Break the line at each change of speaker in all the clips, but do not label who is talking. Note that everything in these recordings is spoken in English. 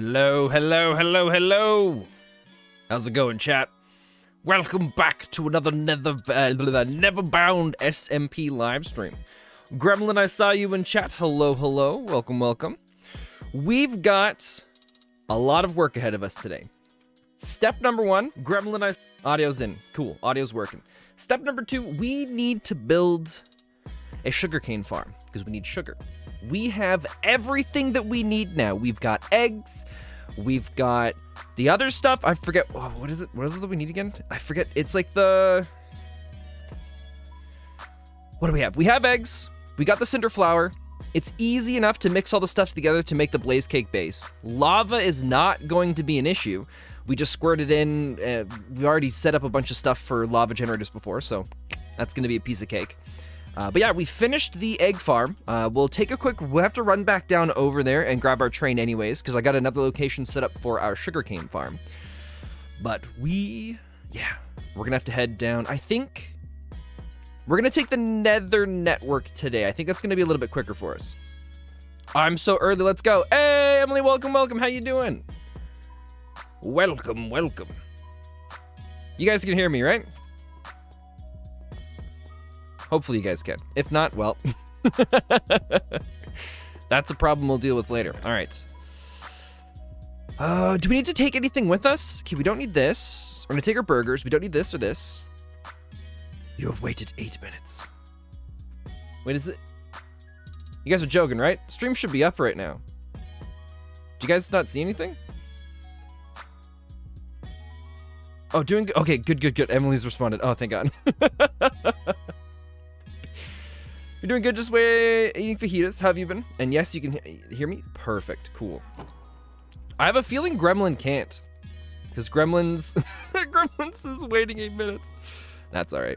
Hello, hello, hello, hello. How's it going, chat? Welcome back to another NeverBound SMP live stream. Gremlin, I saw you in chat. Hello, hello. Welcome, welcome. We've got a lot of work ahead of us today. Step number one, Gremlin, audio's in. Cool, audio's working. Step number two, we need to build a sugarcane farm because we need sugar. We have everything that we need now. We've got eggs. We've got the other stuff. I forget. Oh, what is it? What is it that we need again? I forget. It's like the... What do we have? We have eggs. We got the Cinder Flour. It's easy enough to mix all the stuff together to make the BlazeCake base. Lava is not going to be an issue. We just squirted in. We already set up a bunch of stuff for lava generators before, so that's going to be a piece of cake. But yeah, we finished the egg farm. We'll have to run back down over there and grab our train anyways, because I got another location set up for our sugarcane farm. But we're gonna have to head down. I think we're gonna take the Nether network today. I think that's gonna be a little bit quicker for us. I'm so early, let's go. Hey, Emily, welcome, welcome. How you doing? Welcome, welcome. You guys can hear me, right? Hopefully you guys can. If not, well, that's a problem we'll deal with later. All right. Do we need to take anything with us? Okay, we don't need this. We're gonna take our burgers. We don't need this or this. You have waited 8 minutes. Wait, is it? You guys are joking, right? Stream should be up right now. Do you guys not see anything? Oh, doing good. Okay, good, good, good. Emily's responded. Oh, thank God. You're doing good, just eating fajitas. How have you been? And yes, you can hear me? Perfect, cool. I have a feeling Gremlin can't. Because Gremlin's is waiting 8 minutes. That's all right.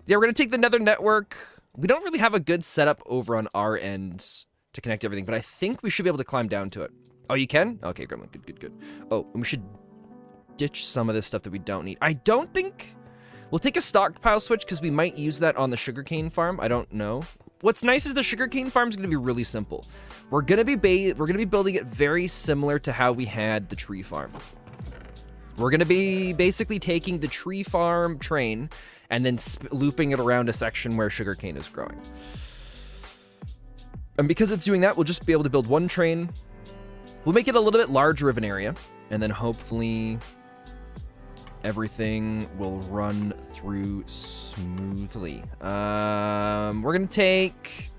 Yeah, we're gonna take the Nether network. We don't really have a good setup over on our end to connect everything, but I think we should be able to climb down to it. Oh, you can? Okay, Gremlin, good, good, good. Oh, and we should ditch some of this stuff that we don't need. I don't think... We'll take a stockpile switch because we might use that on the sugarcane farm. I don't know. What's nice is the sugarcane farm is going to be really simple. We're going to be building it very similar to how we had the tree farm. We're going to be basically taking the tree farm train and then looping it around a section where sugarcane is growing. And because it's doing that, we'll just be able to build one train. We'll make it a little bit larger of an area, and then hopefully everything will run through smoothly. We're gonna take...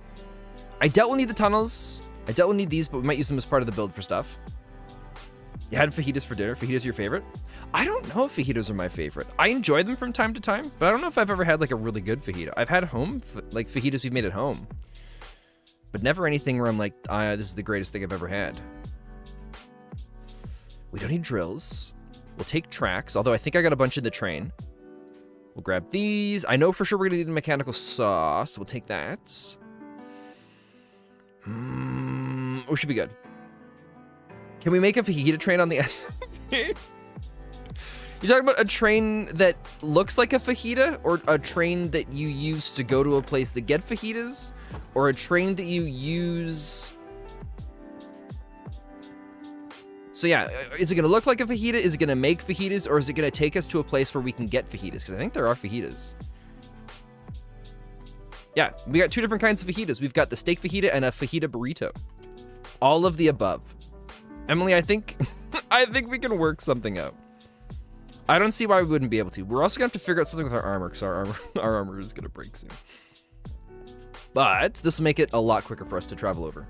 I doubt we'll need the tunnels. I doubt we'll need these, but we might use them as part of the build for stuff. You had fajitas for dinner? Fajitas your favorite? I don't know if fajitas are my favorite. I enjoy them from time to time, but I don't know if I've ever had like a really good fajita. I've had like fajitas we've made at home, but never anything where I'm like, this is the greatest thing I've ever had. We don't need drills. We'll take tracks, although I think I got a bunch in the train. We'll grab these. I know for sure we're going to need a mechanical saw, so we'll take that. We should be good. Can we make a fajita train on the SMP? You're talking about a train that looks like a fajita, or a train that you use to go to a place that get fajitas, or a train that you use... So yeah, is it going to look like a fajita? Is it going to make fajitas? Or is it going to take us to a place where we can get fajitas? Because I think there are fajitas. Yeah, we got two different kinds of fajitas. We've got the steak fajita and a fajita burrito. All of the above. Emily, I think we can work something out. I don't see why we wouldn't be able to. We're also going to have to figure out something with our armor, because our armor is going to break soon. But this will make it a lot quicker for us to travel over.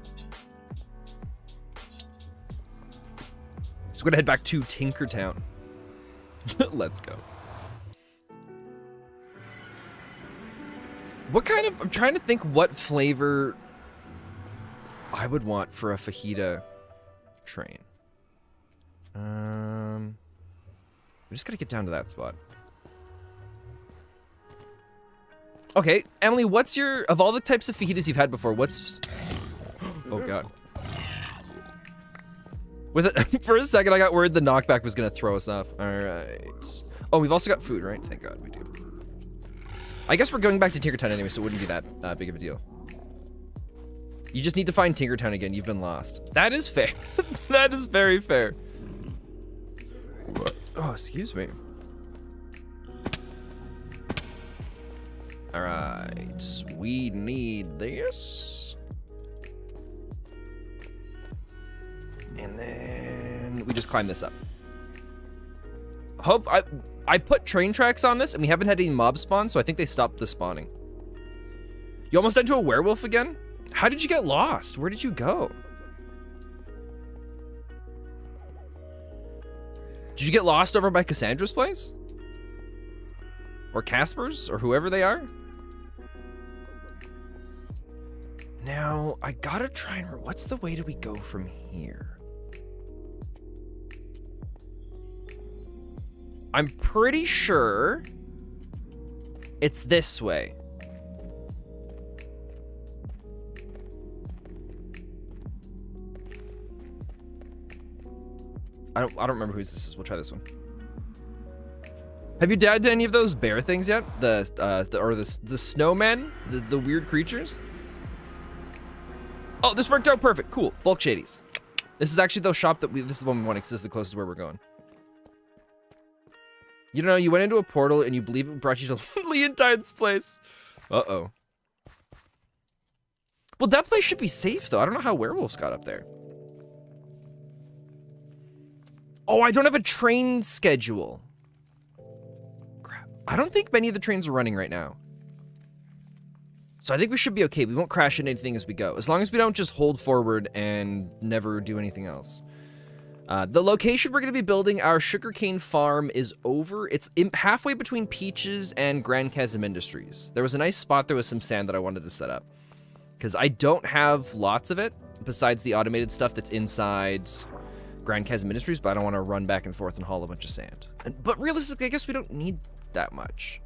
So we're gonna head back to Tinkertown. Let's go. What kind of... I'm trying to think what flavor I would want for a fajita train. We just gotta get down to that spot. Okay, Emily, what's your... Of all the types of fajitas you've had before, what's... Oh, God. With it, for a second, I got worried the knockback was going to throw us off. All right. Oh, we've also got food, right? Thank God we do. I guess we're going back to Tinkertown anyway, so it wouldn't be that big of a deal. You just need to find Tinkertown again. You've been lost. That is fair. That is very fair. Oh, excuse me. All right, we need this. And then we just climb this up. I put train tracks on this and we haven't had any mob spawn, so I think they stopped the spawning. You almost died to a werewolf again? How did you get lost? Where did you go? Did you get lost over by Cassandra's place? Or Casper's? Or whoever they are? Now, I gotta try and remember, what's the way do we go from here? I'm pretty sure it's this way. I don't remember whose this is. We'll try this one. Have you died to any of those bear things yet? The snowmen? The weird creatures? Oh, this worked out perfect. Cool. Bulk Shadies. This is actually the shop that this is the one we want because this is the closest where we're going. You don't know, you went into a portal and you believe it brought you to Leontine's place. Uh-oh. Well, that place should be safe, though. I don't know how werewolves got up there. Oh, I don't have a train schedule. Crap. I don't think many of the trains are running right now. So I think we should be okay. We won't crash into anything as we go. As long as we don't just hold forward and never do anything else. The location we're going to be building our sugarcane farm is over. It's halfway between Peaches and Grand Chasm Industries. There was a nice spot there with some sand that I wanted to set up. Because I don't have lots of it, besides the automated stuff that's inside Grand Chasm Industries, but I don't want to run back and forth and haul a bunch of sand. But realistically, I guess we don't need that much.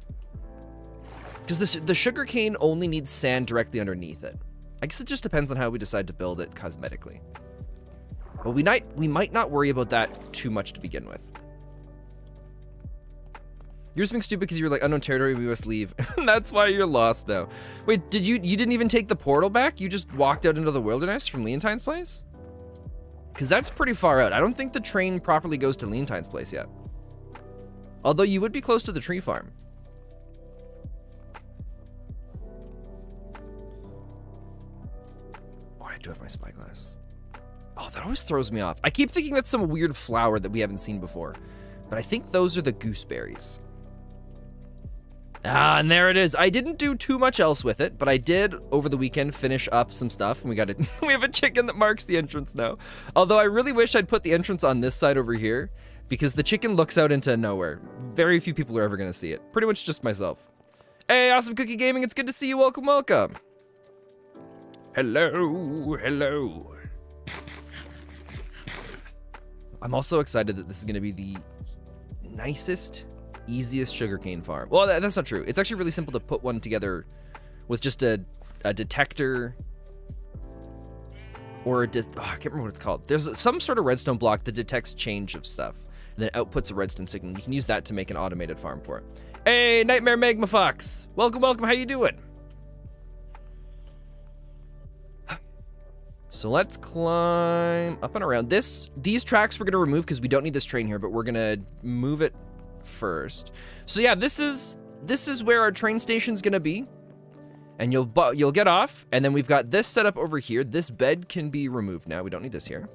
Because the sugarcane only needs sand directly underneath it. I guess it just depends on how we decide to build it cosmetically. But we might not worry about that too much to begin with. You're just being stupid because you were like, unknown territory, we must leave. That's why you're lost now. Wait, you didn't even take the portal back? You just walked out into the wilderness from Leontine's place? Because that's pretty far out. I don't think the train properly goes to Leontine's place yet. Although you would be close to the tree farm. Oh, I do have my spyglass. Oh, that always throws me off. I keep thinking that's some weird flower that we haven't seen before. But I think those are the gooseberries. Ah, and there it is. I didn't do too much else with it, but I did, over the weekend, finish up some stuff. And we got it. We have a chicken that marks the entrance now. Although I really wish I'd put the entrance on this side over here, because the chicken looks out into nowhere. Very few people are ever going to see it. Pretty much just myself. Hey, Awesome Cookie Gaming, it's good to see you. Welcome, welcome. Hello, hello. I'm also excited that this is going to be the nicest, easiest sugarcane farm. Well, that's not true. It's actually really simple to put one together with just a detector or I can't remember what it's called. There's some sort of redstone block that detects change of stuff and then outputs a redstone signal. You can use that to make an automated farm for it. Hey, Nightmare Magma Fox. Welcome, welcome. How you doing? So let's climb up and around. These tracks we're gonna remove because we don't need this train here, but we're gonna move it first. So yeah, this is where our train station's gonna be, and you'll get off, and then we've got this set up over here. This bed can be removed now. We don't need this here.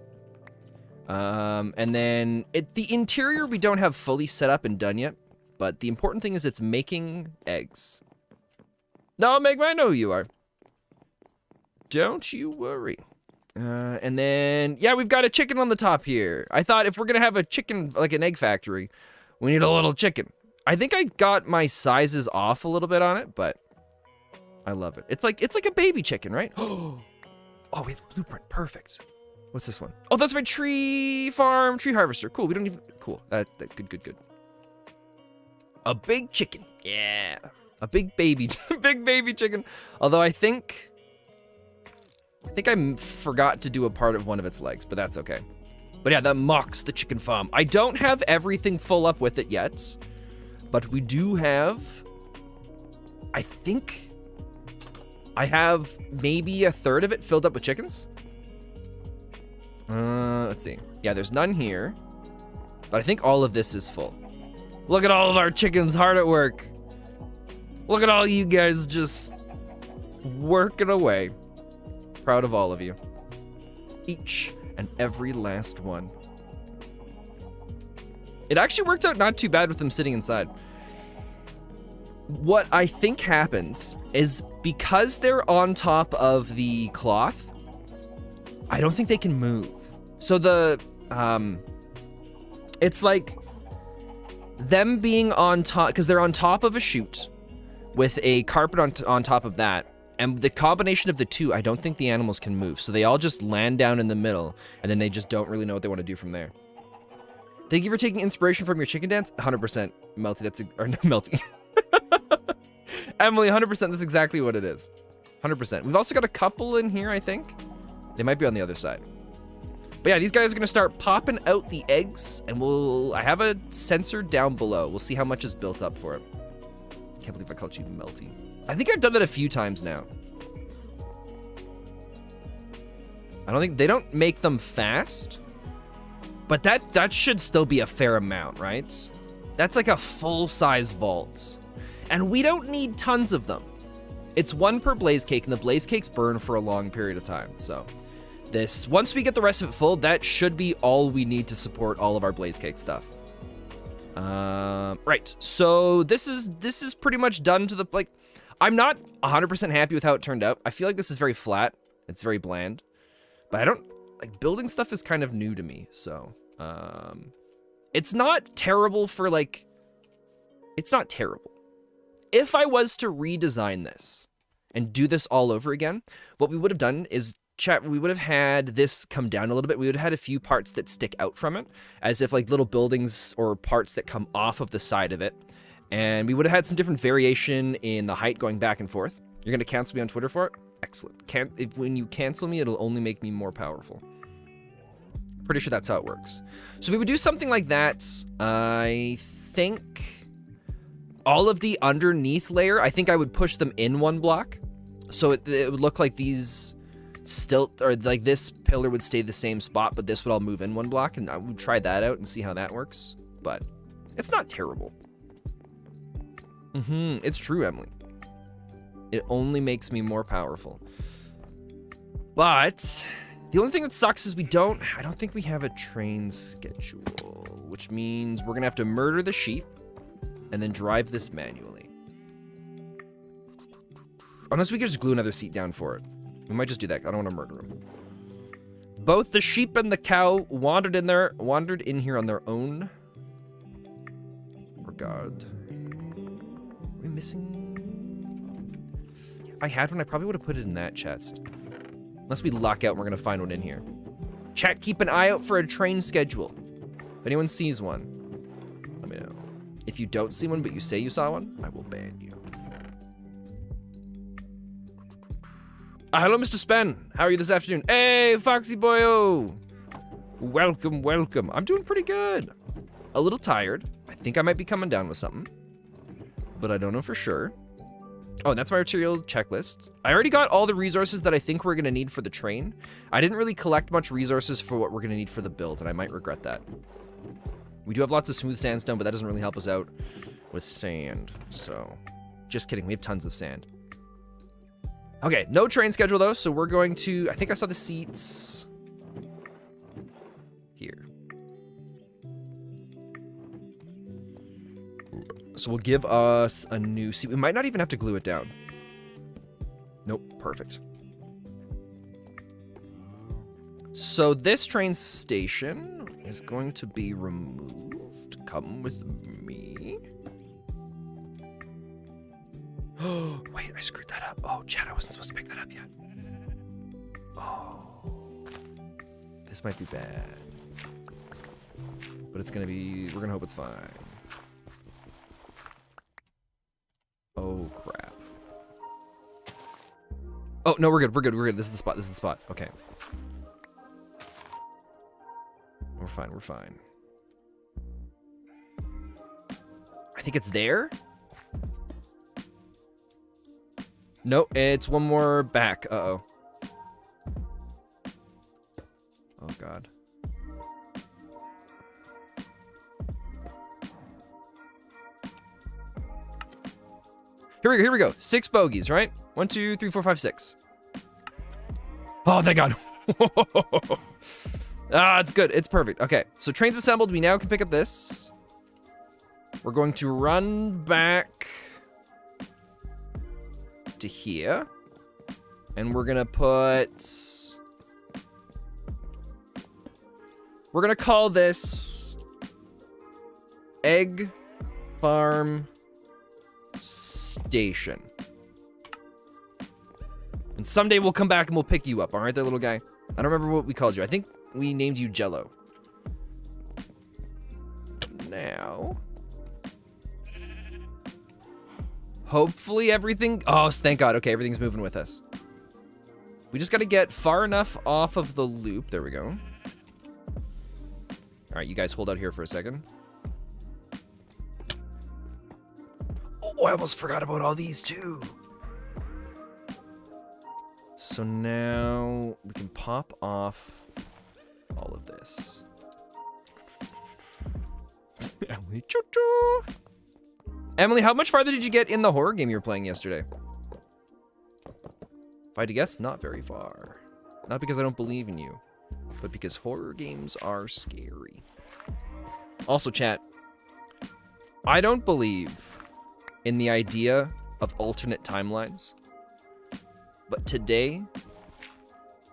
And then the interior we don't have fully set up and done yet, but the important thing is it's making eggs. No, Meg, I know who you are. Don't you worry. And then, yeah, we've got a chicken on the top here. I thought if we're going to have a chicken, like an egg factory, we need a little chicken. I think I got my sizes off a little bit on it, but I love it. It's like a baby chicken, right? Oh, we have a blueprint. Perfect. What's this one? Oh, that's my tree farm, tree harvester. Cool. We don't even, cool. Good. A big chicken. Yeah. A big baby, big baby chicken. Although I think I forgot to do a part of one of its legs, but that's okay. But yeah, that mocks the chicken farm. I don't have everything full up with it yet, but we do have, I think I have maybe a third of it filled up with chickens. Let's see. Yeah, there's none here. But I think all of this is full. Look at all of our chickens hard at work. Look at all you guys just working away. Proud of all of you. Each and every last one. It actually worked out not too bad with them sitting inside. What I think happens is because they're on top of the cloth, I don't think they can move. So the, it's like them being on top, because they're on top of a chute with a carpet on top of that. And the combination of the two, I don't think the animals can move. So they all just land down in the middle, and then they just don't really know what they want to do from there. Thank you for taking inspiration from your chicken dance. 100%. Melty, that's, or no, Melty. Emily, 100%, that's exactly what it is. 100%. We've also got a couple in here, I think. They might be on the other side. But yeah, these guys are gonna start popping out the eggs, and I have a sensor down below. We'll see how much is built up for it. Can't believe I called you Melty. I think I've done that a few times now. I don't think, they don't make them fast, but that should still be a fair amount, right? That's like a full-size vault. And we don't need tons of them. It's one per blaze cake, and the blaze cakes burn for a long period of time. So once we get the rest of it full, that should be all we need to support all of our blaze cake stuff. Right. So this is pretty much done to the, like, I'm not 100% happy with how it turned out. I feel like this is very flat. It's very bland. But I don't, like, building stuff is kind of new to me. So, it's not terrible for, like, it's not terrible. If I was to redesign this and do this all over again, what we would have done is, we would have had this come down a little bit. We would have had a few parts that stick out from it, as if like little buildings or parts that come off of the side of it. And we would have had some different variation in the height going back and forth. You're going to cancel me on Twitter for it? Excellent. When you cancel me, it'll only make me more powerful. Pretty sure that's how it works. So we would do something like that. I think all of the underneath layer, I think I would push them in one block. So it would look like these stilt, or like this pillar would stay the same spot, but this would all move in one block, and I would try that out and see how that works. But it's not terrible. It's true, Emily. It only makes me more powerful. But the only thing that sucks is I don't think we have a train schedule, which means we're gonna have to murder the sheep and then drive this manually. Unless we could just glue another seat down for it. We might just do that. I don't want to murder them. Both the sheep and the cow wandered in here on their own regard. Are we missing? If I had one, I probably would have put it in that chest. Unless we lock out and we're going to find one in here. Chat, keep an eye out for a train schedule. If anyone sees one, let me know. If you don't see one, but you say you saw one, I will ban you. Hello, Mr. Spen. How are you this afternoon? Hey, Foxy Boyo. Welcome, welcome. I'm doing pretty good. A little tired. I think I might be coming down with something, but I don't know for sure. Oh, and that's my material checklist. I already got all the resources that I think we're going to need for the train. I didn't really collect much resources for what we're going to need for the build, and I might regret that. We do have lots of smooth sandstone, but that doesn't really help us out with sand. So, just kidding. We have tons of sand. Okay, no train schedule though, so we're going to, I think I saw the seats here. So we'll give us a new seat. We might not even have to glue it down. Nope, perfect. So this train station is going to be removed. Come with me. Oh, wait, I screwed that up. Oh, Chad, I wasn't supposed to pick that up yet. Oh. This might be bad. But it's gonna be, we're gonna hope it's fine. Oh, crap. Oh, no, we're good, we're good, we're good. This is the spot, this is the spot. Okay. We're fine, we're fine. I think it's there? Nope, it's one more back. Uh-oh. Oh, God. Here we go. 6 bogeys, right? 1, 2, 3, 4, 5, 6. Oh, thank God. Ah, it's good. It's perfect. Okay, so train's assembled. We now can pick up this. We're going to run back to here. And we're gonna put... We're gonna call this Egg Farm Station. And someday we'll come back and we'll pick you up, all right, that little guy? I don't remember what we called you. I think we named you Jello. Now... hopefully everything... oh, thank God. Okay, everything's moving with us. We just got to get far enough off of the loop. There we go. All right, you guys hold out here for a second. Oh, I almost forgot about all these too. So now we can pop off all of this. Emily, choo-choo. Emily, how much farther did you get in the horror game you were playing yesterday? If I had to guess, not very far. Not because I don't believe in you, but because horror games are scary. Also, chat, I don't believe in the idea of alternate timelines, but today,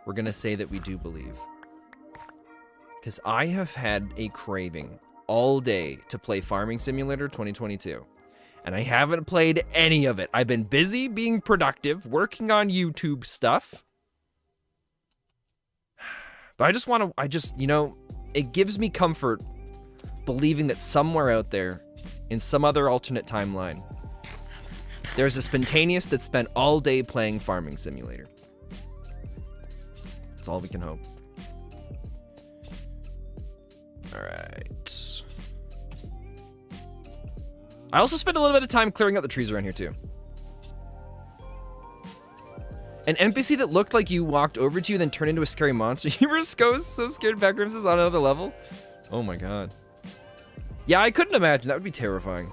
we're gonna say that we do believe. Because I have had a craving all day to play Farming Simulator 2022. And I haven't played any of it. I've been busy being productive, working on YouTube stuff. But I just, you know, it gives me comfort believing that somewhere out there, in some other alternate timeline, there's a spontaneous that spent all day playing Farming Simulator. That's all we can hope. All right. I also spent a little bit of time clearing out the trees around here too. An NPC that looked like you walked over to you, then turned into a scary monster. You were so scared Backrims is on another level. Oh my God. Yeah, I couldn't imagine. That would be terrifying.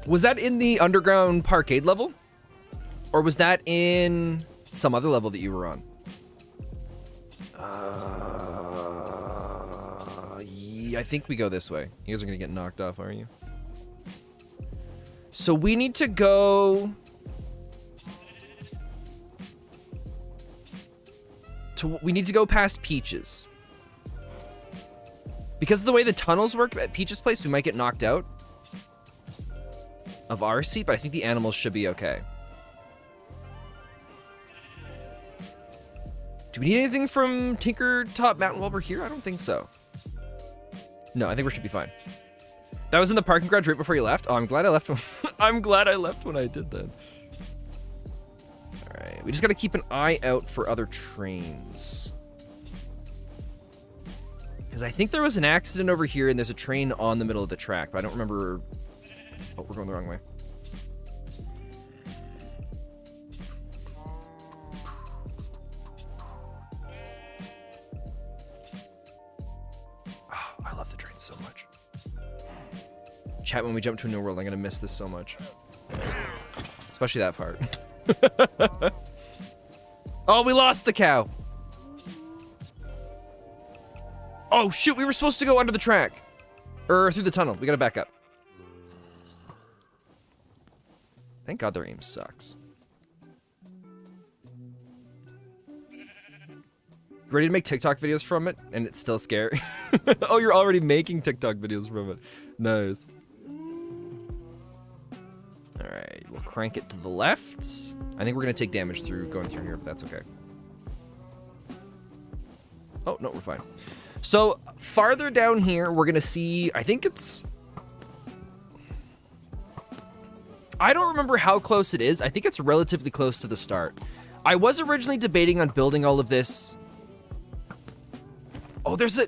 Was that in the underground parkade level? Or was that in some other level that you were on? Yeah, I think we go this way. You guys are gonna get knocked off, aren't you? So we need to go we need to go past Peach's. Because of the way the tunnels work at Peach's place, we might get knocked out of our seat, but I think the animals should be okay. Do we need anything from Tinker Top Mountain while we're here? I don't think so. No, I think we should be fine. That was in the parking garage right before you left? Oh, I'm glad I left when I'm glad I left when I did that. Alright, we just gotta keep an eye out for other trains. Because I think there was an accident over here and there's a train on the middle of the track, but I don't remember... Oh, we're going the wrong way. Chat, when we jump to a new world, I'm gonna miss this so much. Especially that part. Oh, we lost the cow. Oh, shoot, we were supposed to go under the track. Or through the tunnel. We gotta back up. Thank God their aim sucks. Ready to make TikTok videos from it? And it's still scary. Oh, you're already making TikTok videos from it. Nice. Alright, we'll crank it to the left. I think we're going to take damage through going through here, but that's okay. Oh, no, we're fine. So, farther down here, we're going to see, I think it's... I don't remember how close it is. I think it's relatively close to the start. I was originally debating on building all of this. Oh, there's a...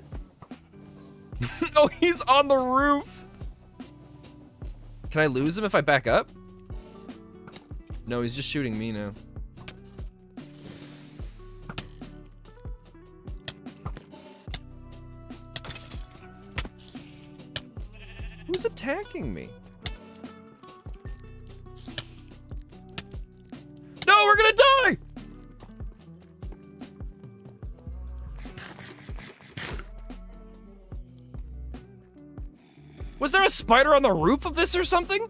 Oh, he's on the roof. Can I lose him if I back up? No, he's just shooting me now. Who's attacking me? No, we're gonna die! Was there a spider on the roof of this or something?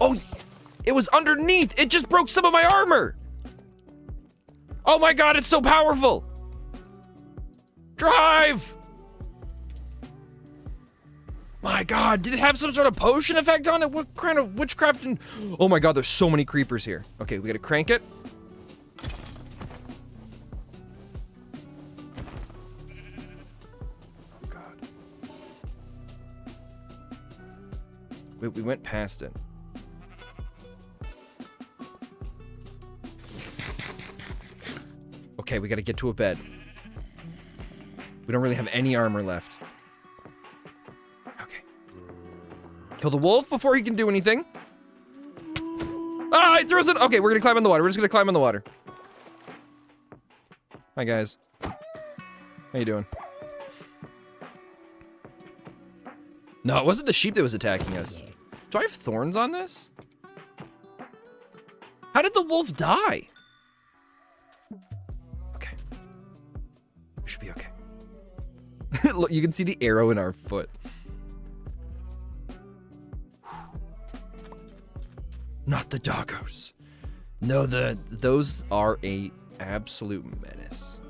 Oh, it was underneath. It just broke some of my armor. Oh my god, it's so powerful. Drive! My god, did it have some sort of potion effect on it? What kind of witchcraft and... Oh my god, there's so many creepers here. Okay, we gotta crank it. Oh god. We went past it. Okay, we gotta get to a bed. We don't really have any armor left. Okay. Kill the wolf before he can do anything. Ah, he throws it. Okay, we're gonna climb on the water. We're just gonna climb on the water. Hi, guys. How you doing? No, it wasn't the sheep that was attacking us. Do I have thorns on this? How did the wolf die? Okay. We should be okay. Look, you can see the arrow in our foot. Not the doggos. No, those are a absolute menace.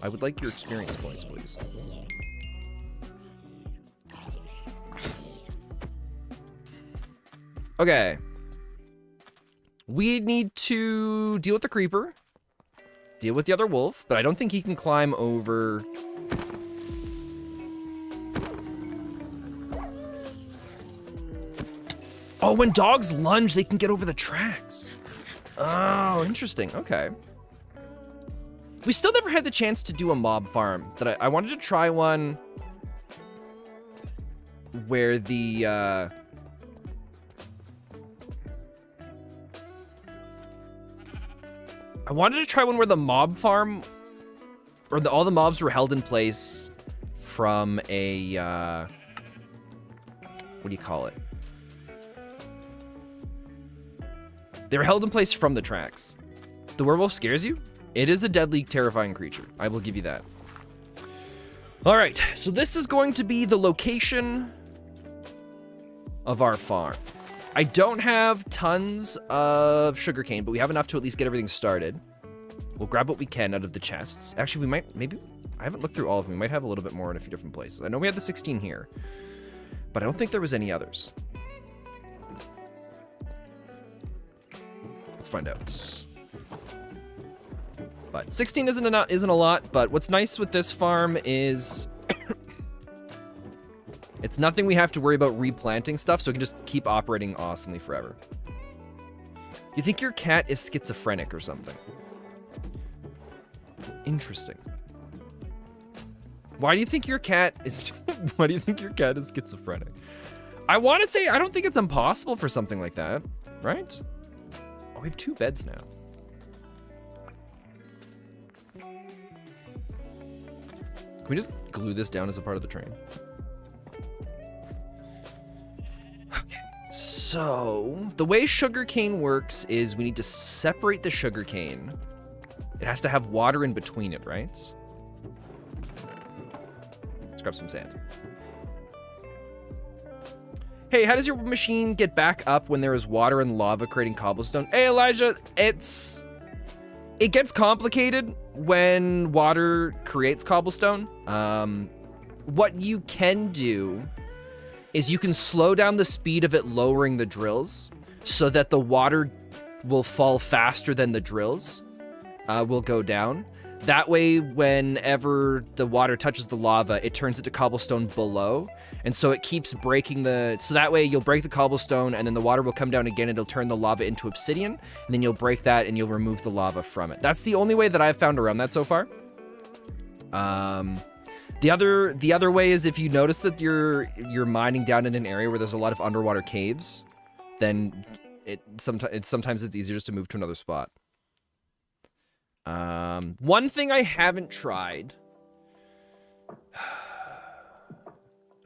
I would like your experience points, please. Okay. We need to deal with the creeper. Deal with the other wolf, but I don't think he can climb over... Oh, when dogs lunge, they can get over the tracks. Oh, interesting. Okay. We still never had the chance to do a mob farm. That I wanted to try one where the... I wanted to try one where the mob farm, or all the mobs were held in place from a, what do you call it? They were held in place from the tracks. The werewolf scares you? It is a deadly, terrifying creature. I will give you that. All right, so this is going to be the location of our farm. I don't have tons of sugarcane, but we have enough to at least get everything started. We'll grab what we can out of the chests. Actually, we might, maybe, I haven't looked through all of them. We might have a little bit more in a few different places. I know we had the 16 here, but I don't think there was any others. Let's find out. But 16 isn't a lot, but what's nice with this farm is it's nothing we have to worry about replanting stuff, so it can just keep operating awesomely forever. You think your cat is schizophrenic or something? Interesting. Why do you think your cat is why do you think your cat is schizophrenic? I want to say I don't think it's impossible for something like that, right? Oh, we have 2 beds now. Can we just glue this down as a part of the train? Okay. So, the way sugarcane works is we need to separate the sugarcane. It has to have water in between it, right? Let's grab some sand. Hey, how does your machine get back up when there is water and lava creating cobblestone? Hey, Elijah, it gets complicated when water creates cobblestone. What you can do is you can slow down the speed of it lowering the drills so that the water will fall faster than the drills will go down. That way, whenever the water touches the lava, it turns it to cobblestone below. And so it keeps breaking the... So that way, you'll break the cobblestone, and then the water will come down again, and it'll turn the lava into obsidian. And then you'll break that, and you'll remove the lava from it. That's the only way that I've found around that so far. The other way is if you notice that you're mining down in an area where there's a lot of underwater caves, then sometimes it's easier just to move to another spot. One thing I haven't tried,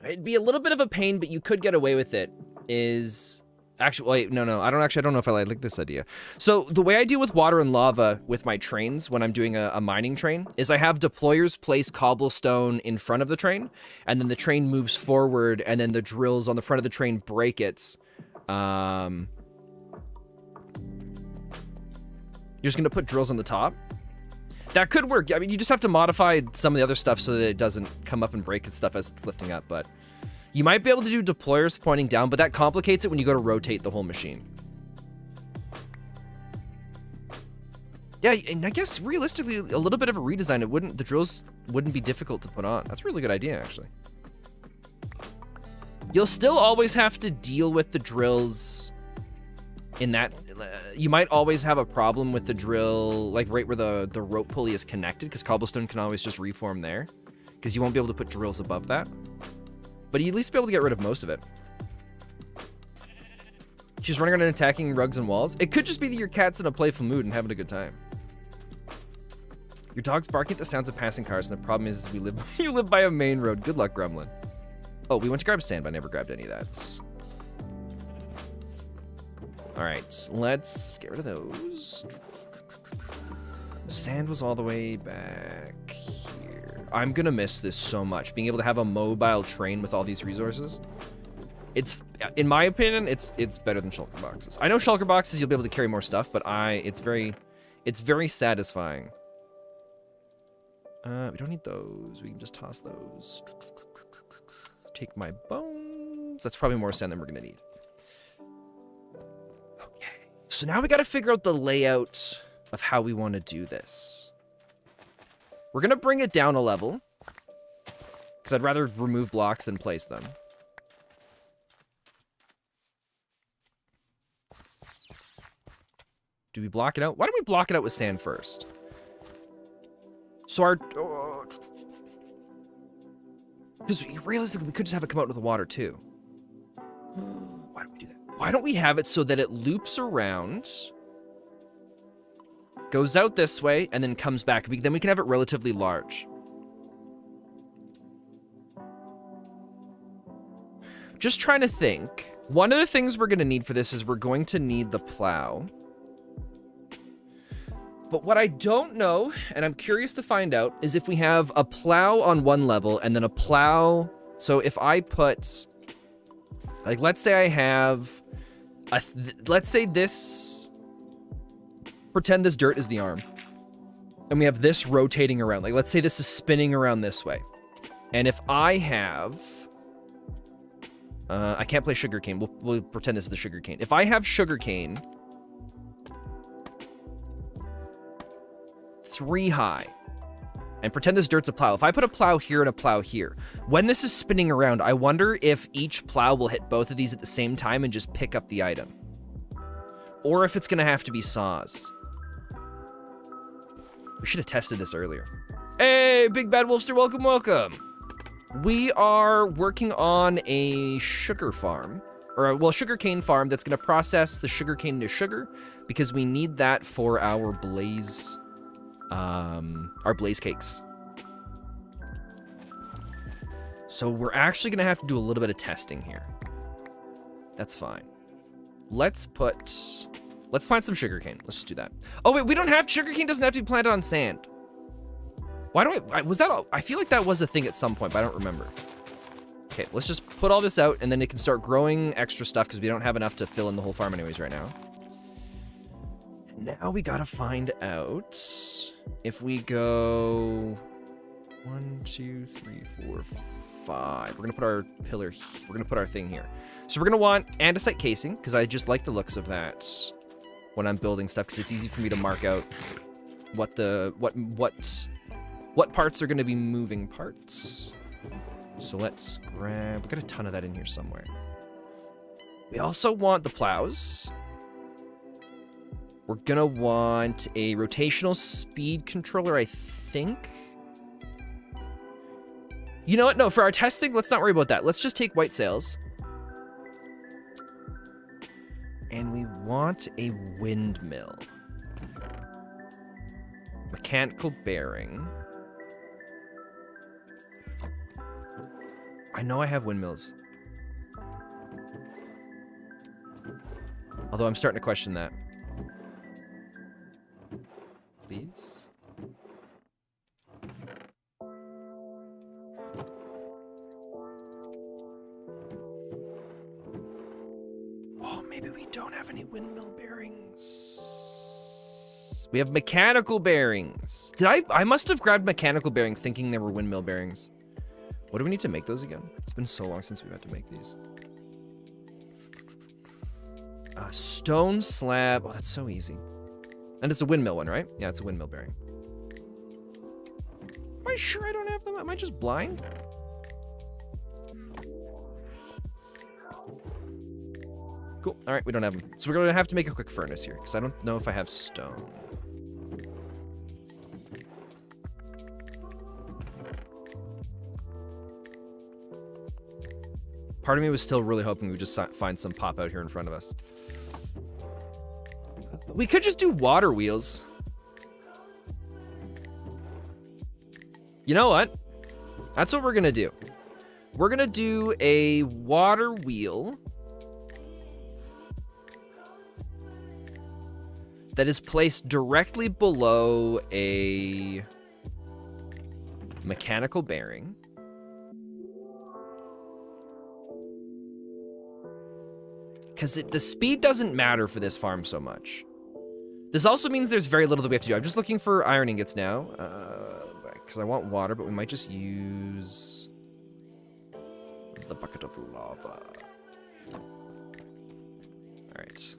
it'd be a little bit of a pain, but you could get away with it, is... Actually, wait, no, I don't know if I like this idea. So the way I deal with water and lava with my trains when I'm doing a mining train is I have deployers place cobblestone in front of the train, and then the train moves forward, and then the drills on the front of the train break it. You're just gonna put drills on the top. That could work. I mean, you just have to modify some of the other stuff so that it doesn't come up and break its stuff as it's lifting up, but you might be able to do deployers pointing down, but that complicates it when you go to rotate the whole machine. Yeah, and I guess realistically, a little bit of a redesign, the drills wouldn't be difficult to put on. That's a really good idea, actually. You'll still always have to deal with the drills in that. You might always have a problem with the drill, like right where the rope pulley is connected, because cobblestone can always just reform there, because you won't be able to put drills above that. But you at least be able to get rid of most of it. She's running around and attacking rugs and walls. It could just be that your cat's in a playful mood and having a good time. Your dog's barking at the sounds of passing cars, and the problem is you live by a main road. Good luck, Gremlin. Oh, we went to grab sand, but I never grabbed any of that. All right, let's get rid of those. The sand was all the way back here. I'm gonna miss this so much. Being able to have a mobile train with all these resources. It's, in my opinion, it's better than shulker boxes. I know shulker boxes you'll be able to carry more stuff, but it's very satisfying. We don't need those. We can just toss those. Take my bones. That's probably more sand than we're gonna need. Okay. So now we gotta figure out the layout of how we want to do this. We're gonna bring it down a level, because I'd rather remove blocks than place them. Do we block it out? Why don't we block it out with sand first? So our... Because realistically, we could just have it come out with the water, too. Why don't we do that? Why don't we have it so that it loops around, goes out this way, and then comes back? Then we can have it relatively large. Just trying to think. One of the things we're going to need for this is we're going to need the plow. But what I don't know, and I'm curious to find out, is if we have a plow on one level and then a plow. So if I put, like, let's say I have, let's say this, pretend this dirt is the arm. And we have this rotating around. Like, let's say this is spinning around this way. And if I have, I can't play sugarcane. We'll pretend this is the sugarcane. If I have sugarcane 3 high, and pretend this dirt's a plow. If I put a plow here and a plow here, when this is spinning around, I wonder if each plow will hit both of these at the same time and just pick up the item. Or if it's gonna have to be saws. We should have tested this earlier. Hey, Big Bad Wolfster, welcome, welcome. We are working on a sugar farm, or well, sugarcane farm that's gonna process the sugarcane into sugar, because we need that for our BlazeCakes. So we're actually gonna have to do a little bit of testing here. That's fine. Let's plant some sugarcane. Let's just do that. Oh wait, we don't have sugarcane. Doesn't have to be planted on sand. Why don't we? Was that? I feel like that was a thing at some point, but I don't remember. Okay, let's just put all this out, and then it can start growing extra stuff because we don't have enough to fill in the whole farm anyways right now. Now we gotta find out if we go 1, 2, 3, 4, 5. We're gonna put our pillar. We're gonna put our thing here. So we're gonna want andesite casing because I just like the looks of that when I'm building stuff because it's easy for me to mark out what parts are going to be moving parts. So let's grab, we got a ton of that in here somewhere. We also want the plows. We're gonna want a rotational speed controller, I think. You know what? No, for our testing, let's not worry about that. Let's just take white sails. And we want a windmill. Mechanical bearing. I know I have windmills. Although I'm starting to question that. Please? Oh, maybe we don't have any windmill bearings. We have mechanical bearings. I must have grabbed mechanical bearings thinking they were windmill bearings. What do we need to make those again? It's been so long since we've had to make these. Stone slab. Oh, that's so easy. And it's a windmill one, right? Yeah, it's a windmill bearing. Am I sure I don't have them? Am I just blind? Cool. All right, we don't have them. So we're going to have to make a quick furnace here because I don't know if I have stone. Part of me was still really hoping we would just find some pop out here in front of us. We could just do water wheels. You know what? That's what we're gonna do. We're gonna do a water wheel that is placed directly below a mechanical bearing. Because the speed doesn't matter for this farm so much. This also means there's very little that we have to do. I'm just looking for iron ingots now. Because I want water, but we might just use the bucket of lava. Alright.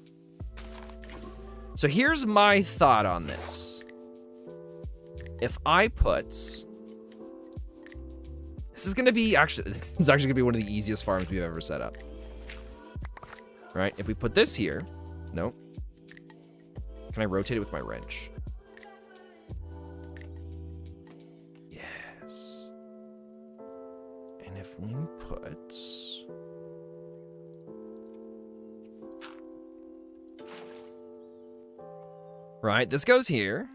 So here's my thought on this. If I put... This is going to be actually... This is actually going to be one of the easiest farms we've ever set up. Right, if we put this here, no. Can I rotate it with my wrench? Yes. And if we put... Right, this goes here.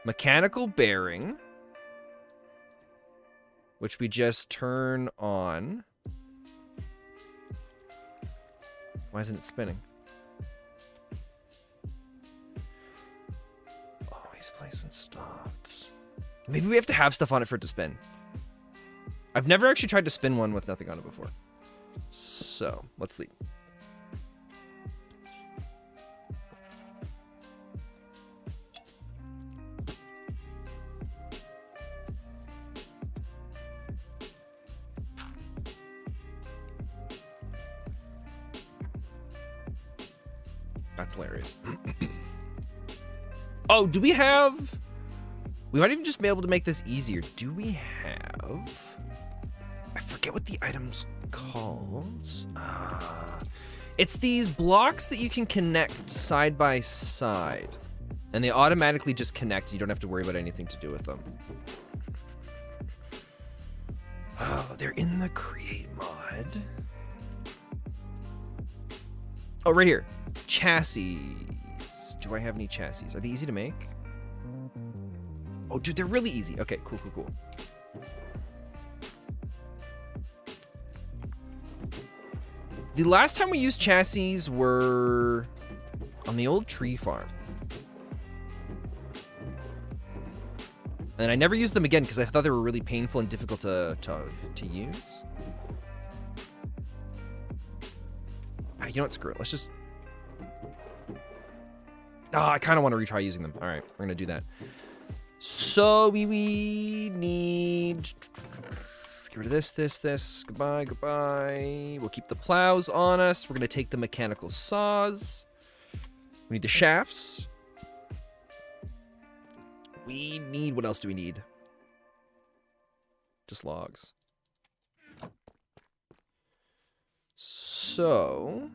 Mechanical bearing. Which we just turn on. Why isn't it spinning? Always placement stopped. Maybe we have to have stuff on it for it to spin. I've never actually tried to spin one with nothing on it before. So, let's leave. That's hilarious. Oh, do we have... We might even just be able to make this easier. Do we have... I forget what the item's called. It's these blocks that you can connect side by side. And they automatically just connect. You don't have to worry about anything to do with them. Oh, they're in the create mod. Oh, right here. Chassis. Do I have any chassis? Are they easy to make? Oh, dude, they're really easy. Okay, cool, cool, cool. The last time we used chassis were on the old tree farm. And I never used them again because I thought they were really painful and difficult to use. Ah, you know what? Screw it. Let's just... Oh, I kind of want to retry using them. All right, we're going to do that. So we need... Get rid of this. Goodbye. We'll keep the plows on us. We're going to take the mechanical saws. We need the shafts. We need, what else do we need? Just logs. So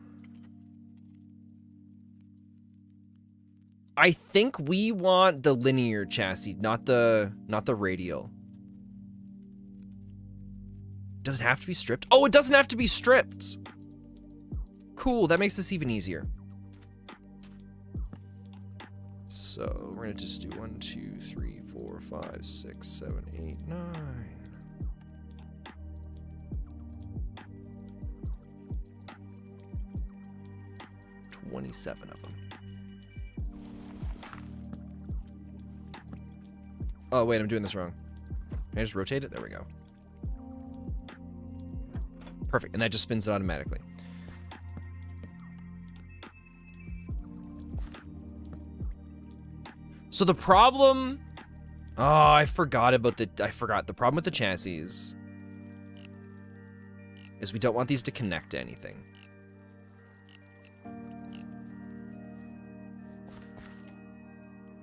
I think we want the linear chassis, not the radial. Does it have to be stripped? Oh, it doesn't have to be stripped. Cool, that makes this even easier. So we're gonna just do 1, 2, 3, 4, 5, 6, 7, 8, 9. $27 of them. Oh wait, I'm doing this wrong. Can I just rotate it? There we go. Perfect, and that just spins it automatically. So the problem... Oh, I forgot the problem with the chassis is we don't want these to connect to anything.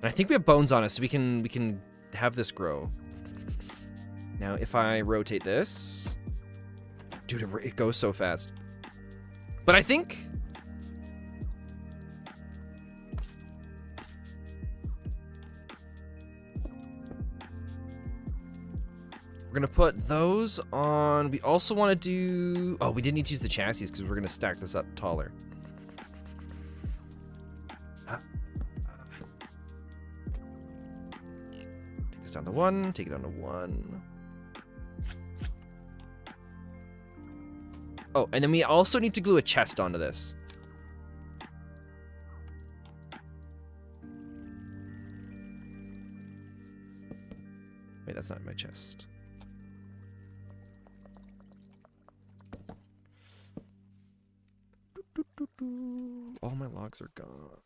And I think we have bones on us, so we can have this grow. Now, if I rotate this... Dude, it goes so fast. But I think... We're gonna put those on... We also want to do... Oh, we didn't need to use the chassis because we're gonna stack this up taller. Take this down to 1, take it down to 1. Oh, and then we also need to glue a chest onto this. Wait, that's not my chest. All my logs are gone.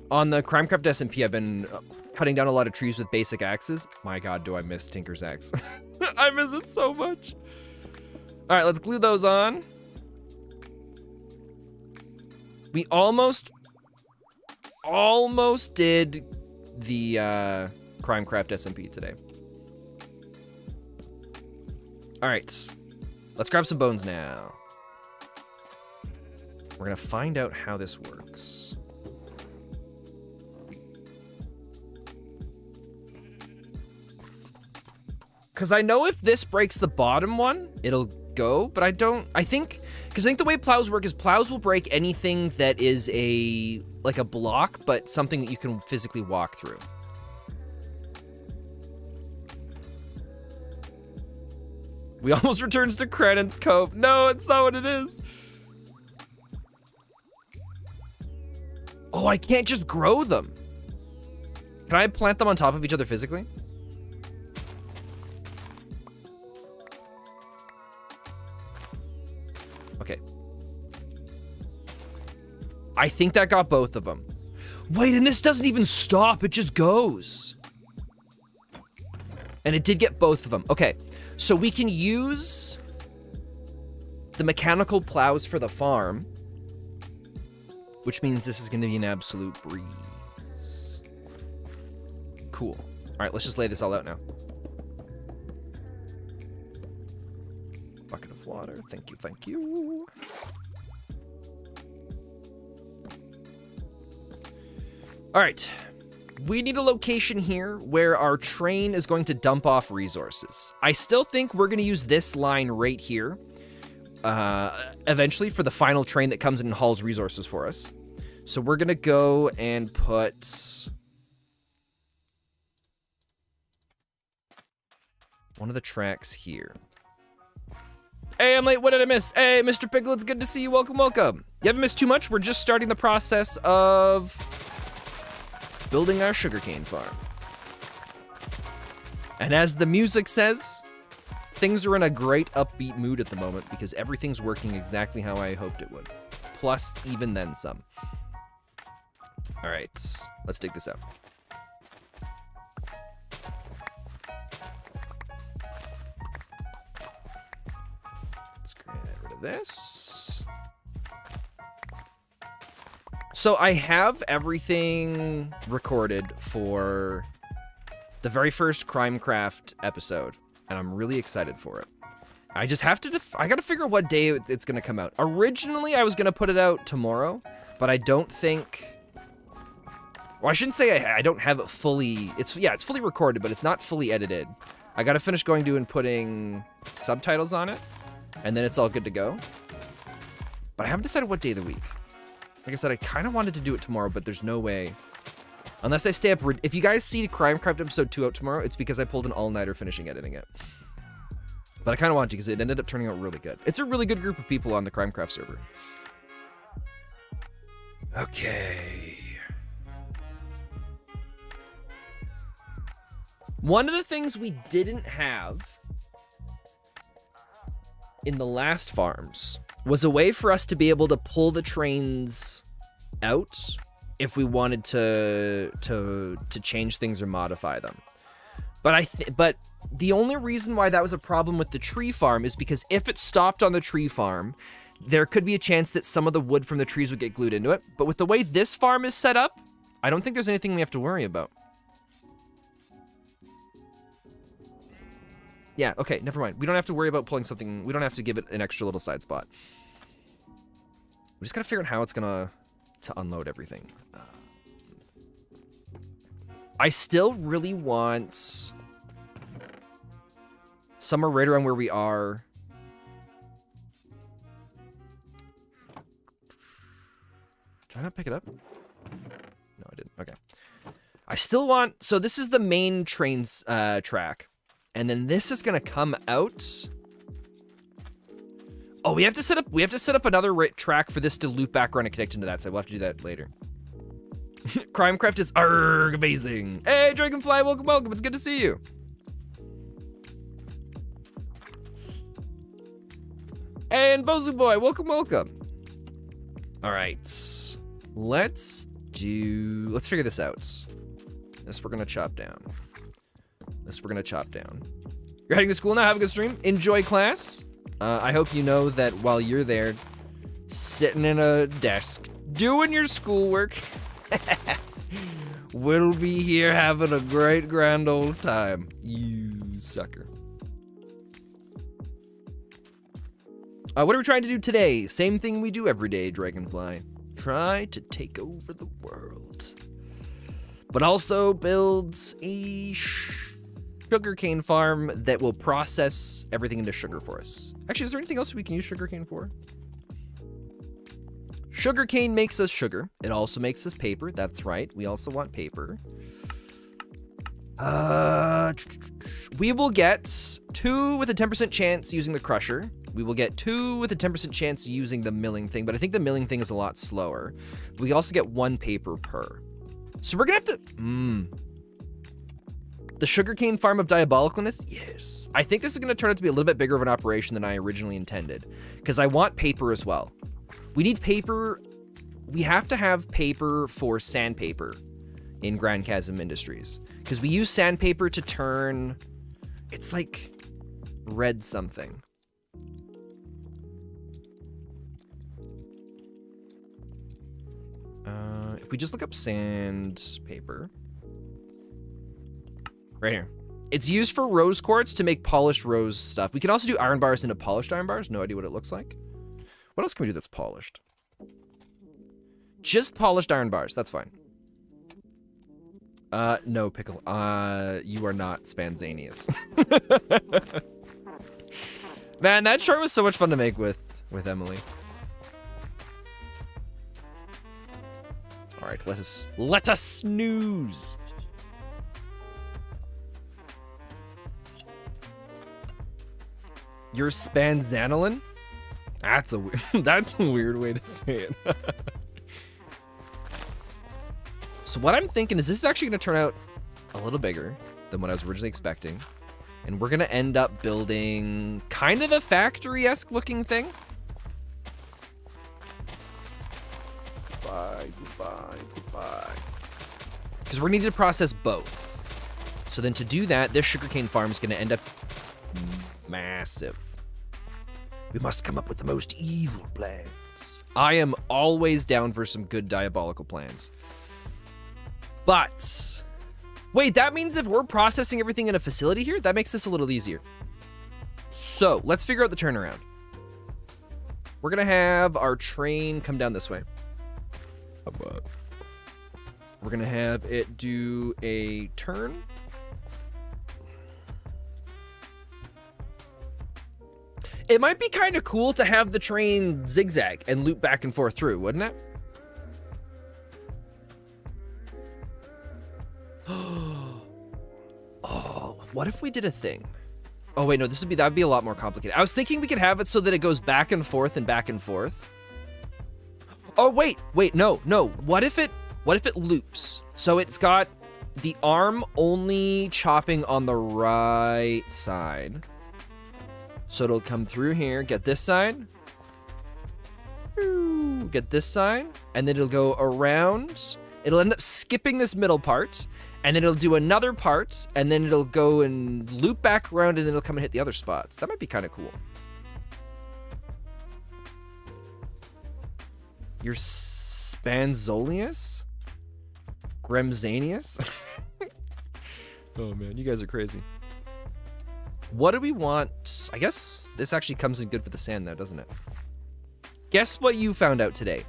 On the Crimecraft SMP, I've been cutting down a lot of trees with basic axes. My god, do I miss Tinker's axe. I miss it so much. All right, let's glue those on. We almost did the Crimecraft SMP today. All right, let's grab some bones now. We're gonna find out how this works. Because I know if this breaks the bottom one, it'll go, but I think the way plows work is plows will break anything that is like a block, but something that you can physically walk through. We almost returns to Credence Cove. No, it's not what it is. Oh, I can't just grow them. Can I plant them on top of each other physically? Okay. I think that got both of them. Wait, and this doesn't even stop. It just goes. And it did get both of them. Okay, so we can use the mechanical plows for the farm, which means this is going to be an absolute breeze. Cool. All right, let's just lay this all out now. Bucket of water. Thank you, thank you. All right. We need a location here where our train is going to dump off resources. I still think we're going to use this line right here eventually for the final train that comes in and hauls resources for us. So we're going to go and put one of the tracks here. Hey, I'm late. What did I miss? Hey, Mr. Pickle, it's good to see you. Welcome, welcome. You haven't missed too much. We're just starting the process of building our sugarcane farm. And as the music says, things are in a great upbeat mood at the moment because everything's working exactly how I hoped it would. Plus, even then some. All right, let's dig this out. Let's get rid of this. So I have everything recorded for the very first Crimecraft episode, and I'm really excited for it. I just have to, I gotta figure out what day it's gonna come out. Originally, I was gonna put it out tomorrow, but I don't think, well, I shouldn't say I don't have it fully, it's fully recorded, but it's not fully edited. I gotta finish going to and putting subtitles on it, and then it's all good to go. But I haven't decided what day of the week. Like I said, I kind of wanted to do it tomorrow, but there's no way. Unless I stay up. If you guys see Crimecraft episode 2 out tomorrow, it's because I pulled an all-nighter finishing editing it. But I kind of wanted to because it ended up turning out really good. It's a really good group of people on the Crimecraft server. Okay. One of the things we didn't have in the last farms was a way for us to be able to pull the trains out if we wanted to change things or modify them. But the only reason why that was a problem with the tree farm is because if it stopped on the tree farm, there could be a chance that some of the wood from the trees would get glued into it. But with the way this farm is set up, I don't think there's anything we have to worry about. Yeah, okay, never mind. We don't have to worry about pulling something. We don't have to give it an extra little side spot. We just gotta figure out how it's gonna to unload everything. I still really want somewhere right around where we are. Did I not pick it up? No, I didn't. Okay. I still want, so this is the main trains track. And then this is gonna come out. Oh, we have to set up another track for this to loop back around and connect into that side. We'll have to do that later. Crimecraft is amazing. Hey, Dragonfly, welcome, welcome. It's good to see you. And Bozu Boy, welcome, welcome. All right, let's figure this out. This we're gonna chop down. You're heading to school now. Have a good stream. Enjoy class. I hope you know that while you're there, sitting in a desk, doing your schoolwork, we'll be here having a great grand old time. You sucker. What are we trying to do today? Same thing we do every day, Dragonfly. Try to take over the world. But also builds a sugarcane farm that will process everything into sugar for us. Actually, is there anything else we can use sugarcane for? Sugarcane makes us sugar. It also makes us paper. That's right. We also want paper. We will get 2 with a 10% chance using the crusher. We will get 2 with a 10% chance using the milling thing, but I think the milling thing is a lot slower. We also get 1 paper per. So we're gonna have to, the sugarcane farm of diabolicalness? Yes. I think this is gonna turn out to be a little bit bigger of an operation than I originally intended, because I want paper as well. We need paper. We have to have paper for sandpaper in Grand Chasm Industries, because we use sandpaper to turn, it's like red something. If we just look up sandpaper, right here, it's used for rose quartz to make polished rose stuff. We can also do iron bars into polished iron bars. No idea what it looks like. What else can we do that's polished? Just polished iron bars. That's fine. No, Pickle. You are not Spanzanius. Man, that chart was so much fun to make with Emily. All right, let us snooze. You're Spanzanolin? That's a weird way to say it. So what I'm thinking is this is actually going to turn out a little bigger than what I was originally expecting. And we're going to end up building kind of a factory-esque looking thing. Goodbye. Because we're going to need to process both. So then to do that, this sugarcane farm is going to end up massive. We must come up with the most evil plan. plans. I am always down for some good diabolical plans. But wait, that means if we're processing everything in a facility here, that makes this a little easier. So let's figure out the turnaround. We're gonna have our train come down this way. We're gonna have it do a turn. It might be kind of cool to have the train zigzag and loop back and forth through, wouldn't it? Oh, what if we did a thing? Oh wait, no, that'd be a lot more complicated. I was thinking we could have it so that it goes back and forth and back and forth. Oh wait, no. What if it loops? So it's got the arm only chopping on the right side. So it'll come through here, get this side, get this side, and then it'll go around. It'll end up skipping this middle part, and then it'll do another part, and then it'll go and loop back around, and then it'll come and hit the other spots. That might be kind of cool. You're Spanzolius? Gremzanius? Oh man, you guys are crazy. What do we want? I guess this actually comes in good for the sand though, doesn't it? Guess what you found out today?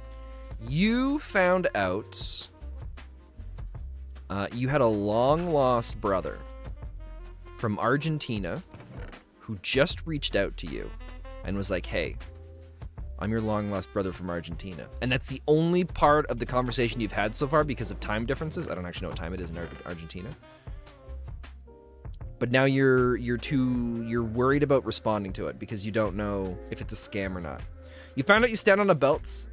You found out you had a long-lost brother from Argentina who just reached out to you and was like, hey, I'm your long-lost brother from Argentina. And that's the only part of the conversation you've had so far because of time differences. I don't actually know what time it is in Argentina. But now you're worried about responding to it because you don't know if it's a scam or not. You found out you stand on a belt.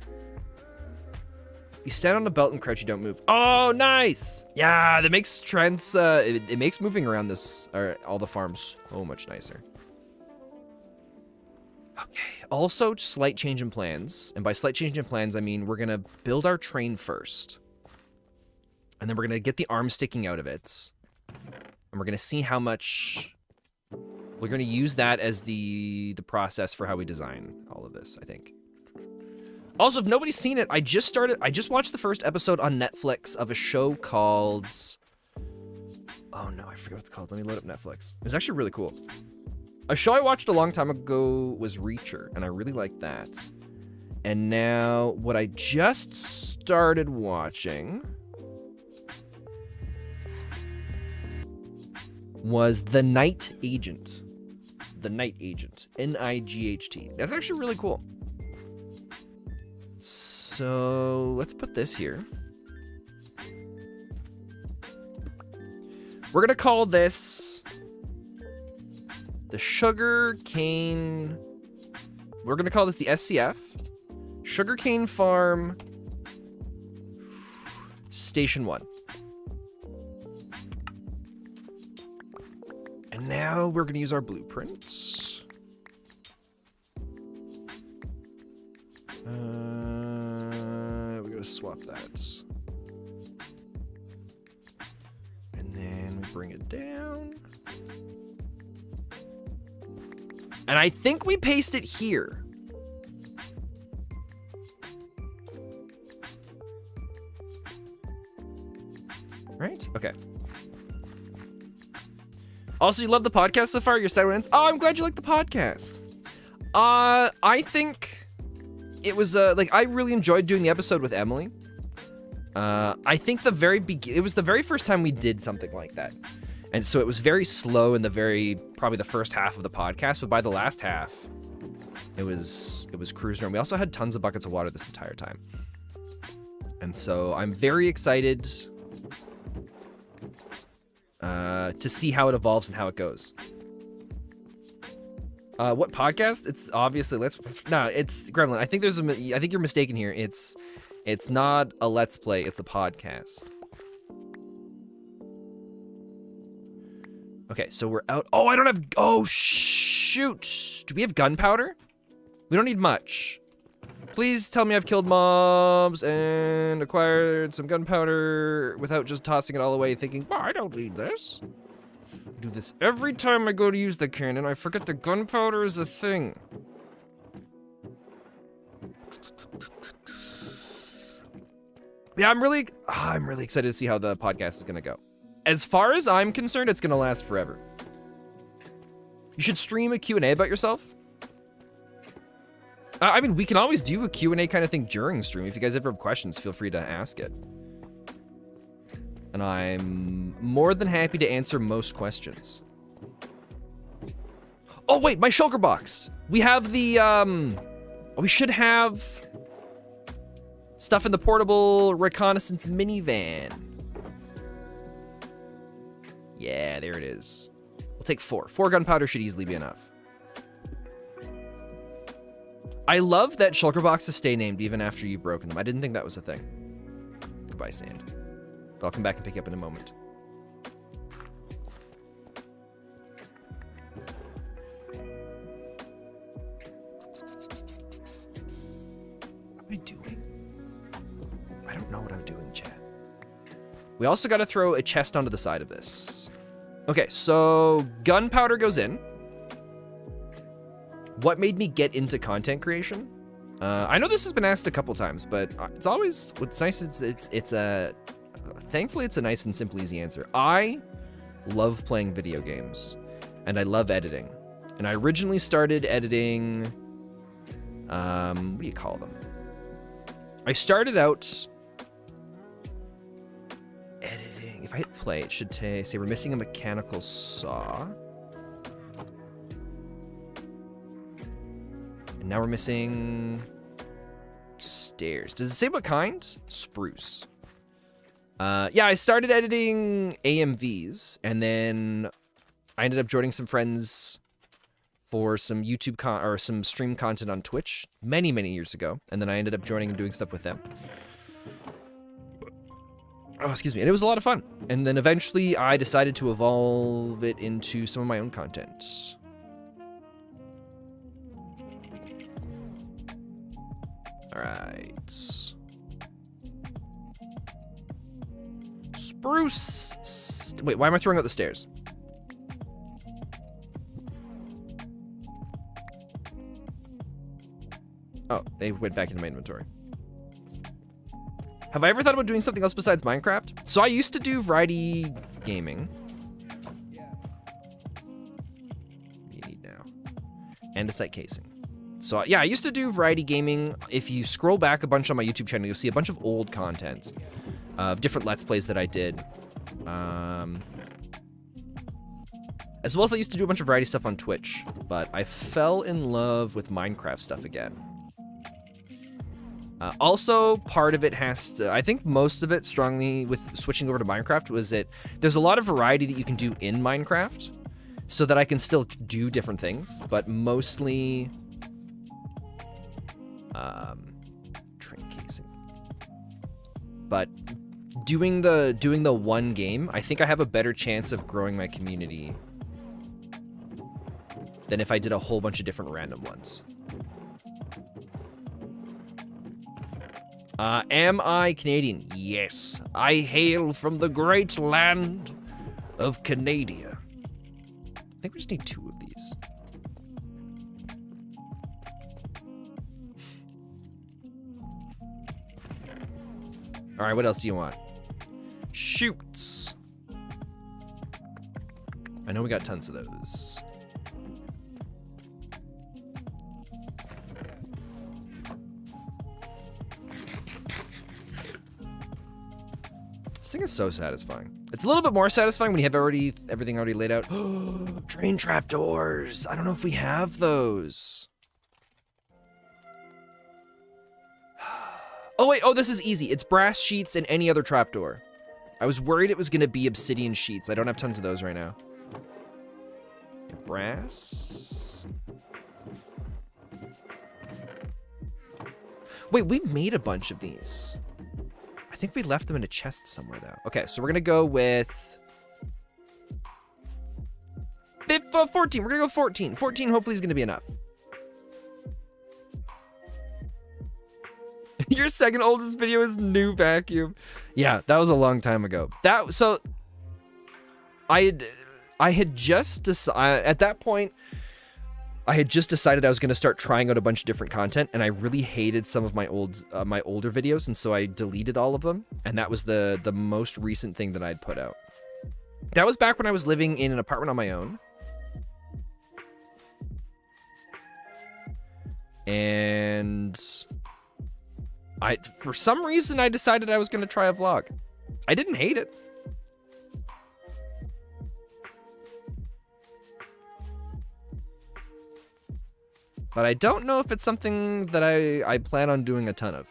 You stand on a belt and crouch, you don't move. Oh, nice! Yeah, that makes trends, it makes moving around this, or all the farms, so much nicer. Okay, also slight change in plans. And by slight change in plans, I mean we're gonna build our train first. And then we're gonna get the arm sticking out of it. And we're gonna see how much, we're gonna use that as the process for how we design all of this, I think. Also, if nobody's seen it, I just watched the first episode on Netflix of a show called, oh no, I forget what it's called. Let me load up Netflix. It was actually really cool. A show I watched a long time ago was Reacher, and I really liked that. And now, what I just started watching was The Night Agent. The Night Agent. N-I-G-H-T. That's actually really cool. So let's put this here. We're gonna call this the Sugar Cane. We're gonna call this the SCF. Sugarcane Farm Station 1. And now we're gonna use our blueprints. We're gonna swap that. And then we bring it down. And I think we paste it here. Right? Okay. Also, you love the podcast so far? Your stat wins. Oh, I'm glad you like the podcast. I think it was like I really enjoyed doing the episode with Emily. I think it was the very first time we did something like that. And so it was very slow in probably the first half of the podcast, but by the last half, it was cruising around. We also had tons of buckets of water this entire time. And so I'm very excited to see how it evolves and how it goes. What podcast? It's obviously it's Gremlin. I think I think you're mistaken here. It's not a Let's Play, it's a podcast. Okay, so we're out. Oh, I don't have, oh shoot. Do we have gunpowder? We don't need much. Please tell me I've killed mobs and acquired some gunpowder without just tossing it all away thinking, oh, I don't need this. I do this every time I go to use the cannon. I forget the gunpowder is a thing. Yeah, I'm really excited to see how the podcast is gonna go. As far as I'm concerned, it's gonna last forever. You should stream a Q&A about yourself. I mean, we can always do a Q&A kind of thing during stream. If you guys ever have questions, feel free to ask it. And I'm more than happy to answer most questions. Oh, wait, my shulker box. We have the, we should have stuff in the portable reconnaissance minivan. Yeah, there it is. We'll take 4. 4 gunpowder should easily be enough. I love that shulker boxes stay named even after you've broken them. I didn't think that was a thing. Goodbye, sand. But I'll come back and pick you up in a moment. What am I doing? I don't know what I'm doing, chat. We also got to throw a chest onto the side of this. Okay, so gunpowder goes in. What made me get into content creation? I know this has been asked a couple times, but it's always, what's nice is it's a, thankfully it's a nice and simple, easy answer. I love playing video games and I love editing. And I originally started editing, what do you call them? I started out editing, if I hit play, it should say we're missing a mechanical saw. And now we're missing stairs. Does it say what kind? Spruce. Yeah, I started editing AMVs, and then I ended up joining some friends for some YouTube or some stream content on Twitch many, many years ago. And then I ended up joining and doing stuff with them. Oh, excuse me. And it was a lot of fun. And then eventually I decided to evolve it into some of my own content. All right. Spruce. Wait, why am I throwing out the stairs? Oh, they went back into my inventory. Have I ever thought about doing something else besides Minecraft? So I used to do variety gaming. What do you need now? Andesite casing. So yeah, I used to do variety gaming. If you scroll back a bunch on my YouTube channel, you'll see a bunch of old content of different Let's Plays that I did. As well as I used to do a bunch of variety stuff on Twitch, but I fell in love with Minecraft stuff again. Also, part of it has to, I think most of it strongly with switching over to Minecraft was that there's a lot of variety that you can do in Minecraft so that I can still do different things, but mostly train casing. But doing the one game, I think I have a better chance of growing my community than if I did a whole bunch of different random ones. Am I Canadian? Yes. I hail from the great land of Canada. I think we just need 2 of these. All right, what else do you want? Shoots. I know we got tons of those. This thing is so satisfying. It's a little bit more satisfying when you have everything already laid out. Train trapdoors. I don't know if we have those. Oh wait, oh, this is easy. It's brass sheets and any other trapdoor. I was worried it was gonna be obsidian sheets. I don't have tons of those right now. Brass. Wait, we made a bunch of these. I think we left them in a chest somewhere though. Okay, so we're gonna go with 14. We're gonna go 14. 14 hopefully is gonna be enough. Your second oldest video is new vacuum. Yeah, that was a long time ago. So I had just decided at that point. I had just decided I was going to start trying out a bunch of different content, and I really hated some of my older videos, and so I deleted all of them, and that was the most recent thing that I'd put out. That was back when I was living in an apartment on my own. And for some reason, I decided I was going to try a vlog. I didn't hate it. But I don't know if it's something that I plan on doing a ton of.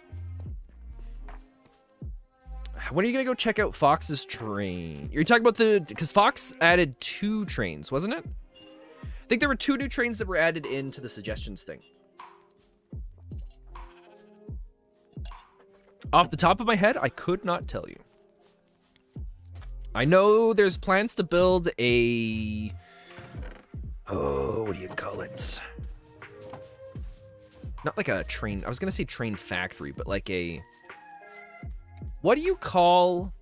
When are you going to go check out Fox's train? You're talking about because Fox added 2 trains, wasn't it? I think there were 2 new trains that were added into the suggestions thing. Off the top of my head, I could not tell you. I know there's plans to build a... Oh, what do you call it? Not like a train... I was going to say train factory, but like a... What do you call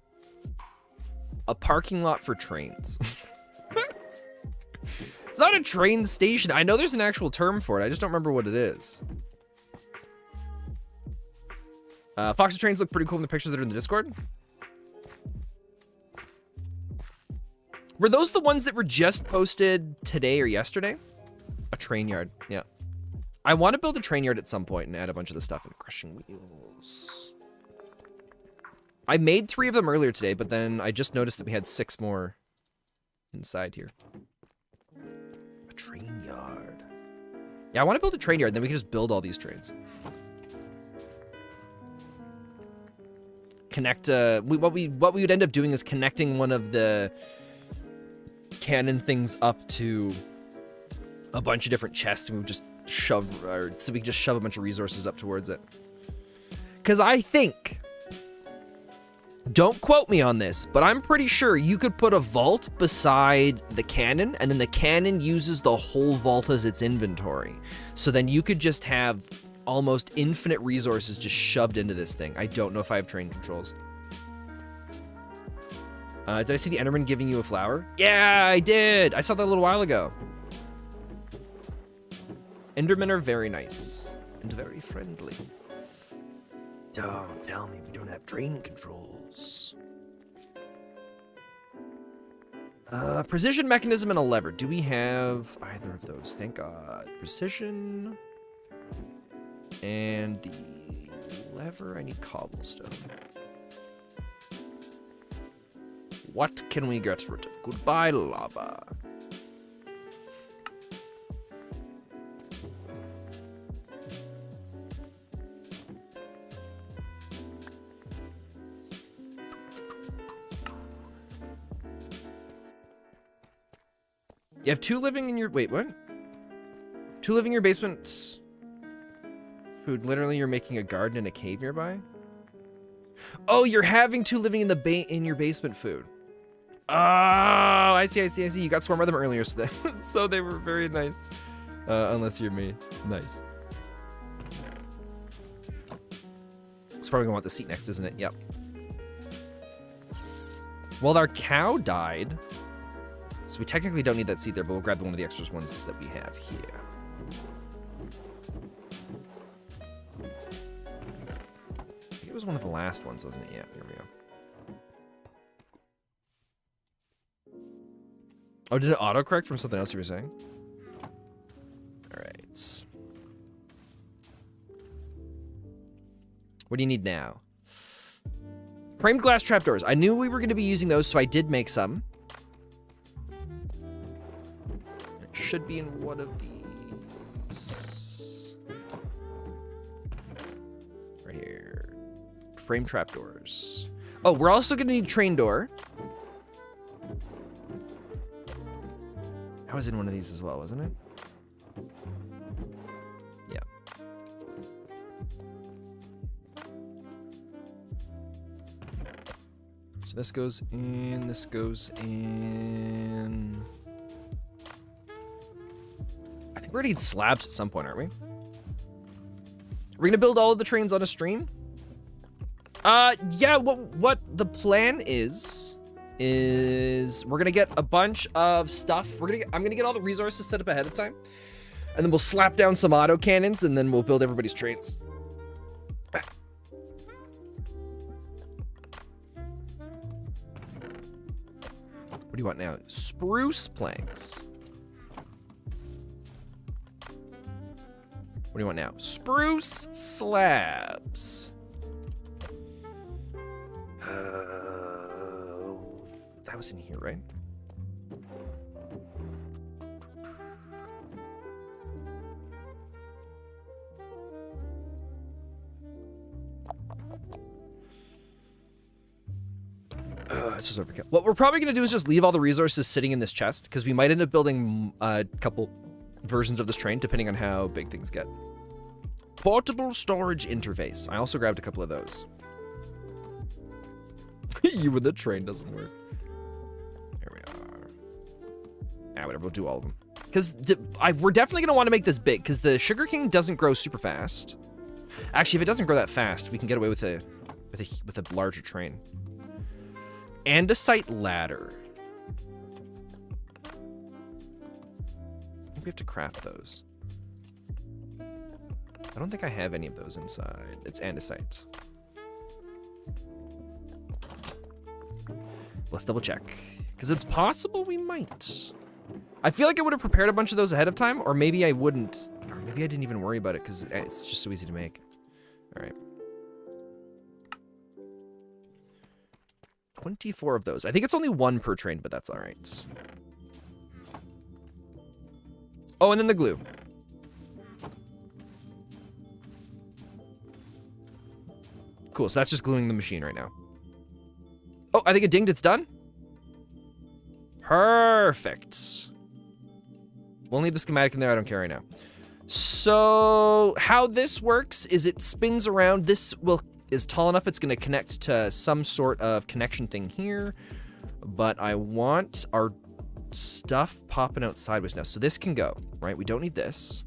a parking lot for trains? It's not a train station. I know there's an actual term for it. I just don't remember what it is. Fox's trains look pretty cool in the pictures that are in the Discord. Were those the ones that were just posted today or yesterday? A train yard, yeah. I want to build a train yard at some point and add a bunch of the stuff in crushing wheels. I made 3 of them earlier today, but then I just noticed that we had 6 more inside here. A train yard. Yeah, I want to build a train yard, then we can just build all these trains. Connect, what we would end up doing is connecting one of the cannon things up to a bunch of different chests, and we would just so we could just shove a bunch of resources up towards it. Because I think, don't quote me on this, but I'm pretty sure you could put a vault beside the cannon, and then the cannon uses the whole vault as its inventory. So then you could just have almost infinite resources just shoved into this thing. I don't know if I have train controls. Did I see the Enderman giving you a flower? Yeah, I did. I saw that a little while ago. Endermen are very nice and very friendly. Don't tell me we don't have train controls. Precision mechanism and a lever. Do we have either of those? Thank God. Precision and the lever. I need cobblestone. What can we get rid of? Goodbye, lava. You have 2 living in your... Wait, what? 2 living in your basement. Food. Literally, you're making a garden in a cave nearby? Oh, you're having 2 living in your basement food. Oh, I see. You got swarmed by them earlier, so they were very nice. Unless you're me. Nice. It's probably gonna want the seat next, isn't it? Yep. Well, our cow died. So we technically don't need that seat there, but we'll grab one of the extra ones that we have here. I think it was one of the last ones, wasn't it? Yeah, here we go. Oh, did it autocorrect from something else you were saying? All right. What do you need now? Framed glass trapdoors. I knew we were going to be using those, so I did make some. It should be in one of these. Right here. Frame trapdoors. Oh, we're also going to need train door. I was in one of these as well, wasn't it? Yeah. So this goes in, this goes in. I think we're gonna need slabs at some point, aren't we? Are we gonna build all of the trains on a stream? Yeah, what the plan is we're gonna get a bunch of stuff. I'm gonna get all the resources set up ahead of time. And then we'll slap down some auto cannons, and then we'll build everybody's trains. What do you want now? Spruce planks. What do you want now? Spruce slabs. That was in here, right? This is overkill. What we're probably going to do is just leave all the resources sitting in this chest, because we might end up building a couple versions of this train, depending on how big things get. Portable storage interface. I also grabbed a couple of those. You when the train doesn't work. There we are. Ah, whatever. We'll do all of them. Because we're definitely going to want to make this big, because the sugarcane doesn't grow super fast. Actually, if it doesn't grow that fast, we can get away with a larger train. Andesite ladder. I think we have to craft those. I don't think I have any of those inside. It's andesite. Let's double check. Because it's possible we might. I feel like I would have prepared a bunch of those ahead of time, or maybe I wouldn't. Or maybe I didn't even worry about it because it's just so easy to make. All right. 24 of those. I think it's only one per train, but that's all right. Oh, and then the glue. Cool, so that's just gluing the machine right now. Oh, I think it dinged, it's done. Perfect. We'll leave the schematic in there, I don't care right now. So, how this works is it spins around. This is tall enough, it's gonna connect to some sort of connection thing here. But I want our stuff popping out sideways now. So this can go, right? We don't need this.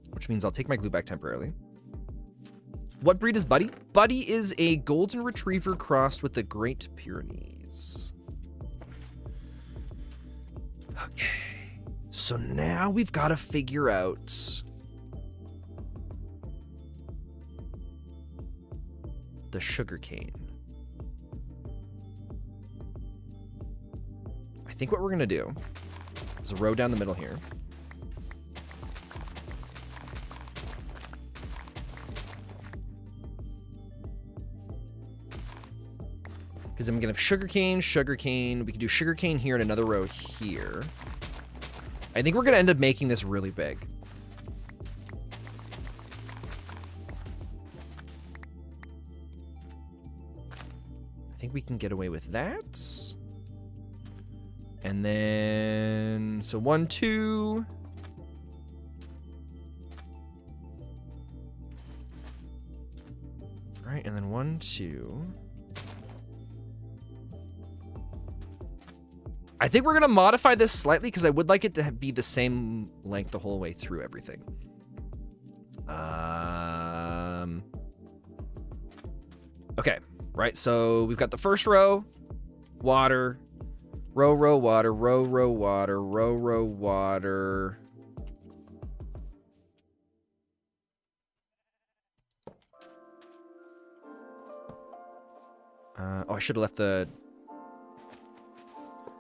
Which means I'll take my glue back temporarily. What breed is Buddy? Buddy is a golden retriever crossed with the Great Pyrenees. Okay. So now we've got to figure out the sugarcane. I think what we're gonna do is a row down the middle here. Because I'm gonna have sugarcane, sugarcane. We can do sugarcane here and another row here. I think we're gonna end up making this really big. I think we can get away with that. And then, so 1, 2. Right, and then 1, 2. I think we're gonna modify this slightly because I would like it to be the same length the whole way through everything. Okay, right, so we've got the first row, water, row, row, water, row, row, water, row, row, water. Oh, I should have left the...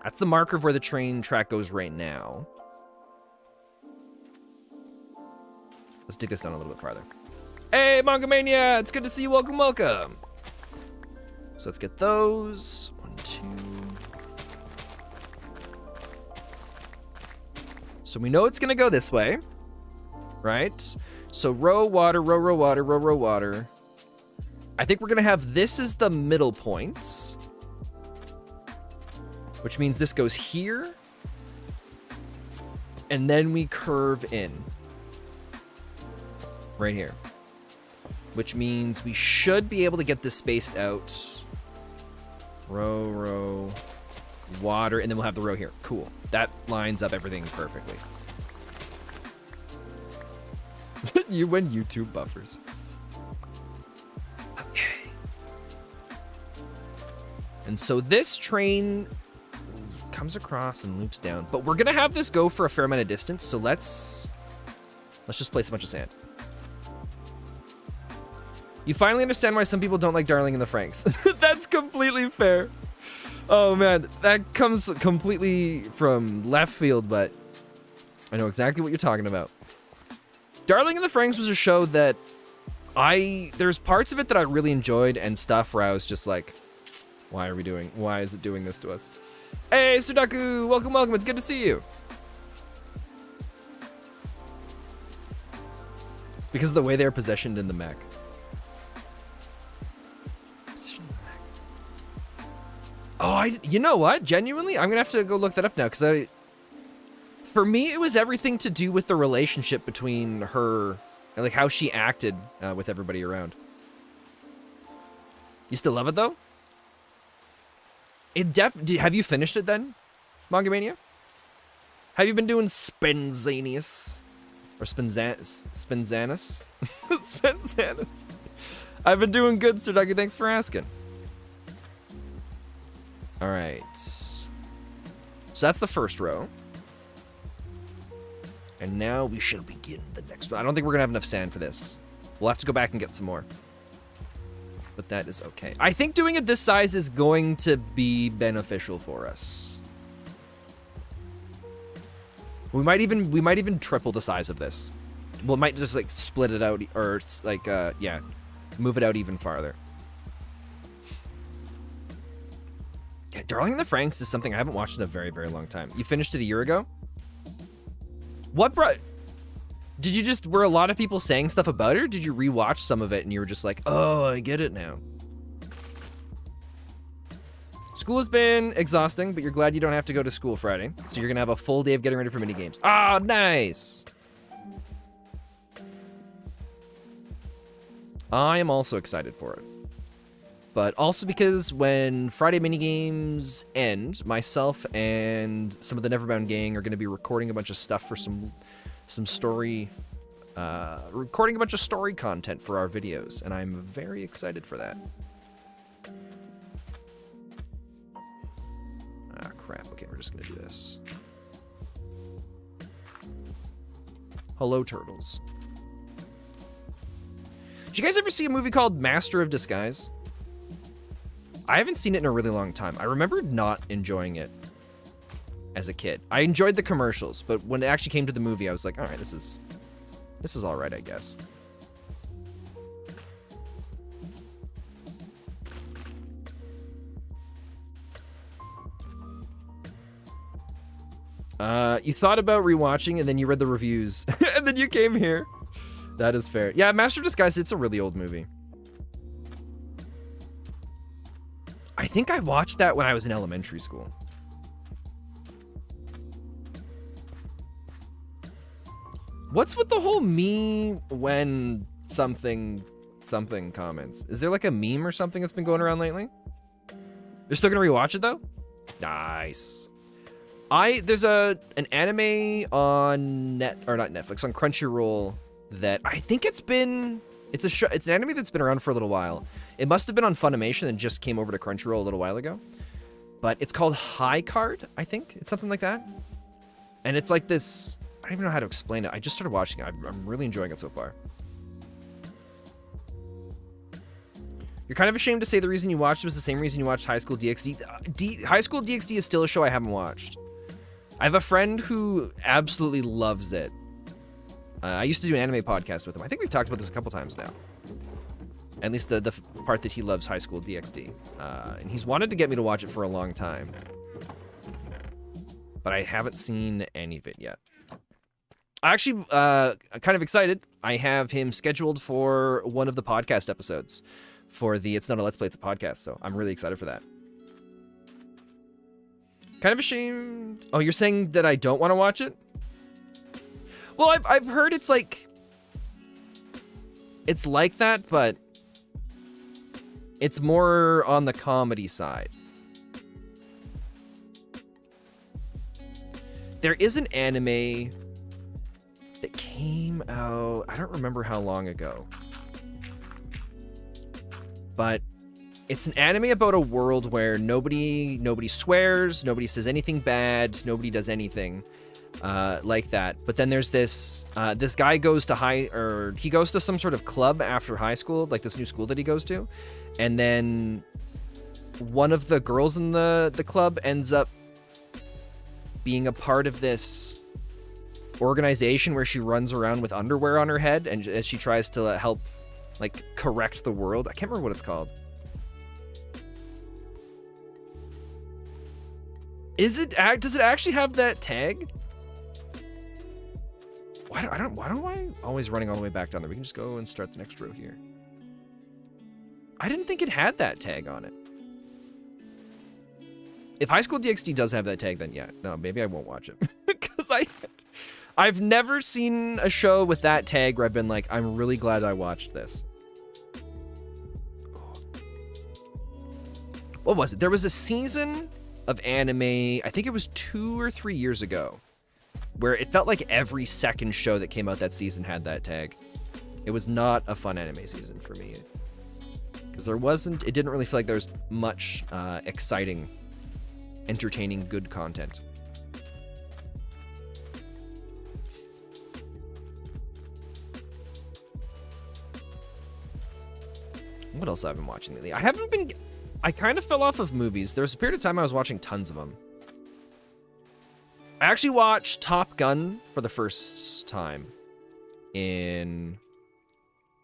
That's the marker of where the train track goes right now. Let's dig this down a little bit farther. Hey, Mangamania! It's good to see you. Welcome, welcome. So let's get those. 1, 2. So we know it's gonna go this way, right? So row, water, row, row, water, row, row, water. I think we're gonna have this as the middle points, which means this goes here, and then we curve in right here, which means we should be able to get this spaced out. Row, row, water, and then we'll have the row here. Cool. That lines up everything perfectly. You when YouTube buffers. Okay. And so this train comes across and loops down, but we're gonna have this go for a fair amount of distance, so let's Let's just place a bunch of sand. You finally understand why some people don't like Darling in the Franxx. That's completely fair. Oh man, that comes completely from left field, but I know exactly what you're talking about. Darling in the Franxx was a show that there's parts of it that I really enjoyed and stuff where I was just like, why is it doing this to us? Hey, Sudaku, welcome, welcome. It's good to see you. It's because of the way they're positioned in the mech. Oh, you know what? Genuinely, I'm gonna have to go look that up now because for me, it was everything to do with the relationship between her, and like how she acted with everybody around. You still love it though? Have you finished it then, Mangamania? Have you been doing Spenzanius? Or Spenzanus? Spenzanus. I've been doing good, Sir Dougie. Thanks for asking. All right. So that's the first row. And now we shall begin the next one. I don't think we're going to have enough sand for this. We'll have to go back and get some more. But that is okay. I think doing it this size is going to be beneficial for us. We might even triple the size of this. We might just like split it out or like yeah, move it out even farther. Yeah, Darling in the Franxx is something I haven't watched in a very, very long time. You finished it a year ago? What did you were a lot of people saying stuff about it, or did you rewatch some of it and you were just like, oh, I get it now? School has been exhausting, but you're glad you don't have to go to school Friday. So you're gonna have a full day of getting ready for mini games. Ah, nice. I am also excited for it. But also because when Friday minigames end, myself and some of the NeverBound gang are going to be recording a bunch of stuff for some story, recording a bunch of story content for our videos, and I'm very excited for that. Ah, crap. Okay, we're just going to do this. Hello, turtles. Did you guys ever see a movie called Master of Disguise? I haven't seen it in a really long time. I remember not enjoying it as a kid. I enjoyed the commercials, but when it actually came to the movie, I was like, all right, this is all right, I guess. You thought about rewatching and then you read the reviews and then you came here. That is fair. Yeah, Master of Disguise, it's a really old movie. I think I watched that when I was in elementary school. What's with the whole me when something comments? Is there like a meme or something that's been going around lately? You're still gonna rewatch it though? Nice. There's an anime on not Netflix, on Crunchyroll that I think it's an anime that's been around for a little while. It must have been on Funimation and just came over to Crunchyroll a little while ago. But it's called High Card, I think. It's something like that. And it's like this, I don't even know how to explain it. I just started watching it. I'm really enjoying it so far. You're kind of ashamed to say the reason you watched it was the same reason you watched High School DxD. High School DxD is still a show I haven't watched. I have a friend who absolutely loves it. I used to do an anime podcast with him. I think we've talked about this a couple times now. At least the part that he loves High School DxD. And he's wanted to get me to watch it for a long time. But I haven't seen any of it yet. I'm kind of excited. I have him scheduled for one of the podcast episodes for the It's Not a Let's Play, It's a Podcast. So I'm really excited for that. Kind of ashamed. Oh, you're saying that I don't want to watch it? Well, I've heard it's like that, but it's more on the comedy side. There is an anime that came out, I don't remember how long ago, but it's an anime about a world where nobody swears, nobody says anything bad, nobody does anything. like that. But then there's this this guy goes to he goes to some sort of club after high school, like this new school that he goes to, and then one of the girls in the club ends up being a part of this organization where she runs around with underwear on her head, and as she tries to help like correct the world. I can't remember what it's called. Does it actually have that tag? Why am I always running all the way back down there? We can just go and start the next row here. I didn't think it had that tag on it. If High School DxD does have that tag, then yeah. No, maybe I won't watch it. Because I've never seen a show with that tag where I've been like, I'm really glad I watched this. What was it? There was a season of anime, I think it was 2 or 3 years ago, where it felt like every second show that came out that season had that tag. It was not a fun anime season for me. Because it didn't really feel like there was much exciting, entertaining, good content. What else have I been watching lately? I kind of fell off of movies. There was a period of time I was watching tons of them. I actually watched Top Gun for the first time in...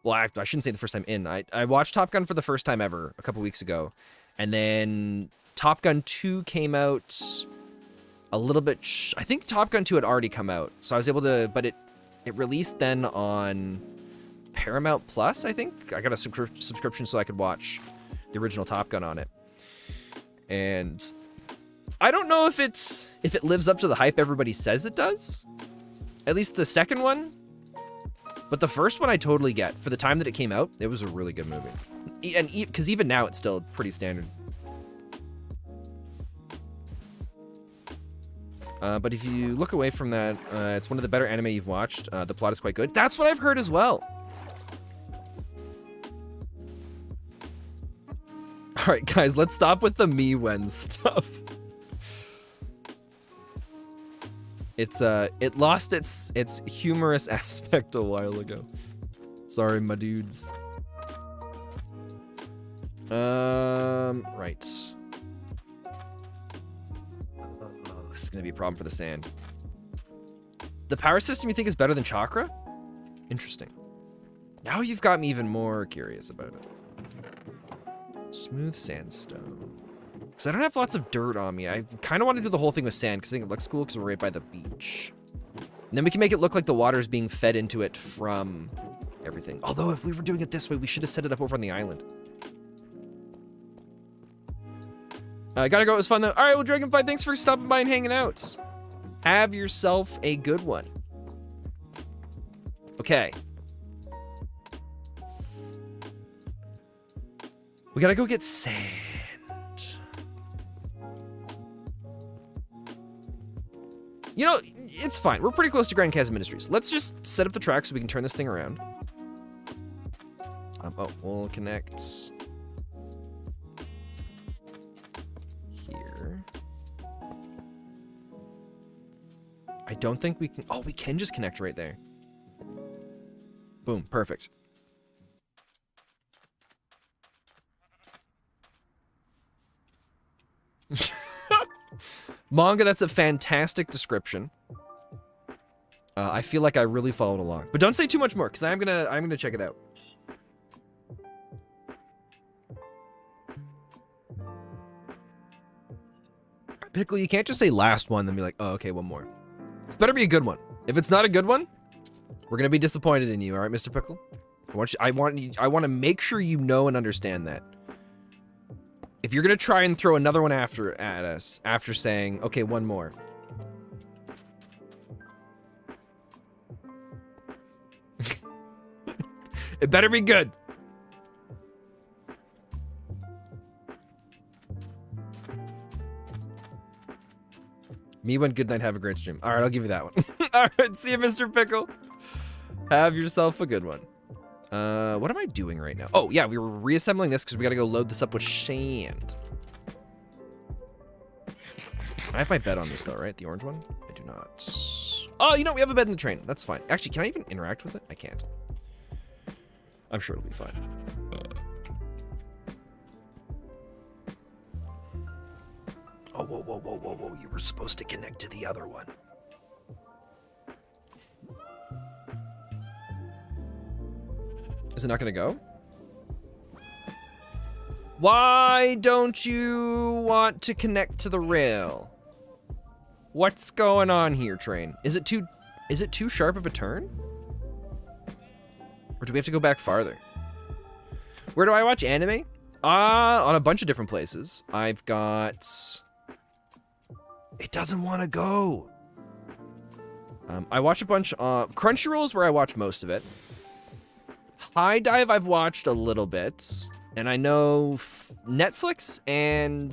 Well, I shouldn't say the first time in. I watched Top Gun for the first time ever a couple weeks ago. And then Top Gun 2 came out a little bit... I think Top Gun 2 had already come out. So I was able to... But it released then on Paramount Plus, I think. I got a subscription so I could watch the original Top Gun on it. And I don't know if it lives up to the hype everybody says it does. At least the second one. But the first one I totally get. For the time that it came out, it was a really good movie. And because even now it's still pretty standard. But if you look away from that, it's one of the better anime you've watched. The plot is quite good. That's what I've heard as well. All right, guys, let's stop with the me when stuff. It lost its humorous aspect a while ago. Sorry, my dudes. Right. Oh, this is gonna be a problem for the sand. The power system you think is better than Chakra? Interesting. Now you've got me even more curious about it. Smooth sandstone. Because I don't have lots of dirt on me. I kind of want to do the whole thing with sand because I think it looks cool because we're right by the beach. And then we can make it look like the water is being fed into it from everything. Although if we were doing it this way, we should have set it up over on the island. I gotta go. It was fun though. All right, well, Dragonfly, thanks for stopping by and hanging out. Have yourself a good one. Okay. We gotta go get sand. You know, it's fine. We're pretty close to Grand Chasm Industries. Let's just set up the track so we can turn this thing around. Oh, we'll connect here. I don't think we can... Oh, we can just connect right there. Boom, perfect. Manga, that's a fantastic description. I feel like I really followed along. But don't say too much more, because I'm gonna check it out. Pickle, you can't just say last one, then be like, oh, okay, one more. It's better be a good one. If it's not a good one, we're gonna be disappointed in you, all right, Mr. Pickle? I want to make sure you know and understand that. If you're gonna try and throw another one at us after saying, okay, one more. It better be good. Me one good night, have a great stream. All right, I'll give you that one. All right, see you, Mr. Pickle. Have yourself a good one. What am I doing right now? Oh, yeah, we were reassembling this because we got to go load this up with sand. I have my bed on this, though, right? The orange one? I do not. Oh, you know, we have a bed in the train. That's fine. Actually, can I even interact with it? I can't. I'm sure it'll be fine. Oh, whoa, whoa, whoa, whoa, whoa. You were supposed to connect to the other one. Is it not going to go? Why don't you want to connect to the rail? What's going on here, train? Is it too sharp of a turn? Or do we have to go back farther? Where do I watch anime? On a bunch of different places. I've got... It doesn't want to go. I watch a bunch... Crunchyroll is where I watch most of it. High Dive I've watched a little bit. And I know Netflix and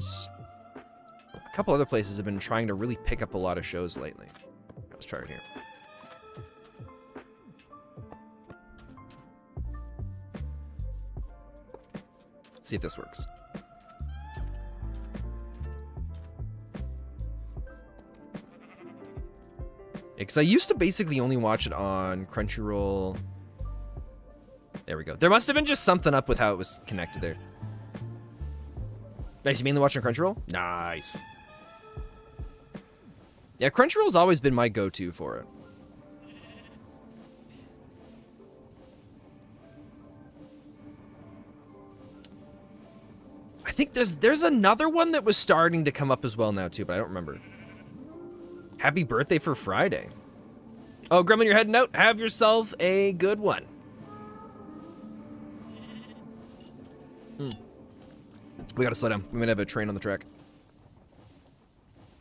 a couple other places have been trying to really pick up a lot of shows lately. Let's try it here. Let's see if this works. Because I used to basically only watch it on Crunchyroll. There we go. There must have been just something up with how it was connected there. Nice, you mainly watching Crunchyroll? Nice. Yeah, Crunchyroll's always been my go-to for it. I think there's another one that was starting to come up as well now too, but I don't remember. Happy birthday for Friday. Oh, Gremlin, you're heading out? Have yourself a good one. We gotta slow down. We might have a train on the track.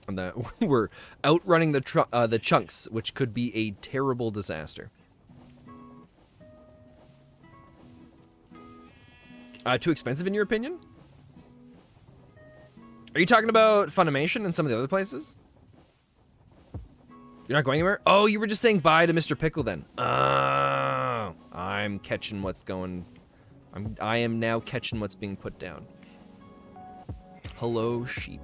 And we're outrunning the chunks, which could be a terrible disaster. Too expensive in your opinion? Are you talking about Funimation and some of the other places? You're not going anywhere? Oh, you were just saying bye to Mr. Pickle then. Oh, I'm catching what's going... I am now catching what's being put down. Hello, sheep.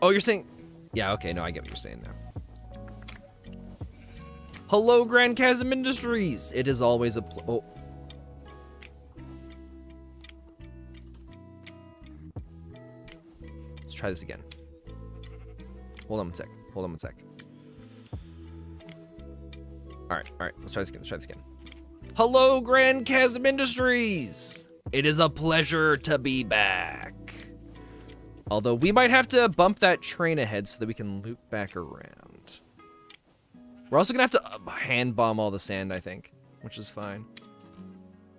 Oh, you're saying... Yeah, okay, no, I get what you're saying now. Hello, Grand Chasm Industries. It is always a... Oh. Let's try this again. Hold on one sec. Hold on one sec. All right. Let's try this again. Hello, Grand Chasm Industries. It is a pleasure to be back. Although we might have to bump that train ahead so that we can loop back around. We're also gonna have to hand bomb all the sand, I think, which is fine.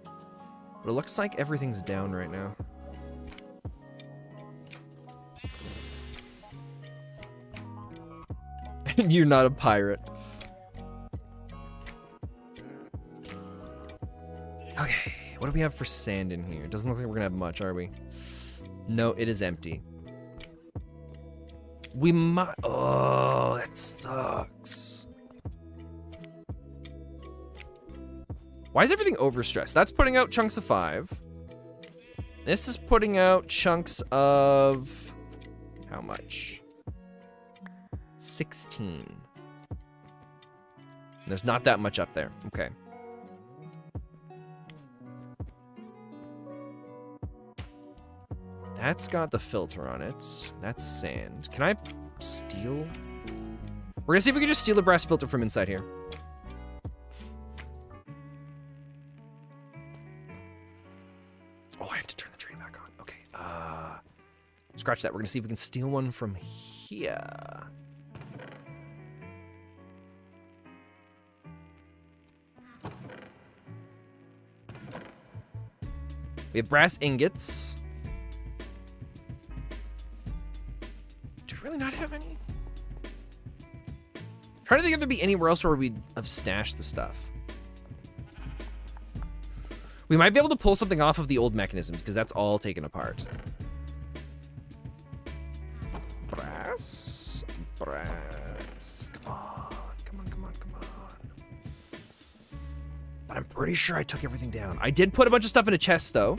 But it looks like everything's down right now. You're not a pirate. Okay, what do we have for sand in here? It doesn't look like we're gonna have much, are we? No, it is empty. We might... Oh, that sucks. Why is everything overstressed? That's putting out chunks of 5. This is putting out chunks of... How much? 16. There's not that much up there. Okay. That's got the filter on it. That's sand. Can I steal? We're gonna see if we can just steal the brass filter from inside here. Oh, I have to turn the train back on. Okay. Scratch that. We're gonna see if we can steal one from here. We have brass ingots. Do we really not have any? I'm trying to think if there'd be anywhere else where we'd have stashed the stuff. We might be able to pull something off of the old mechanisms because that's all taken apart. Brass. Come on. But I'm pretty sure I took everything down. I did put a bunch of stuff in a chest, though.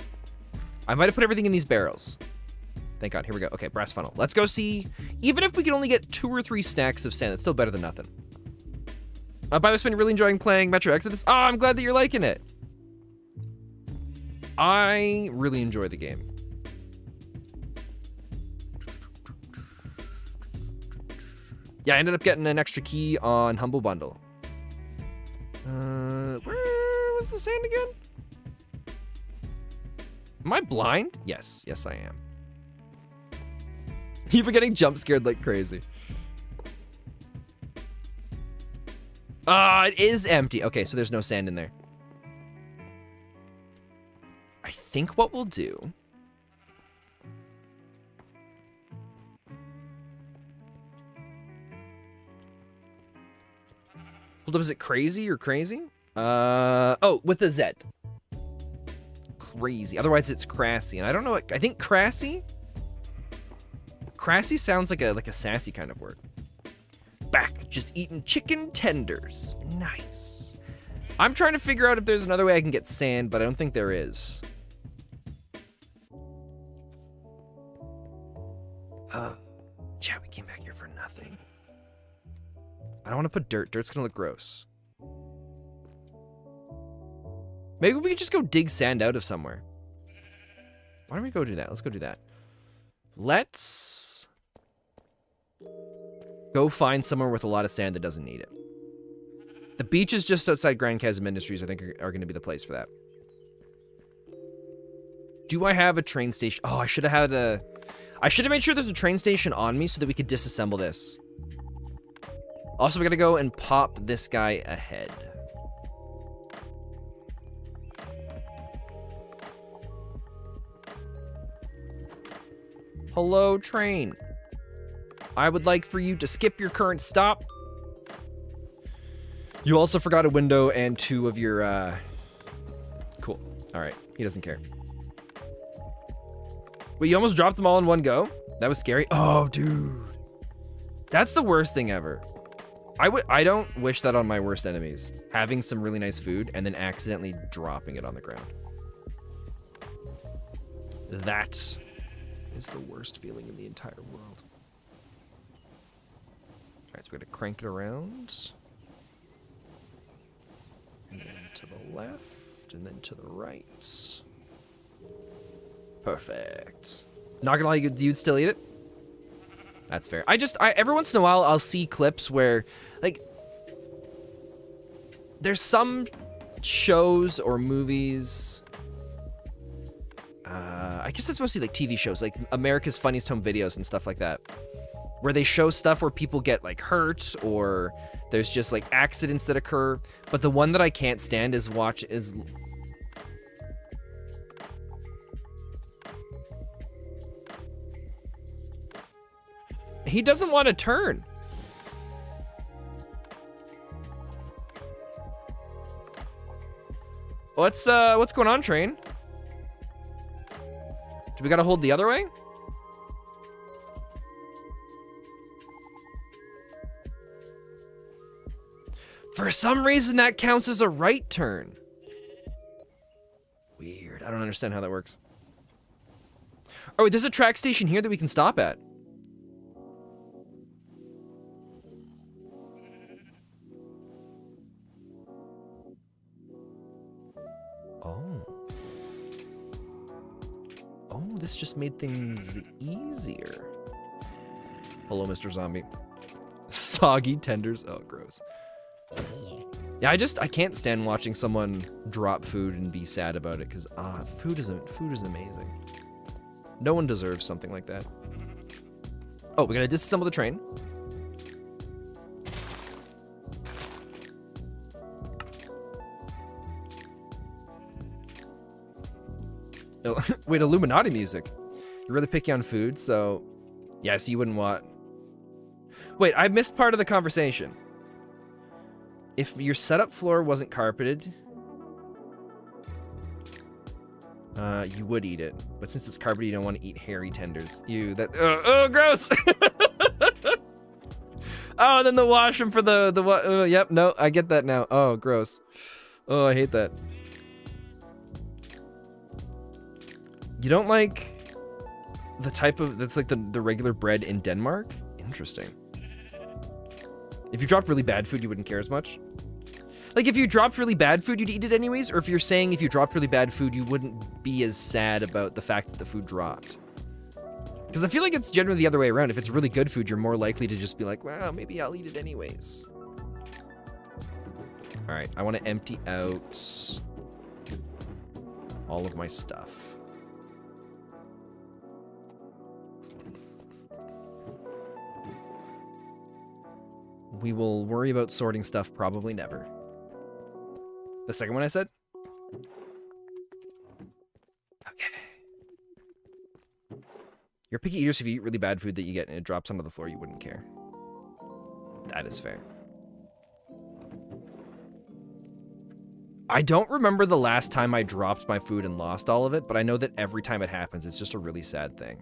I might have put everything in these barrels. Thank God. Here we go. Okay, brass funnel. Let's go see. Even if we can only get 2 or 3 stacks of sand, it's still better than nothing. By the way, I've been really enjoying playing Metro Exodus. Oh, I'm glad that you're liking it. I really enjoy the game. Yeah, I ended up getting an extra key on Humble Bundle. Where was the sand again? Am I blind? Yes, yes I am. You've been getting jump scared like crazy. It is empty. Okay, so there's no sand in there. I think what we'll do... Hold up, is it crazy or crazy? Oh, with a Z. Crazy. Otherwise, it's crassy. And I don't know what... I think crassy? Crassy sounds like a sassy kind of word. Back, just eating chicken tenders. Nice. I'm trying to figure out if there's another way I can get sand, but I don't think there is. Chat, we came back here for nothing. I don't want to put dirt. Dirt's gonna look gross. Maybe we could just go dig sand out of somewhere. Why don't we go do that? Let's go do that. Let's go find somewhere with a lot of sand that doesn't need it. The beaches just outside Grand Chasm Industries, I think, are going to be the place for that. Do I have a train station? Oh, I should have had a... I should have made sure there's a train station on me so that we could disassemble this. Also, we got to go and pop this guy ahead. Hello, train. I would like for you to skip your current stop. You also forgot a window and 2 of your, Cool. All right. He doesn't care. Wait, you almost dropped them all in one go? That was scary. Oh, dude. That's the worst thing ever. I don't wish that on my worst enemies. Having some really nice food and then accidentally dropping it on the ground. That is the worst feeling in the entire world. All right, so we're gonna crank it around. And then to the left, and then to the right. Perfect. Not gonna lie, you'd still eat it? That's fair. Every once in a while, I'll see clips where, like, there's some shows or movies, I guess it's mostly like TV shows, like America's Funniest Home Videos and stuff like that, where they show stuff where people get like hurt or there's just like accidents that occur. But the one that I can't stand is he doesn't want to turn. What's going on, train? Do we gotta hold the other way? For some reason, that counts as a right turn. Weird. I don't understand how that works. Oh, wait, there's a track station here that we can stop at. Oh, this just made things easier. Hello, Mr. Zombie. Soggy tenders. Oh, gross. Yeah, I can't stand watching someone drop food and be sad about it because food is amazing. No one deserves something like that. Oh, we gotta disassemble the train. Wait, Illuminati music. You're really picky on food, so... Yeah, so you wouldn't want... Wait, I missed part of the conversation. If your setup floor wasn't carpeted... you would eat it. But since it's carpeted, you don't want to eat hairy tenders. Oh, gross! Oh, then the washroom for yep, no, I get that now. Oh, gross. Oh, I hate that. You don't like the type of, that's like the regular bread in Denmark? Interesting. If you dropped really bad food, you wouldn't care as much? Like, if you dropped really bad food, you'd eat it anyways? Or if you're saying if you dropped really bad food, you wouldn't be as sad about the fact that the food dropped? Because I feel like it's generally the other way around. If it's really good food, you're more likely to just be like, well, maybe I'll eat it anyways. All right, I want to empty out all of my stuff. We will worry about sorting stuff probably never. The second one I said? Okay. You're picky eaters. If you eat really bad food that you get and it drops onto the floor, you wouldn't care. That is fair. I don't remember the last time I dropped my food and lost all of it, but I know that every time it happens, it's just a really sad thing.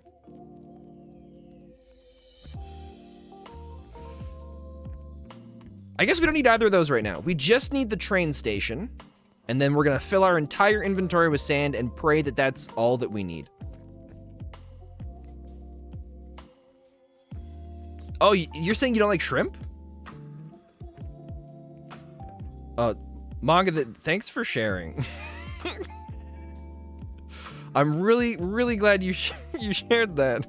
I guess we don't need either of those right now. We just need the train station, and then we're gonna fill our entire inventory with sand and pray that that's all that we need. Oh, you're saying you don't like shrimp? Manga, thanks for sharing. I'm really, really glad you you shared that.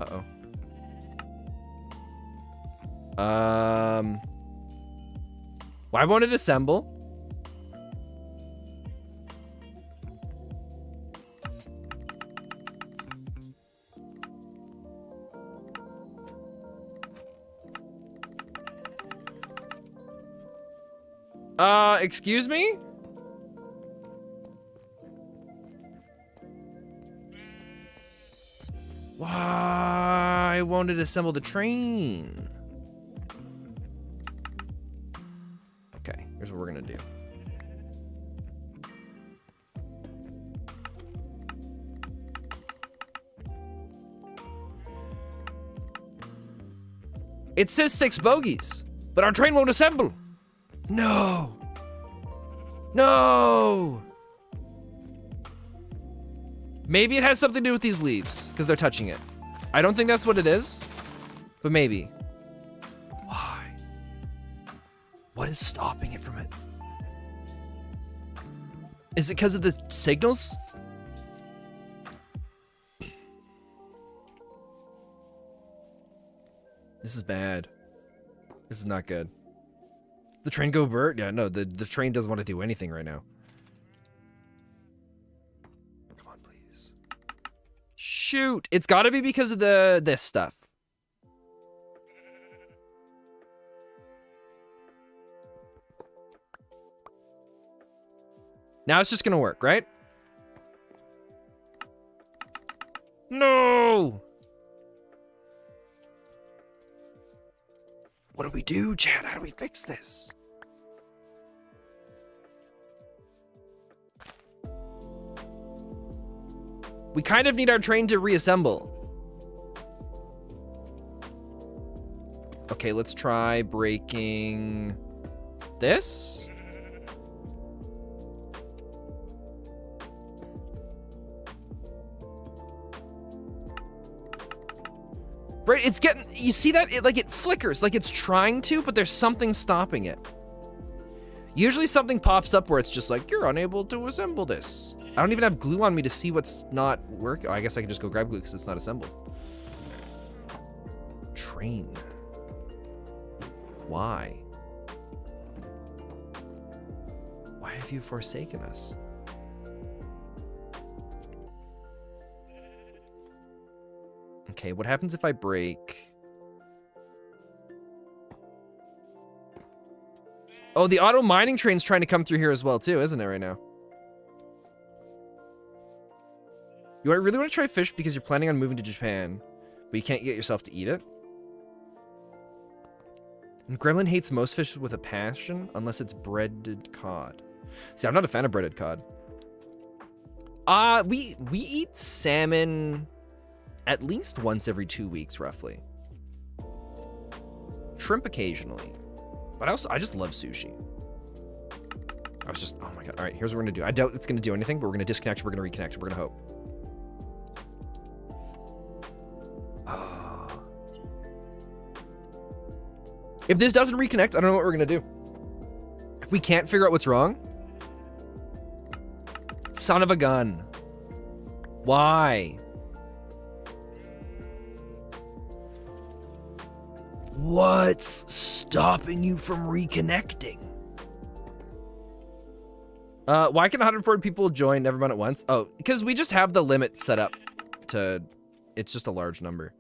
Uh-oh. Why won't it assemble? Excuse me? Why won't it assemble the train? Okay, here's what we're gonna do. It says 6 bogies, but our train won't assemble. No. No. Maybe it has something to do with these leaves, because they're touching it. I don't think that's what it is, but maybe. Why? What is stopping it from it? Is it because of the signals? This is bad. This is not good. The train go Bert? Yeah, no, the train doesn't want to do anything right now. Come on, please. Shoot! It's gotta be because of this stuff. Now it's just gonna work, right? No! What do we do, Chad? How do we fix this? We kind of need our train to reassemble. Okay, let's try breaking this. Right, it's getting, you see that? It flickers, like it's trying to, but there's something stopping it. Usually something pops up where it's just like, you're unable to assemble this. I don't even have glue on me to see what's not working. Oh, I guess I can just go grab glue because it's not assembled. Train. Why? Why have you forsaken us? Okay, what happens if I break? Oh, the auto mining train's trying to come through here as well too, isn't it right now? You really want to try fish because you're planning on moving to Japan, but you can't get yourself to eat it? And Gremlin hates most fish with a passion unless it's breaded cod. See, I'm not a fan of breaded cod. We eat salmon at least once every 2 weeks, roughly. Shrimp occasionally. But I just love sushi. Oh my god. All right, here's what we're gonna do. I doubt it's gonna do anything, but we're gonna disconnect, we're gonna reconnect, we're gonna hope. If this doesn't reconnect, I don't know what we're gonna do. If we can't figure out what's wrong, son of a gun. Why? What's stopping you from reconnecting? Why can 140 people join NeverBound at once? Oh, because we just have the limit set up to, it's just a large number.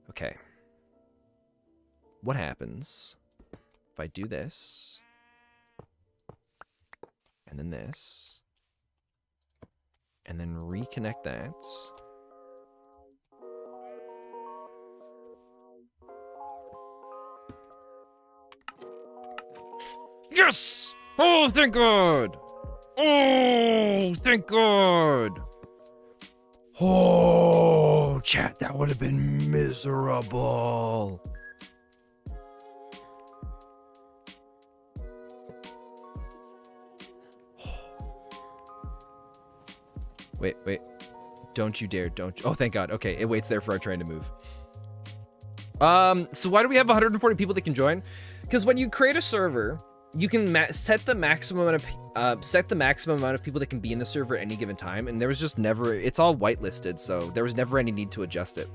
Okay. What happens if I do this, and then this, and then reconnect that? Yes! Oh, thank God! Oh, thank God! Oh, chat, that would have been miserable. Wait. Don't you dare, don't you. Oh, thank God. Okay, it waits there for our train to move. So why do we have 140 people that can join? Because when you create a server, you can set the maximum amount of people that can be in the server at any given time, and there was just never, it's all whitelisted, so there was never any need to adjust it.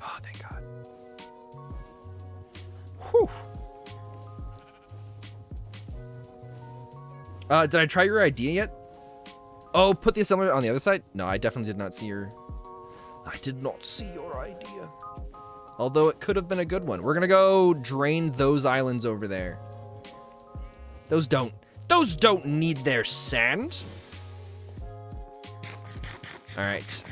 Oh, thank God. Whew. Did I try your idea yet? Oh, put the assembler on the other side? No, I definitely did not see your... I did not see your idea. Although it could have been a good one. We're gonna go drain those islands over there. Those don't need their sand. All right.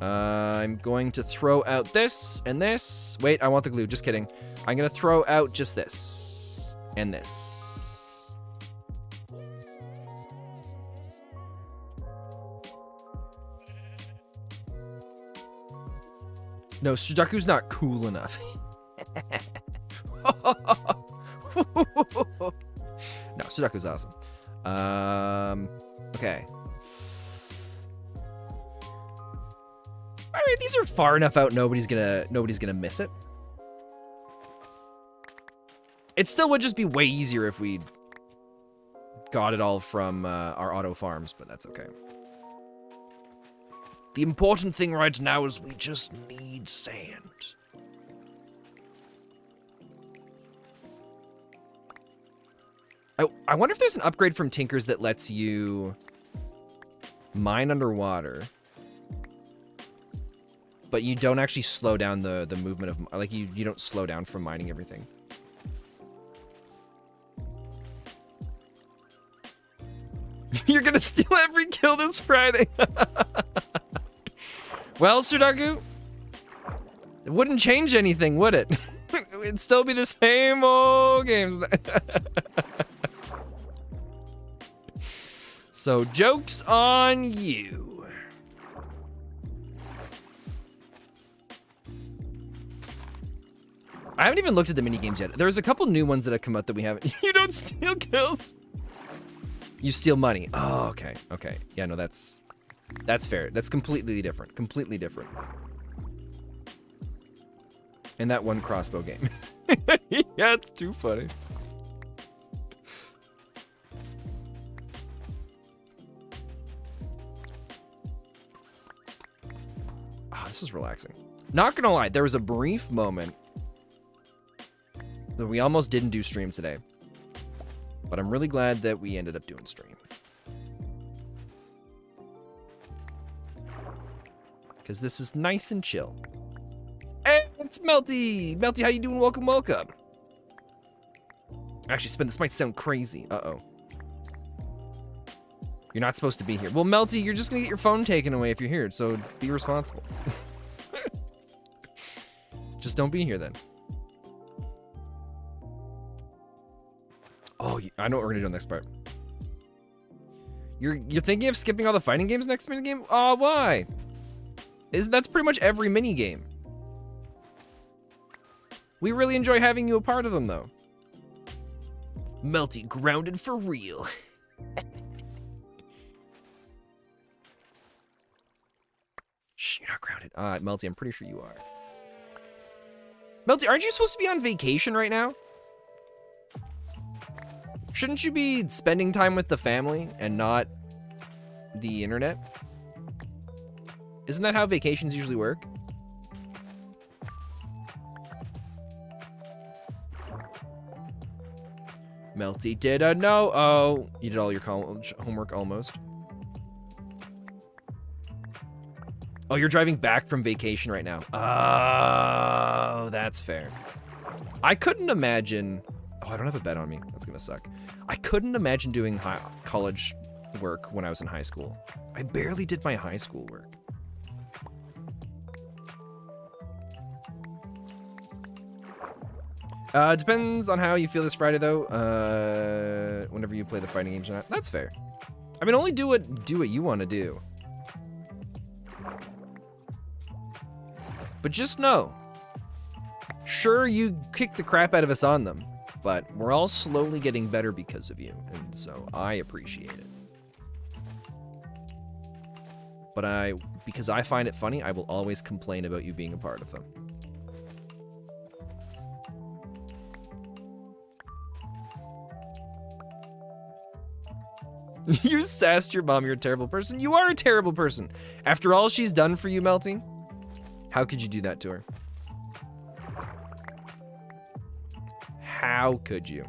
I'm going to throw out this and this. Wait, I want the glue, just kidding. I'm gonna throw out just this and this. No, Sudoku's not cool enough. No, Sudoku's awesome. Okay. All right, these are far enough out. Nobody's gonna miss it. It still would just be way easier if we got it all from our auto farms, but that's okay. The important thing right now is we just need sand. I wonder if there's an upgrade from Tinkers that lets you mine underwater, but you don't actually slow down the movement of, like, you don't slow down from mining everything. You're gonna steal every kill this Friday. Well, Sudoku, it wouldn't change anything, would it? It'd still be the same old games. So, joke's on you. I haven't even looked at the mini games yet. There's a couple new ones that have come out that we haven't. You don't steal kills. You steal money. Oh, okay. Okay. Yeah, no, that's fair. That's completely different. Completely different. In that one crossbow game. Yeah, it's too funny. Ah, this is relaxing. Not gonna lie, there was a brief moment that we almost didn't do stream today. But I'm really glad that we ended up doing stream. Because this is nice and chill. Hey, it's Melty! Melty, how you doing? Welcome, welcome. Actually, this might sound crazy. Uh-oh. You're not supposed to be here. Well, Melty, you're just gonna get your phone taken away if you're here, so be responsible. Just don't be here then. Oh, I know what we're gonna do on the next part. You're thinking of skipping all the fighting games next minigame? Oh, why? That's pretty much every minigame. We really enjoy having you a part of them, though. Melty, grounded for real. Shh, you're not grounded. Melty, I'm pretty sure you are. Melty, aren't you supposed to be on vacation right now? Shouldn't you be spending time with the family and not the internet? Isn't that how vacations usually work? Melty did no. Oh, you did all your college homework almost. Oh, you're driving back from vacation right now. Oh, that's fair. I couldn't imagine. Oh, I don't have a bed on me. That's gonna suck. I couldn't imagine doing college work when I was in high school. I barely did my high school work. Depends on how you feel this Friday, though. Whenever you play the fighting games or not. That's fair. I mean, only do what you want to do. But just know, sure, you kick the crap out of us on them, but we're all slowly getting better because of you, and so I appreciate it. But because I find it funny, I will always complain about you being a part of them. You sassed your mom, you're a terrible person. You are a terrible person. After all she's done for you, Melty, how could you do that to her? How could you?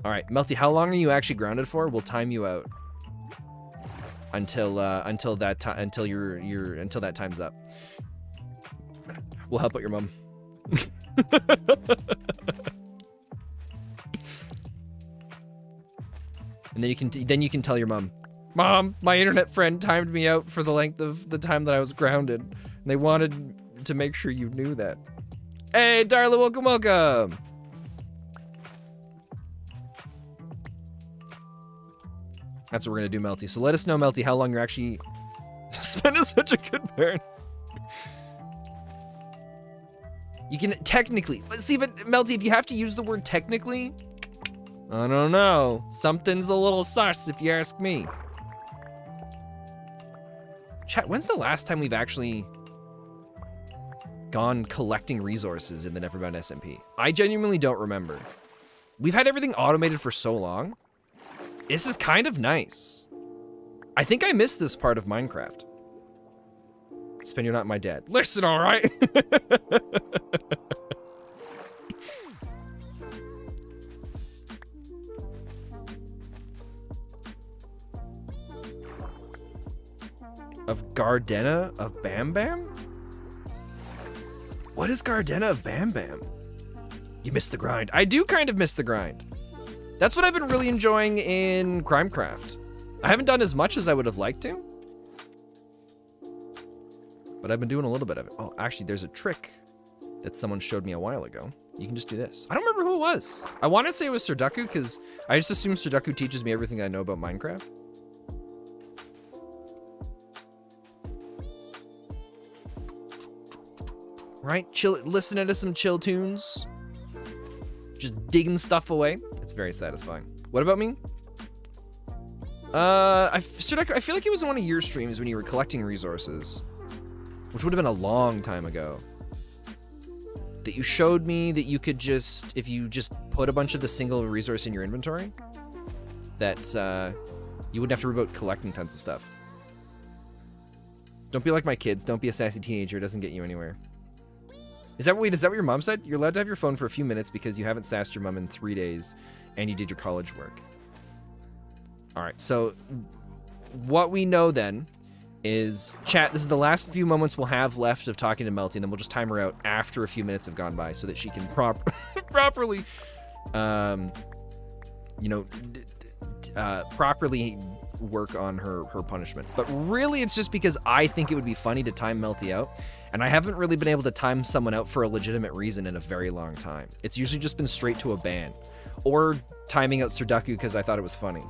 All right, Melty, how long are you actually grounded for? We'll time you out until that time's up. We'll help out your mom. And then you can tell your mom, Mom, my internet friend timed me out for the length of the time that I was grounded. And they wanted to make sure you knew that. Hey, Darla, welcome, welcome. That's what we're gonna do, Melty. So let us know, Melty, how long you're actually spent as such a good parent. You can technically, see, but Melty, if you have to use the word technically, I don't know. Something's a little sus, if you ask me. Chat, when's the last time we've actually gone collecting resources in the NeverBound SMP? I genuinely don't remember. We've had everything automated for so long. This is kind of nice. I think I missed this part of Minecraft. Spin, you're not my dad. Listen, all right? Of Gardena of Bam Bam? What is Gardena of Bam Bam? You missed the grind. I do kind of miss the grind. That's what I've been really enjoying in Crimecraft. I haven't done as much as I would have liked to, but I've been doing a little bit of it. Oh, actually, there's a trick that someone showed me a while ago. You can just do this. I don't remember who it was. I want to say it was Surdaku, because I just assume Surdaku teaches me everything I know about Minecraft. Right? Chill, listening to some chill tunes. Just digging stuff away. It's very satisfying. What about me? I feel like it was on one of your streams when you were collecting resources, which would have been a long time ago, that you showed me that you could just, if you just put a bunch of the single resource in your inventory, that you wouldn't have to worry about collecting tons of stuff. Don't be like my kids. Don't be a sassy teenager. It doesn't get you anywhere. Is that what your mom said? You're allowed to have your phone for a few minutes because you haven't sassed your mom in 3 days and you did your college work. All right, so what we know then is, chat, this is the last few moments we'll have left of talking to Melty, and then we'll just time her out after a few minutes have gone by so that she can properly, properly work on her punishment. But really, it's just because I think it would be funny to time Melty out. And I haven't really been able to time someone out for a legitimate reason in a very long time. It's usually just been straight to a ban. Or timing out Surdaku because I thought it was funny.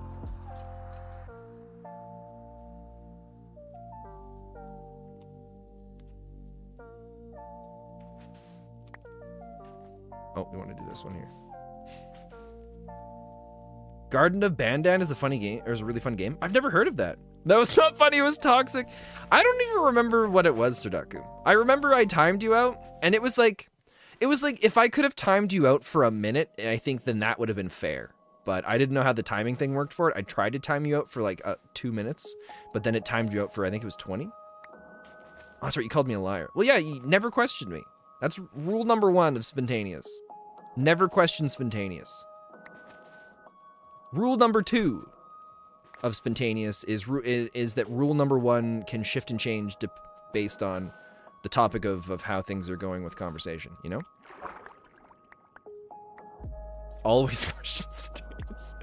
Oh, we want to do this one here. Garden of Bandan is a funny game, or is a really fun game. I've never heard of that. That was not funny, it was toxic. I don't even remember what it was, Sudoku. I remember I timed you out, and it was like if I could have timed you out for a minute, I think then that would have been fair. But I didn't know how the timing thing worked for it. I tried to time you out for like 2 minutes, but then it timed you out for, I think it was 20. Oh, that's right, you called me a liar. Well, yeah, you never questioned me. That's rule number 1 of spontaneous. Never question spontaneous. Rule number 2 of spontaneous is that rule number 1 can shift and change based on the topic of how things are going with conversation, you know? Always question spontaneous.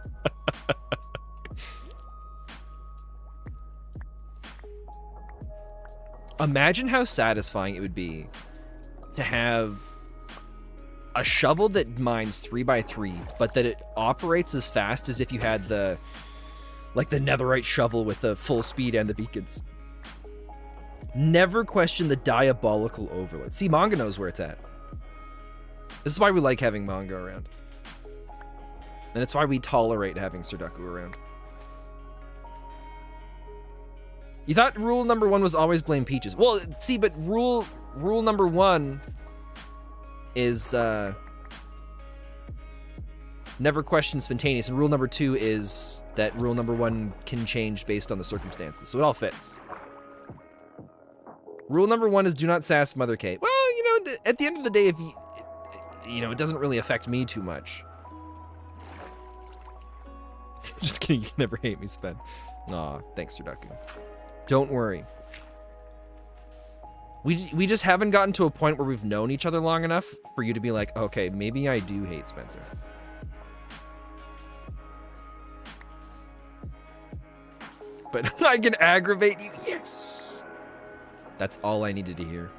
Imagine how satisfying it would be to have a shovel that mines 3x3, but that it operates as fast as if you had the netherite shovel with the full speed and the beacons. Never question the diabolical overload. See, Manga knows where it's at. This is why we like having Manga around. And it's why we tolerate having Sudoku around. You thought rule number 1 was always blame Peaches. Well, see, but rule number 1 is never question spontaneous, and rule number 2 is that rule number 1 can change based on the circumstances. So it all fits. Rule number 1 is do not sass Mother K. Well, you know, at the end of the day, if you know, it doesn't really affect me too much. Just kidding, you can never hate me, Spen. Aw, thanks, Sudoku. Don't worry. We just haven't gotten to a point where we've known each other long enough for you to be like, okay, maybe I do hate Spencer. But I can aggravate you. Yes. That's all I needed to hear.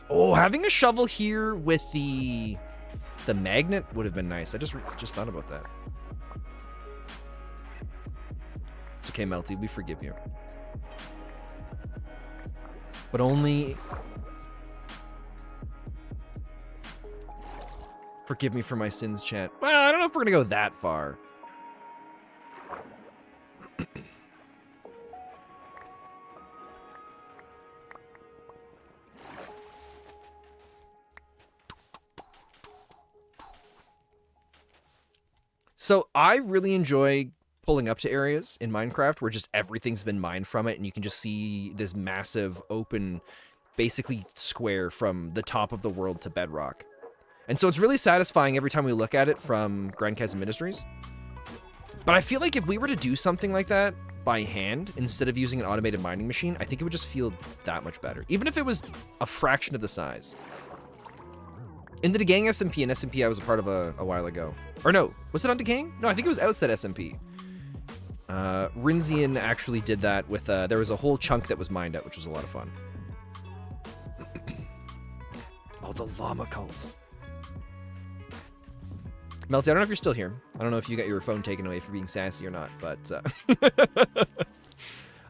Oh, having a shovel here with the magnet would have been nice. I just thought about that. It's okay, Melty. We forgive you. But only... Forgive me for my sins, chat. Well, I don't know if we're gonna go that far. So I really enjoy pulling up to areas in Minecraft where just everything's been mined from it, and you can just see this massive open, basically square from the top of the world to bedrock. And so it's really satisfying every time we look at it from Grand Chasm Industries. But I feel like if we were to do something like that by hand instead of using an automated mining machine, I think it would just feel that much better, even if it was a fraction of the size. In the Decaying SMP, an SMP I was a part of a while ago. Or no, was it on Decaying? No, I think it was Outset SMP. Rinzian actually did that with, there was a whole chunk that was mined out, which was a lot of fun. Oh, the llama cult. Melty, I don't know if you're still here. I don't know if you got your phone taken away for being sassy or not, but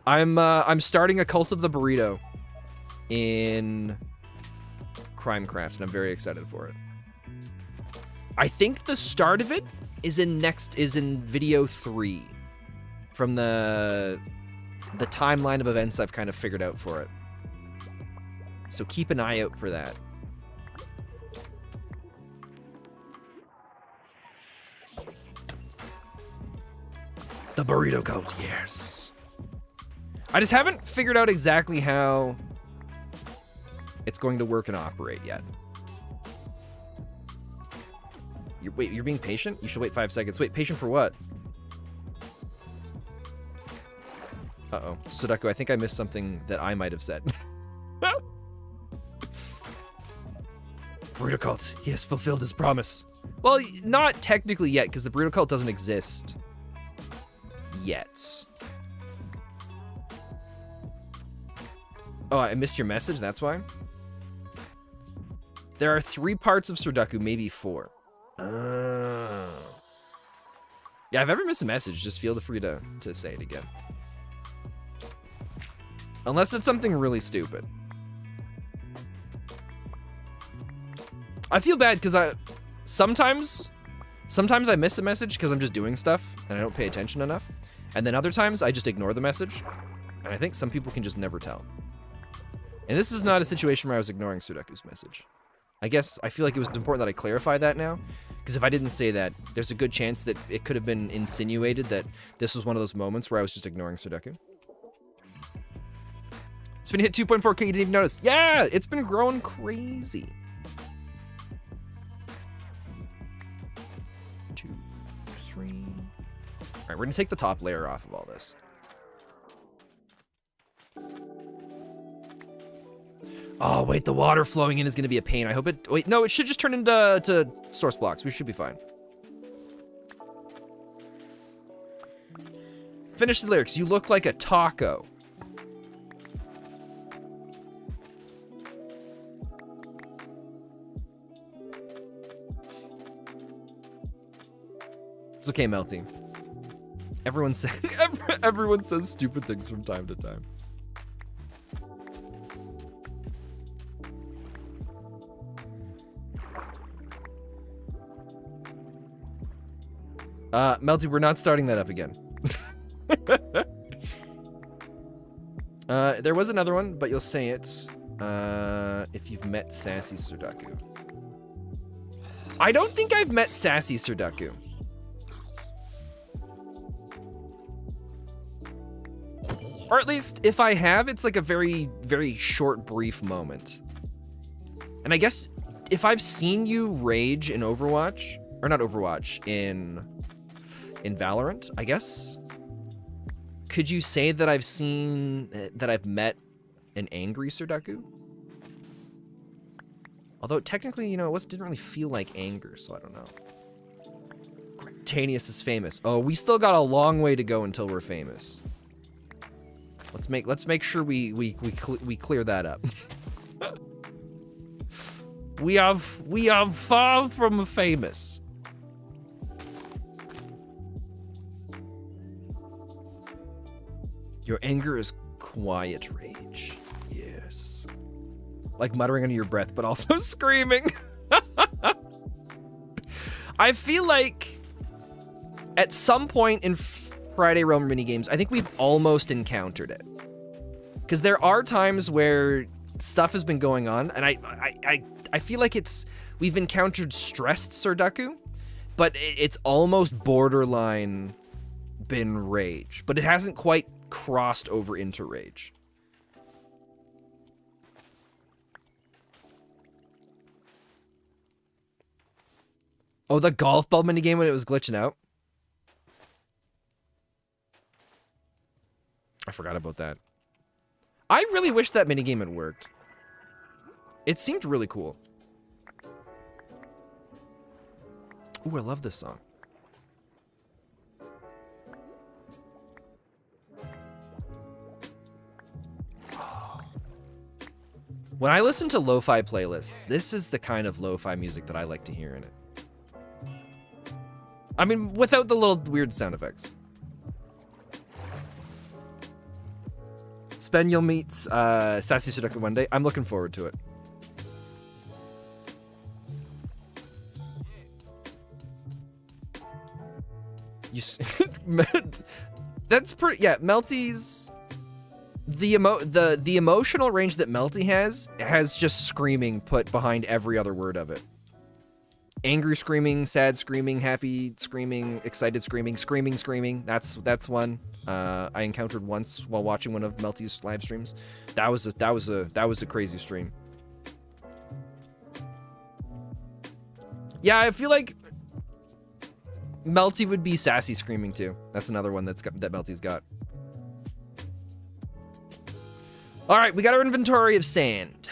I'm starting a cult of the burrito in Crimecraft, and I'm very excited for it. I think the start of it is in video 3 from the timeline of events I've kind of figured out for it. So keep an eye out for that. The burrito cult, yes. I just haven't figured out exactly how it's going to work and operate yet. Wait, you're being patient? You should wait 5 seconds. Wait, patient for what? Uh-oh. Sudoku, I think I missed something that I might have said. Burrito cult, he has fulfilled his promise. Well, not technically yet, because the burrito cult doesn't exist yet. Oh, I missed your message, that's why? There are 3 parts of Sudoku, maybe 4. Yeah, if I ever miss a message, just feel free to say it again. Unless it's something really stupid. I feel bad because sometimes Sometimes I miss a message because I'm just doing stuff and I don't pay attention enough. And then other times I just ignore the message. And I think some people can just never tell. And this is not a situation where I was ignoring Sudaku's message. I guess I feel like it was important that I clarify that now. Because if I didn't say that, there's a good chance that it could have been insinuated that this was one of those moments where I was just ignoring Sudaku. It's been hit 2.4K, you didn't even notice. Yeah, it's been growing crazy. 2, 3. All right, we're gonna take the top layer off of all this. Oh, wait, the water flowing in is going to be a pain. I hope it... Wait, no, it should just turn into source blocks. We should be fine. Finish the lyrics. You look like a taco. It's okay, Melty. Everyone says stupid things from time to time. Melty, we're not starting that up again. There was another one, but you'll say it if you've met Sassy Sudaku. I don't think I've met Sassy Sudaku. Or at least, if I have, it's like a very, very short, brief moment. And I guess if I've seen you rage in Overwatch, or not Overwatch, in Valorant, I guess. Could you say that I've met an angry Sudaku? Although technically, you know, it didn't really feel like anger, so I don't know. Tanius is famous. Oh, we still got a long way to go until we're famous. Let's make sure we clear that up. we are far from famous. Your anger is quiet rage. Yes. Like muttering under your breath, but also screaming. I feel like at some point in Friday Realm minigames, I think we've almost encountered it. Because there are times where stuff has been going on, and I feel like we've encountered stressed Sudaku, but it's almost borderline been rage. But it hasn't quite crossed over into rage. Oh, the golf ball minigame when it was glitching out. I forgot about that. I really wish that minigame had worked. It seemed really cool. Ooh, I love this song. When I listen to lo-fi playlists, this is the kind of lo-fi music that I like to hear in it. I mean, without the little weird sound effects. Spen, you'll meet Sassy Sudaku one day. I'm looking forward to it. That's pretty. Yeah, Melty's the emotional range that Melty has just screaming put behind every other word of it. Angry screaming, sad screaming, happy screaming, excited screaming, screaming. That's one I encountered once while watching one of Melty's live streams. That was a crazy stream. Yeah, I feel like Melty would be sassy screaming too. That's another one that Melty's got. All right, we got our inventory of sand.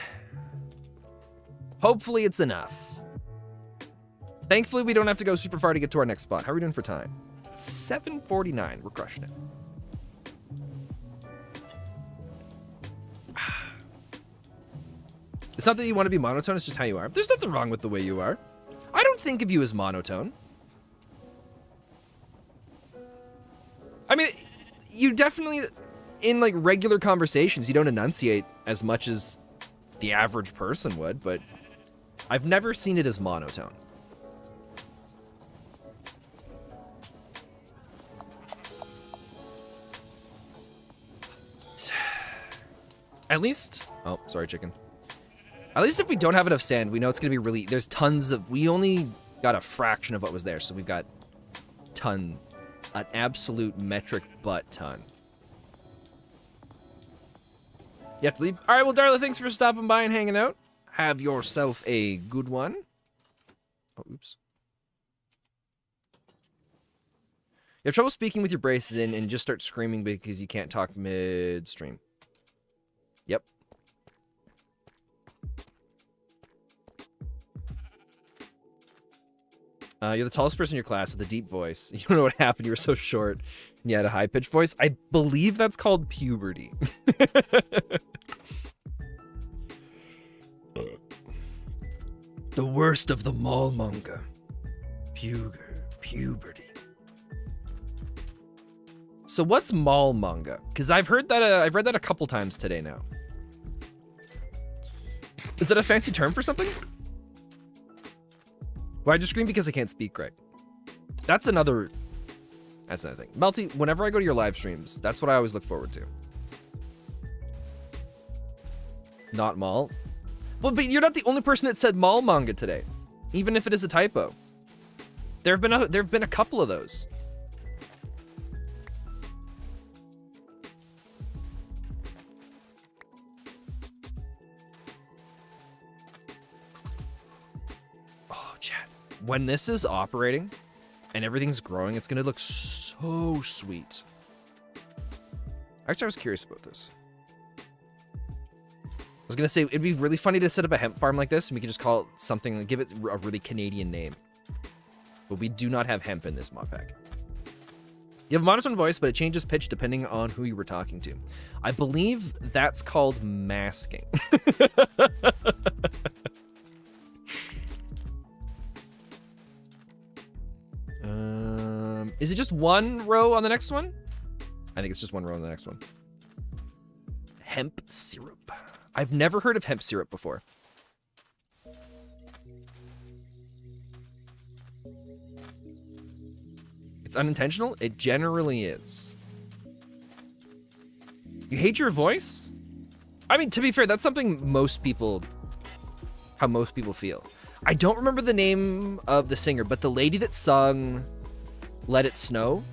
Hopefully it's enough. Thankfully, we don't have to go super far to get to our next spot. How are we doing for time? 7:49. We're crushing it. It's not that you want to be monotone, it's just how you are. There's nothing wrong with the way you are. I don't think of you as monotone. I mean, you definitely, in like regular conversations, you don't enunciate as much as the average person would, but I've never seen it as monotone. At least, oh, sorry, chicken. At least if we don't have enough sand, we know it's gonna be really, there's tons of, we only got a fraction of what was there, so we've got ton, an absolute metric butt ton. You have to leave? All right, well, Darla, thanks for stopping by and hanging out. Have yourself a good one. Oh, oops. You have trouble speaking with your braces in and just start screaming because you can't talk mid-stream. Yep. You're the tallest person in your class with a deep voice. You don't know what happened. You were so short and you had a high-pitched voice. I believe that's called puberty. The worst of the mallmonger. Puberty. So what's mallmonger? Because I've heard that. I've read that a couple times today now. Is that a fancy term for something? Well, I just scream because I can't speak right. That's another thing. Melty, whenever I go to your live streams, that's what I always look forward to. Not mall. Well, but you're not the only person that said mall manga today, even if it is a typo. There have been a couple of those. Oh, chat. When this is operating and everything's growing, it's gonna look so sweet. Actually, I was curious about this. I was gonna say, it'd be really funny to set up a hemp farm like this, and we could just call it something, give it a really Canadian name. But we do not have hemp in this mod pack. You have a monotone voice, but it changes pitch depending on who you were talking to. I believe that's called masking. Is it just one row on the next one? I think it's just one row on the next one. Hemp syrup. I've never heard of hemp syrup before. It's unintentional? It generally is. You hate your voice? I mean, to be fair, that's something how most people feel. I don't remember the name of the singer, but the lady that sung Let It Snow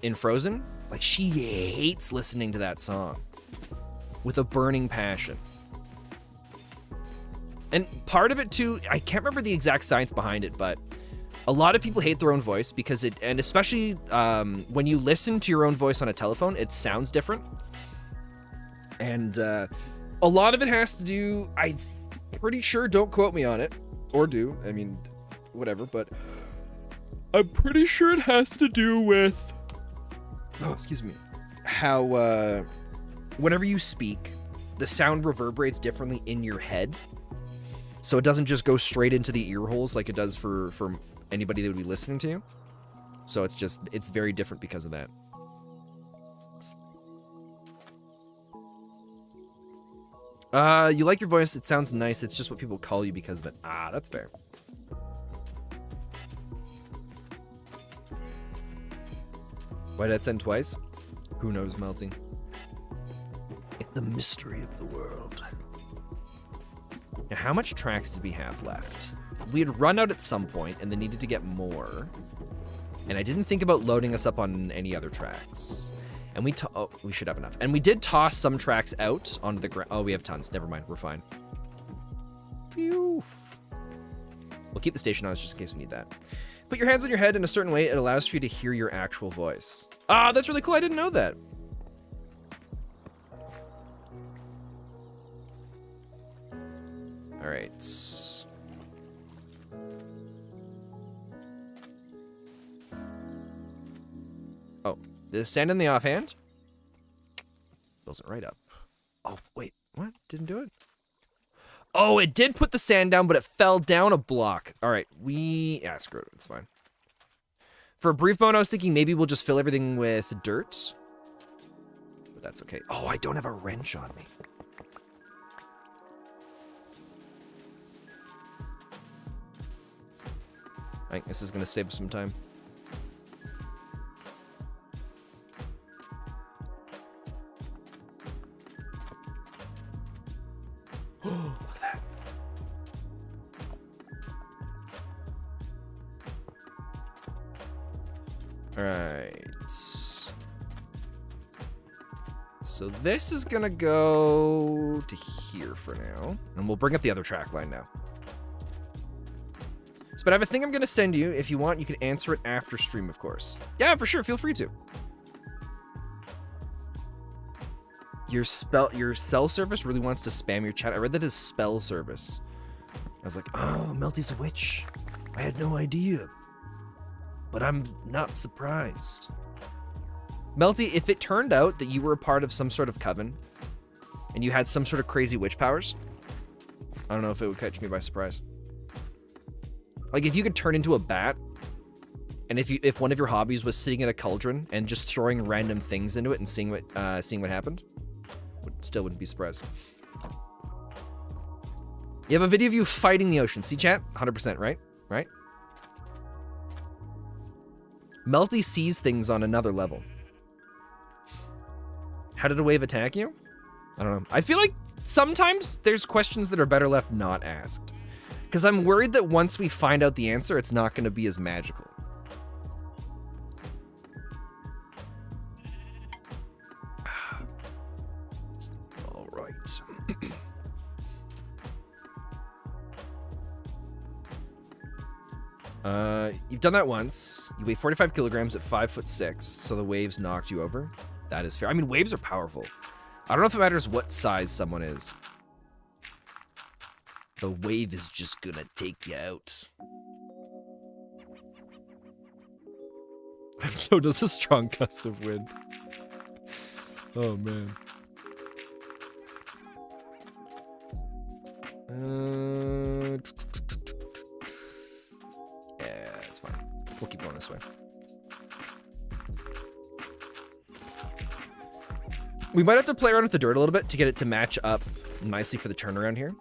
in Frozen, like, she hates listening to that song with a burning passion. And part of it too, I can't remember the exact science behind it, but a lot of people hate their own voice because and especially when you listen to your own voice on a telephone, it sounds different. And a lot of it has to do, I'm pretty sure, don't quote me on it, or do, I mean, whatever, but I'm pretty sure it has to do with, oh, excuse me, how whenever you speak, the sound reverberates differently in your head. So it doesn't just go straight into the ear holes like it does for anybody that would be listening to you. So it's very different because of that. You like your voice, it sounds nice, it's just what people call you because of it. Ah, that's fair. Why did that send twice? Who knows, Melty? It's the mystery of the world. Now, how much tracks did we have left? We had run out at some point and then needed to get more. And I didn't think about loading us up on any other tracks. And we should have enough. And we did toss some tracks out onto the ground. Oh, we have tons. Never mind. We're fine. Phew. We'll keep the station on just in case we need that. Put your hands on your head in a certain way. It allows for you to hear your actual voice. Ah, that's really cool. I didn't know that. All right. Oh, the sand in the offhand fills it right up. Oh, wait, what? Didn't do it? Oh, it did put the sand down, but it fell down a block. All right, yeah, screw it. It's fine. For a brief moment, I was thinking maybe we'll just fill everything with dirt. But that's okay. Oh, I don't have a wrench on me. I think this is going to save us some time. All right. So this is gonna go to here for now, and we'll bring up the other track line now. So, but I have a thing I'm gonna send you. If you want, you can answer it after stream, of course. Yeah, for sure. Feel free to. Your cell service really wants to spam your chat. I read that as spell service. I was like, oh, Melty's a witch. I had no idea. But I'm not surprised. Melty, if it turned out that you were a part of some sort of coven and you had some sort of crazy witch powers, I don't know if it would catch me by surprise. Like if you could turn into a bat, and if one of your hobbies was sitting in a cauldron and just throwing random things into it and seeing what happened, still wouldn't be surprised. You have a video of you fighting the ocean. See, chat? 100%, right? Right? Melty sees things on another level. How did a wave attack you? I don't know. I feel like sometimes there's questions that are better left not asked. Because I'm worried that once we find out the answer, it's not going to be as magical. All right. You've done that once. You weigh 45 kilograms at 5'6", so the waves knocked you over. That is fair. I mean, waves are powerful. I don't know if it matters what size someone is. The wave is just gonna take you out. And so does a strong gust of wind. Oh, man. Yeah, it's fine. We'll keep going this way. We might have to play around with the dirt a little bit to get it to match up nicely for the turnaround here.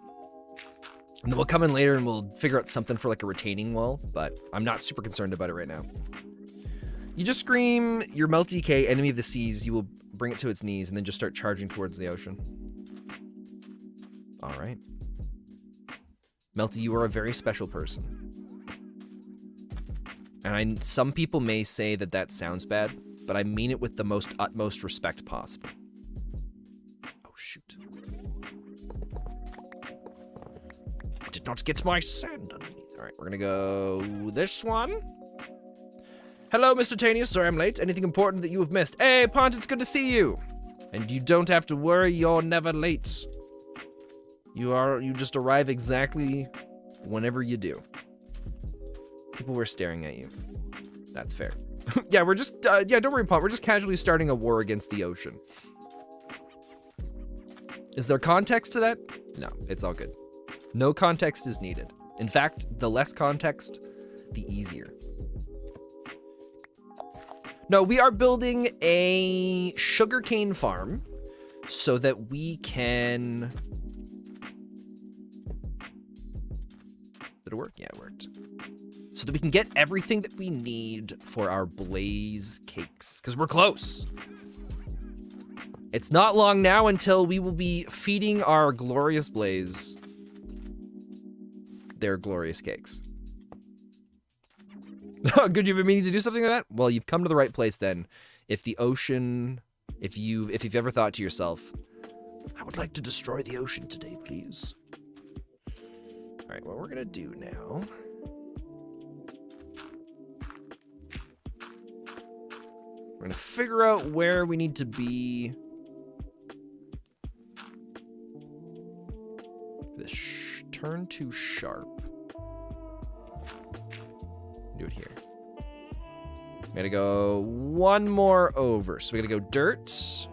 And then we'll come in later and we'll figure out something for like a retaining wall, but I'm not super concerned about it right now. You just scream your Melty K, enemy of the seas. You will bring it to its knees and then just start charging towards the ocean. All right. Melty, you are a very special person. And some people may say that that sounds bad, but I mean it with the most utmost respect possible. Oh, shoot. I did not get my sand underneath. All right, we're going to go this one. Hello, Mr. Tanius. Sorry I'm late. Anything important that you have missed? Hey, Pont, it's good to see you. And you don't have to worry, you're never late. You just arrive exactly whenever you do. People were staring at you. That's fair. Yeah, we're just, yeah, don't worry, Pont. We're just casually starting a war against the ocean. Is there context to that? No, it's all good. No context is needed. In fact, the less context, the easier. No, we are building a sugarcane farm so that we can... Did it work? Yeah, it worked. So that we can get everything that we need for our BlazeCakes, because we're close. It's not long now until we will be feeding our glorious Blaze their glorious cakes. Good, you've been meaning to do something like that? Well, you've come to the right place then. If the ocean, if you've ever thought to yourself, I would like to destroy the ocean today, please. All right, what we're gonna do now. We're gonna figure out where we need to be. This turn too sharp. Do it here. We gotta go one more over. So we gotta go dirt.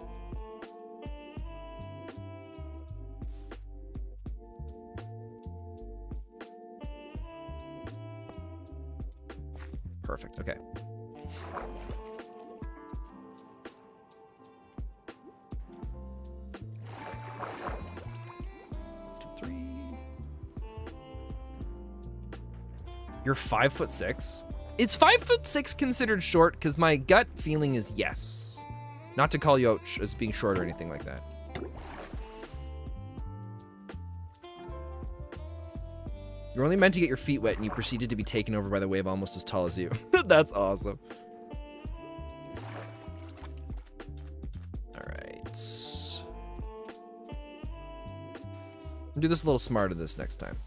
Perfect, okay. You're 5'6". Is 5'6" considered short? Because my gut feeling is yes. Not to call you out as being short or anything like that. You're only meant to get your feet wet and you proceeded to be taken over by the wave almost as tall as you. That's awesome. let's do this a little smarter this next time.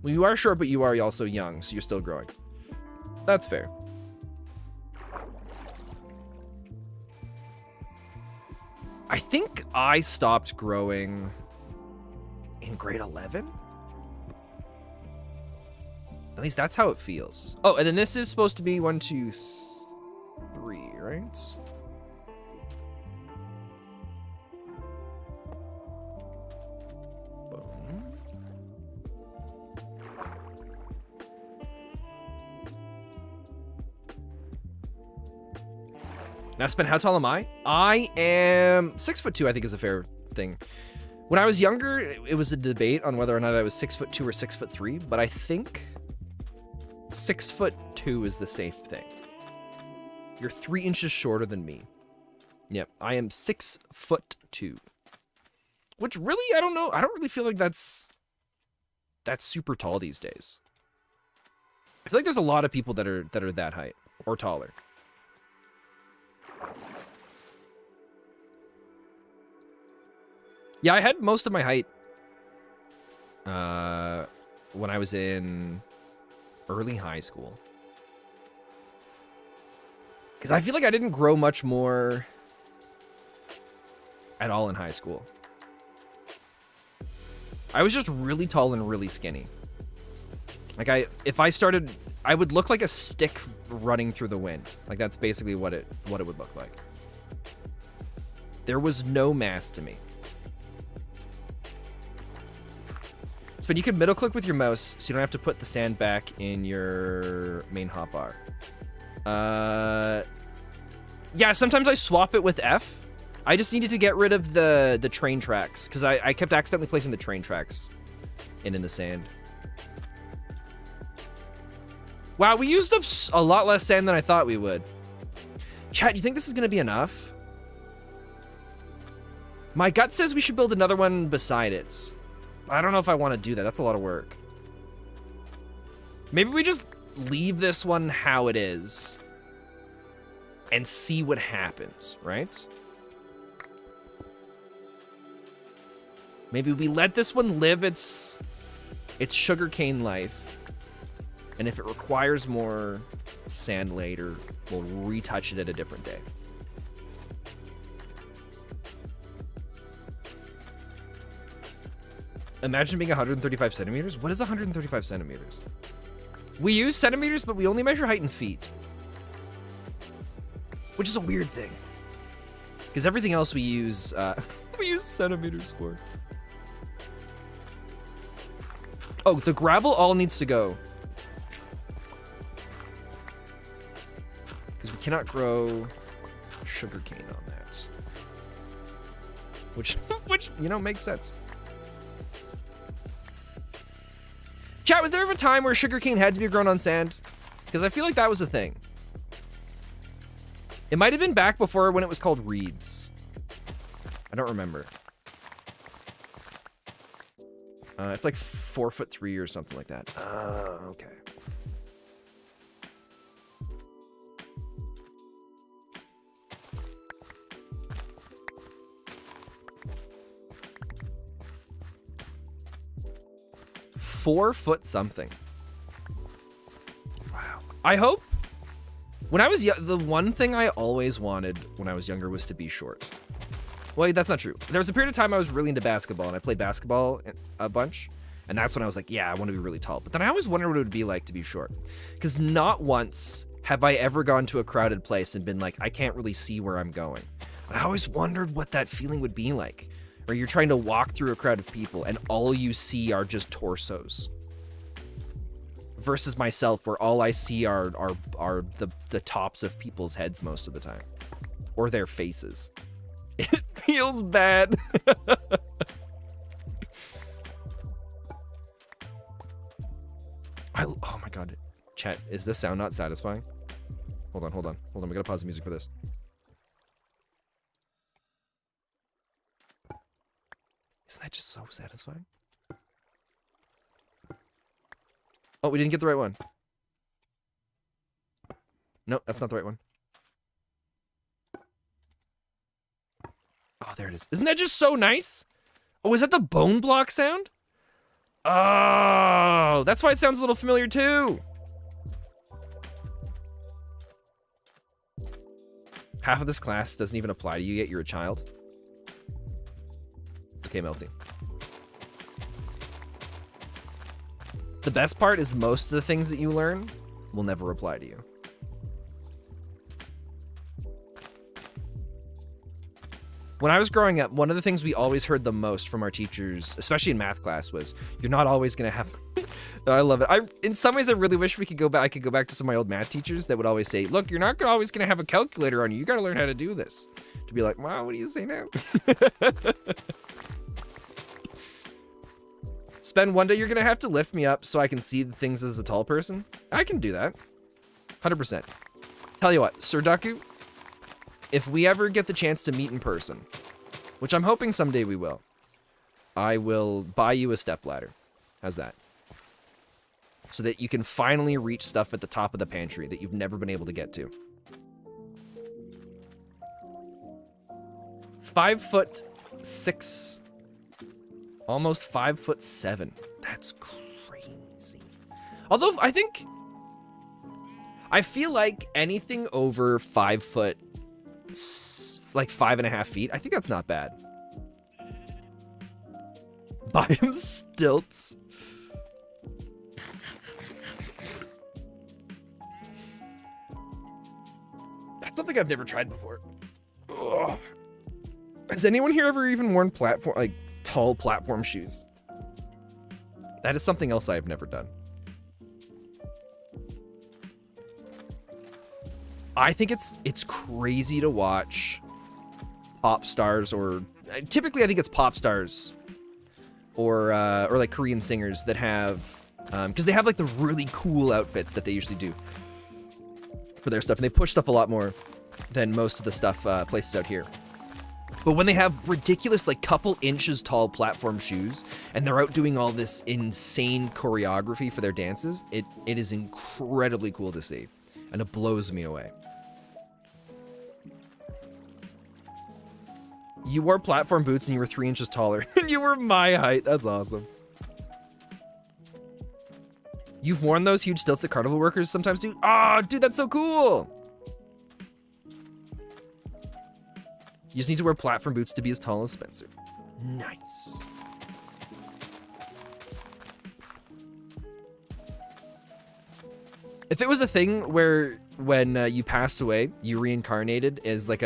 Well, you are short, but you are also young, so you're still growing. That's fair. I think I stopped growing in grade 11. At least that's how it feels. Oh, and then this is supposed to be 1, 2, 3, right? Boom. Now, Spin, how tall am I? I am 6'2", I think is a fair thing. When I was younger, it was a debate on whether or not I was 6'2" or 6'3", but I think 6'2" is the safe thing. You're 3 inches shorter than me. Yep, I am 6'2". Which really, I don't know. I don't really feel like that's super tall these days. I feel like there's a lot of people that are that height or taller. Yeah, I had most of my height when I was in early high school. Because I feel like I didn't grow much more at all in high school. I was just really tall and really skinny. Like if I started, I would look like a stick running through the wind. Like that's basically what it would look like. There was no mass to me. But you can middle click with your mouse so you don't have to put the sand back in your main hotbar. Yeah, sometimes I swap it with F. I just needed to get rid of the train tracks because I kept accidentally placing the train tracks in the sand. Wow, we used up a lot less sand than I thought we would. Chat, you think this is going to be enough? My gut says we should build another one beside it. I don't know if I want to do that. That's a lot of work. Maybe we just leave this one how it is and see what happens, right? Maybe we let this one live its sugarcane life. And if it requires more sand later, we'll retouch it at a different day. Imagine being 135 centimeters. What is 135 centimeters? We use centimeters, but we only measure height in feet. Which is a weird thing. Because everything else we use centimeters for. Oh, the gravel all needs to go. Because we cannot grow sugarcane on that. Which, you know, makes sense. Chat, was there ever a time where sugarcane had to be grown on sand? Because I feel like that was a thing. It might have been back before when it was called reeds. I don't remember. It's like 4'3" or something like that. Okay. $4 something. Wow. I hope. When I was the one thing I always wanted when I was younger was to be short. Well, that's not true. There was a period of time I was really into basketball, and I played basketball a bunch, and that's when I was like, yeah, I want to be really tall. But then I always wondered what it would be like to be short. Because not once have I ever gone to a crowded place and been like, I can't really see where I'm going. And I always wondered what that feeling would be like. Where you're trying to walk through a crowd of people and all you see are just torsos. Versus myself, where all I see are the tops of people's heads most of the time. Or their faces. It feels bad. Oh my god. Chat, is this sound not satisfying? Hold on. We gotta pause the music for this. Isn't that just so satisfying? Oh, we didn't get the right one. Nope, that's not the right one. Oh, there it is. Isn't that just so nice? Oh, is that the bone block sound? Oh, that's why it sounds a little familiar too. Half of this class doesn't even apply to you yet. You're a child. It's okay, Melty. The best part is most of the things that you learn will never apply to you. When I was growing up, one of the things we always heard the most from our teachers, especially in math class, was you're not always gonna have. I love it. In some ways, I really wish we could go back. I could go back to some of my old math teachers that would always say, "Look, you're not always gonna have a calculator on you. You got to learn how to do this." To be like, "Wow, what do you say now?" Spend one day, you're gonna have to lift me up so I can see the things as a tall person. I can do that, 100%. Tell you what, Sir Daku. If we ever get the chance to meet in person, which I'm hoping someday we will, I will buy you a stepladder. How's that? So that you can finally reach stuff at the top of the pantry that you've never been able to get to. 5'6", almost 5'7". That's crazy. Although I feel like anything over 5 foot, like 5.5 feet, I think that's not bad. Buy him stilts. That's something I've never tried before. Ugh. Has anyone here ever even worn tall platform shoes? That is something else I've never done. I think it's crazy to watch pop stars, or typically I think it's pop stars or like Korean singers that have, because they have like the really cool outfits that they usually do for their stuff, and they push stuff a lot more than most of the stuff places out here. But when they have ridiculous, like couple inches tall platform shoes and they're out doing all this insane choreography for their dances, it is incredibly cool to see, and it blows me away. You wore platform boots and you were 3 inches taller. And you were my height. That's awesome. You've worn those huge stilts that carnival workers sometimes do? Oh, dude, that's so cool. You just need to wear platform boots to be as tall as Spencer. Nice. If it was a thing where when you passed away, you reincarnated as like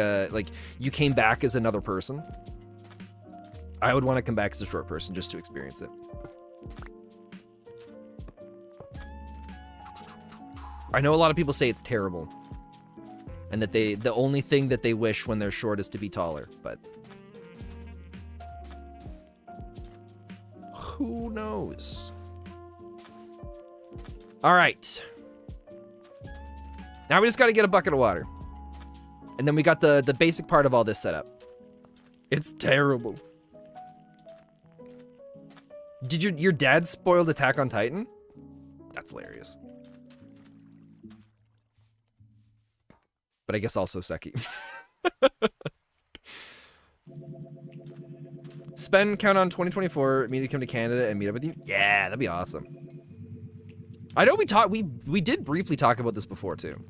you came back as another person, I would want to come back as a short person just to experience it. I know a lot of people say it's terrible, and that the only thing that they wish when they're short is to be taller, but who knows? All right. Now we just got to get a bucket of water. And then we got the basic part of all this set up. It's terrible. Did your dad spoiled Attack on Titan? That's hilarious. But I guess also Seki. Spend count on 2024, me to come to Canada and meet up with you. Yeah, that'd be awesome. I know we did briefly talk about this before too.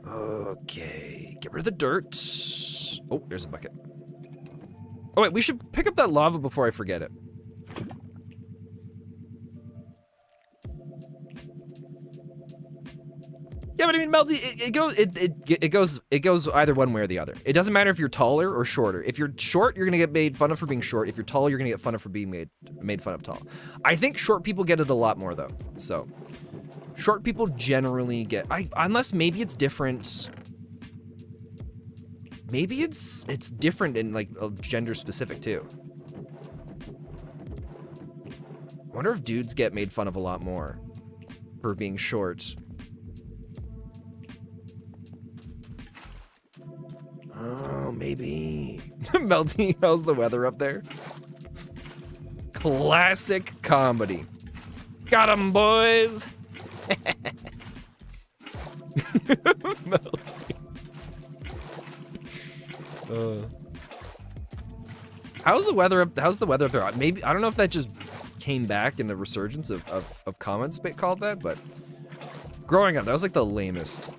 Okay, get rid of the dirt. Oh, there's a bucket. Oh wait, we should pick up that lava before I forget it. Yeah, but I mean, Melty, it goes either one way or the other. It doesn't matter if you're taller or shorter. If you're short, you're gonna get made fun of for being short. If you're tall, you're gonna get fun of for being made fun of tall. I think short people get it a lot more though. So, short people generally get, unless maybe it's different. Maybe it's different in like gender specific too. I wonder if dudes get made fun of a lot more for being short. Oh, maybe. Melty, how's the weather up there? Classic comedy. Got 'em, boys. Melty. How's the weather up? How's the weather up there? Maybe, I don't know if that just came back in the resurgence of comments called that, but growing up, that was like the lamest.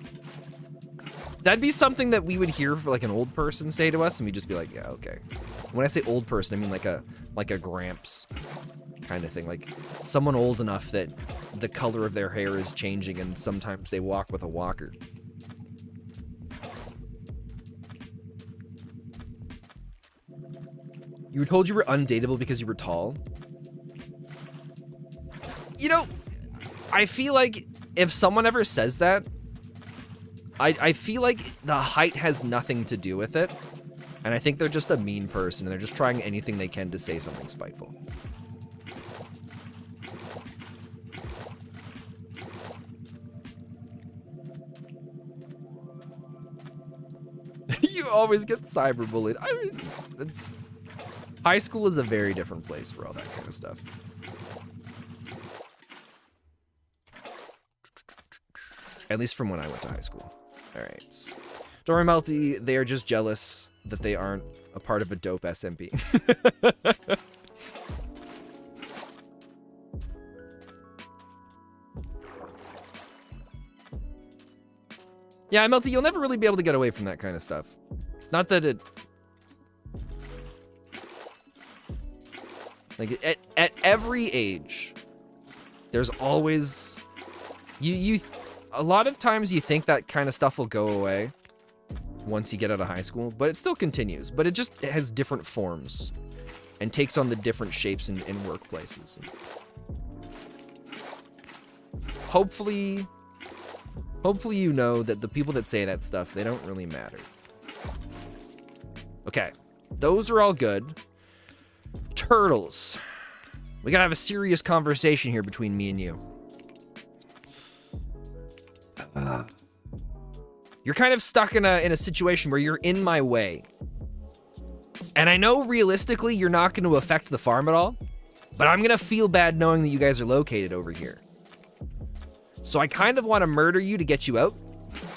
That'd be something that we would hear for like an old person say to us, and we'd just be like, yeah, okay. When I say old person, I mean like a gramps kind of thing, like someone old enough that the color of their hair is changing and sometimes they walk with a walker. You were told you were undateable because you were tall? You know, I feel like if someone ever says that, I feel like the height has nothing to do with it. And I think they're just a mean person and they're just trying anything they can to say something spiteful. You always get cyberbullied. I mean, it's... High school is a very different place for all that kind of stuff. At least from when I went to high school. All right. Don't worry, Melty. They are just jealous that they aren't a part of a dope SMP. Yeah, Melty, you'll never really be able to get away from that kind of stuff. Not that it... Like, at every age, there's always... A lot of times you think that kind of stuff will go away once you get out of high school, but it still continues. But it has different forms and takes on the different shapes in workplaces. Hopefully you know that the people that say that stuff, they don't really matter. Okay, those are all good. Turtles. We gotta have a serious conversation here between me and you. You're kind of stuck in a situation where you're in my way. And I know realistically you're not going to affect the farm at all, but I'm going to feel bad knowing that you guys are located over here. So I kind of want to murder you to get you out,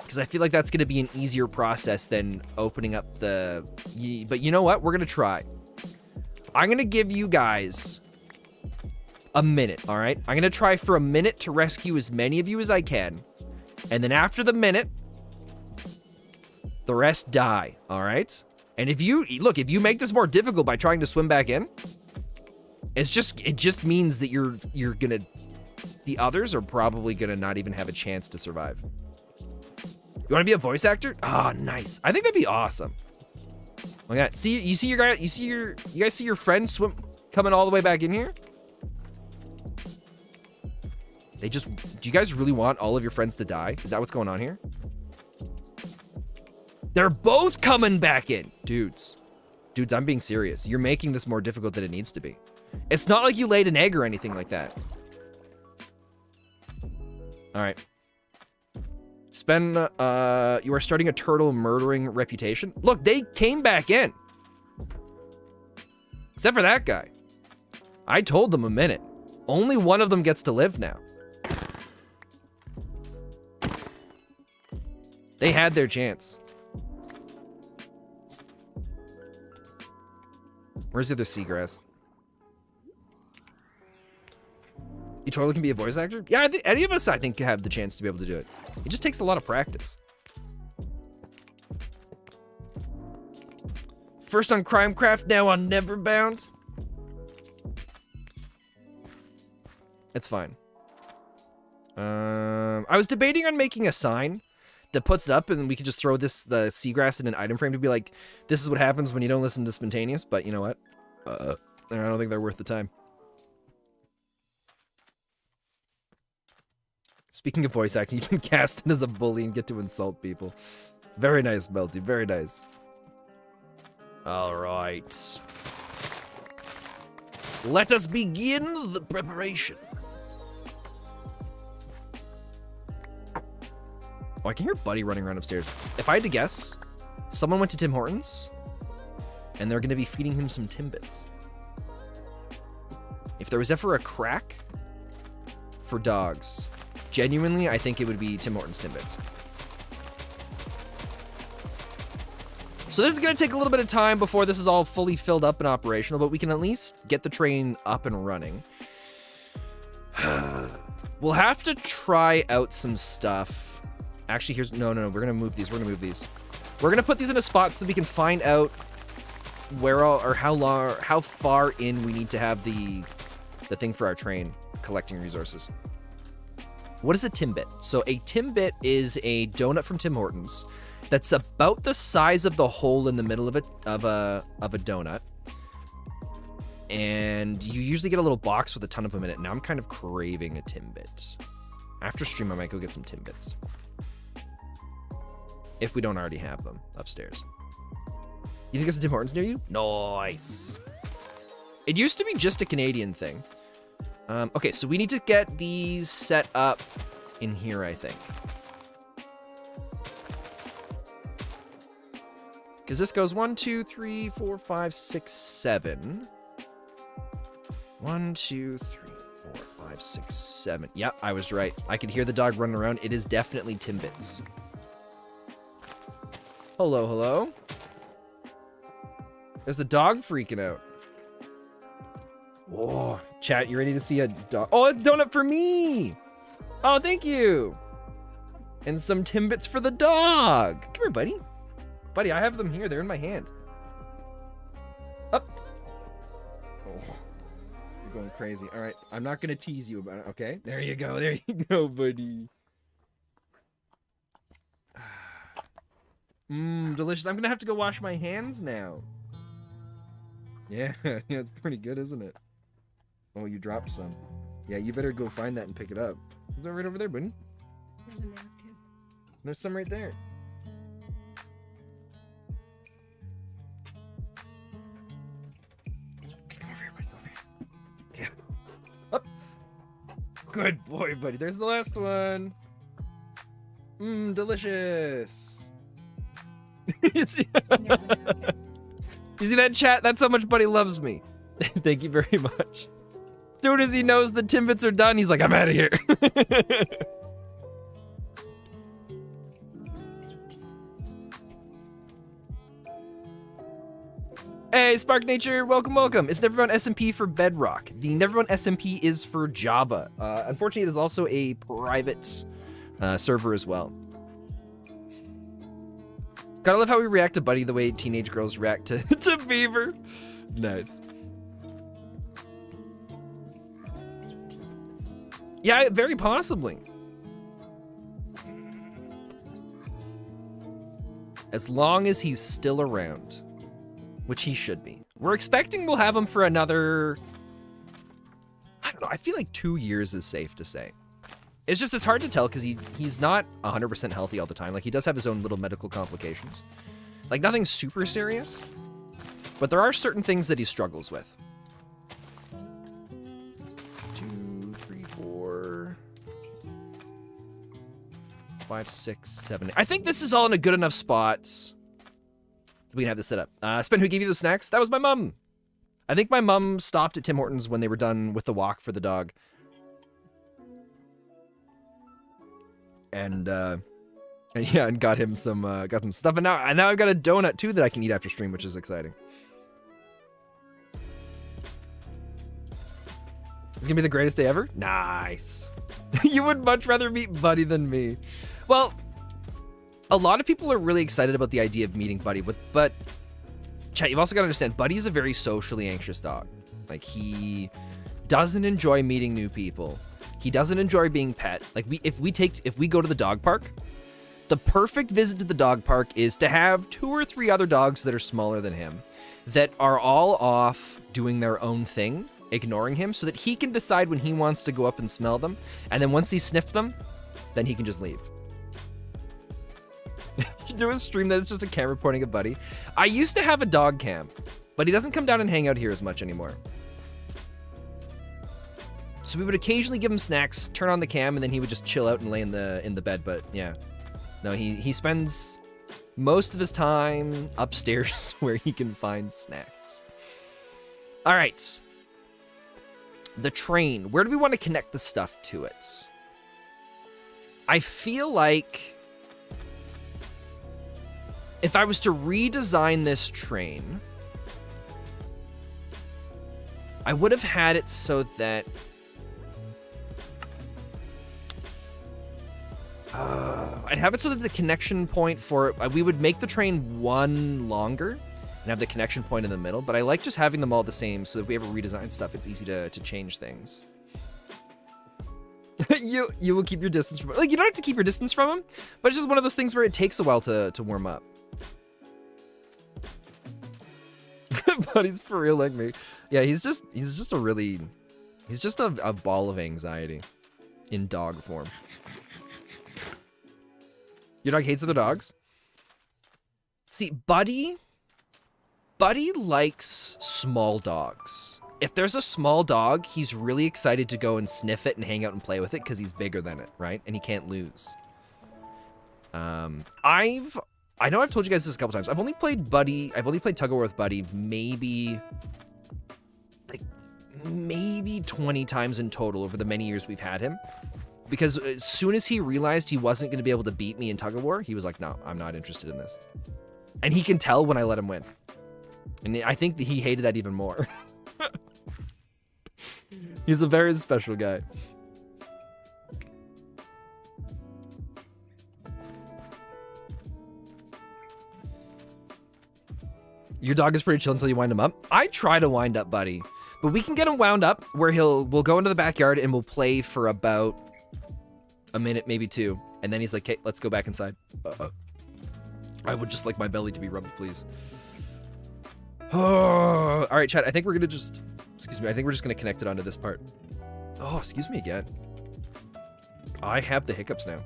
because I feel like that's going to be an easier process than opening up the... But you know what? We're going to try. I'm going to give you guys a minute, all right? I'm going to try for a minute to rescue as many of you as I can. And then after the minute, the rest die, all right? And if you make this more difficult by trying to swim back in, it just means that you're gonna, the others are probably gonna not even have a chance to survive. You wanna be a voice actor? Ah, oh, nice. I think that'd be awesome. Oh my God, you guys see your friend coming all the way back in here? Do you guys really want all of your friends to die? Is that what's going on here? They're both coming back in. Dudes, I'm being serious. You're making this more difficult than it needs to be. It's not like you laid an egg or anything like that. All right. You are starting a turtle murdering reputation. Look, they came back in. Except for that guy. I told them a minute. Only one of them gets to live now. They had their chance. Where's the other seagrass? You totally can be a voice actor? Yeah, I think any of us, I think, have the chance to be able to do it. It just takes a lot of practice. First on Crimecraft, now on NeverBound. It's fine. I was debating on making a sign that puts it up, and we could just throw the seagrass in an item frame to be like, this is what happens when you don't listen to Spontaneous, but you know what? I don't think they're worth the time. Speaking of voice acting, you can cast it as a bully and get to insult people. Very nice, Melty, very nice. All right. Let us begin the preparation. Oh, I can hear Buddy running around upstairs. If I had to guess, someone went to Tim Hortons, and they're going to be feeding him some Timbits. If there was ever a crack for dogs, genuinely, I think it would be Tim Hortons Timbits. So this is going to take a little bit of time before this is all fully filled up and operational, but we can at least get the train up and running. We'll have to try out some stuff. Actually, here's... No. We're going to move these. We're going to put these in a spot so that we can find out where or how far in we need to have the thing for our train collecting resources. What is a Timbit? So a Timbit is a donut from Tim Hortons that's about the size of the hole in the middle of a donut. And you usually get a little box with a ton of them in it. Now I'm kind of craving a Timbit. After stream, I might go get some Timbits. If we don't already have them upstairs. You think there's a Tim Hortons near you? Nice. It used to be just a Canadian thing. Okay, so we need to get these set up in here, I think. Because this goes 1, 2, 3, 4, 5, 6, 7. 1, 2, 3, 4, 5, 6, 7. Yep, I was right. I could hear the dog running around. It is definitely Timbits. Hello, hello. There's a dog freaking out. Whoa, chat, you ready to see a dog? Oh, a donut for me! Oh, thank you! And some Timbits for the dog. Come here, buddy. Buddy, I have them here. They're in my hand. Up. Oh, you're going crazy. All right, I'm not going to tease you about it, okay? There you go. There you go, buddy. Delicious. I'm going to have to go wash my hands now. Yeah, it's pretty good, isn't it? Oh, you dropped some. Yeah, you better go find that and pick it up. Is that right over there, buddy?
There's a napkin.
There's some right there. Come over here, buddy. Over here. Yeah. Up. Good boy, buddy. There's the last one. Delicious. You see that, chat? That's how much Buddy loves me. Thank you very much. As soon as he knows the Timbits are done, he's like, I'm out of here. Hey, Spark Nature, welcome, welcome. It's NeverBound SMP for Bedrock. The NeverBound SMP is for Java. Unfortunately, it is also a private server as well. Gotta love how we react to Buddy the way teenage girls react to Beaver. Nice. Yeah, very possibly. As long as he's still around, which he should be. We're expecting we'll have him for another, I don't know, I feel like 2 years is safe to say. It's just, it's hard to tell because he's not 100% healthy all the time. Like, he does have his own little medical complications. Like, nothing super serious, but there are certain things that he struggles with. 2, 3, 4, 5, 6, 7. I think this is all in a good enough spot. We can have this set up. Spen, who gave you the snacks? That was my mom. I think my mom stopped at Tim Hortons when they were done with the walk for the dog. And yeah, and got him some stuff, and now I've got a donut too that I can eat after stream, which is exciting. It's gonna be the greatest day ever. Nice. You would much rather meet Buddy than me. Well, a lot of people are really excited about the idea of meeting Buddy, but chat, you've also got to understand, Buddy's a very socially anxious dog. Like, he doesn't enjoy meeting new people. He doesn't enjoy being pet. Like, if we go to the dog park, the perfect visit to the dog park is to have 2 or 3 other dogs that are smaller than him, that are all off doing their own thing, ignoring him, so that he can decide when he wants to go up and smell them, and then once he sniffed them, then he can just leave. You should do a stream that is just a camera pointing at Buddy. I used to have a dog cam, but he doesn't come down and hang out here as much anymore. So we would occasionally give him snacks, turn on the cam, and then he would just chill out and lay in the bed. But yeah, no, he spends most of his time upstairs where he can find snacks. All right, the train. Where do we want to connect the stuff to it? I feel like if I was to redesign this train, I would have had it so that I'd have it so that the connection point for it, we would make the train one longer and have the connection point in the middle, but I like just having them all the same, so if we ever redesign stuff, it's easy to change things. You will keep your distance from, like, you don't have to keep your distance from him, but it's just one of those things where it takes a while to warm up. But he's for real like me. Yeah, he's just a ball of anxiety in dog form. Your dog hates other dogs? See, Buddy likes small dogs. If there's a small dog, he's really excited to go and sniff it and hang out and play with it because he's bigger than it, right? And he can't lose. I know I've told you guys this a couple times. I've only played Tug of War with Buddy maybe 20 times in total over the many years we've had him. Because as soon as he realized he wasn't going to be able to beat me in Tug of War, he was like, no, I'm not interested in this. And he can tell when I let him win. And I think that he hated that even more. He's a very special guy. Your dog is pretty chill until you wind him up. I try to wind up Buddy, but we can get him wound up where we'll go into the backyard and we'll play for about a minute, maybe two. And then he's like, okay, let's go back inside. I would just like my belly to be rubbed, please. Oh, all right, chat. I think we're going to just, excuse me. I think we're just going to connect it onto this part. Oh, excuse me again. I have the hiccups now.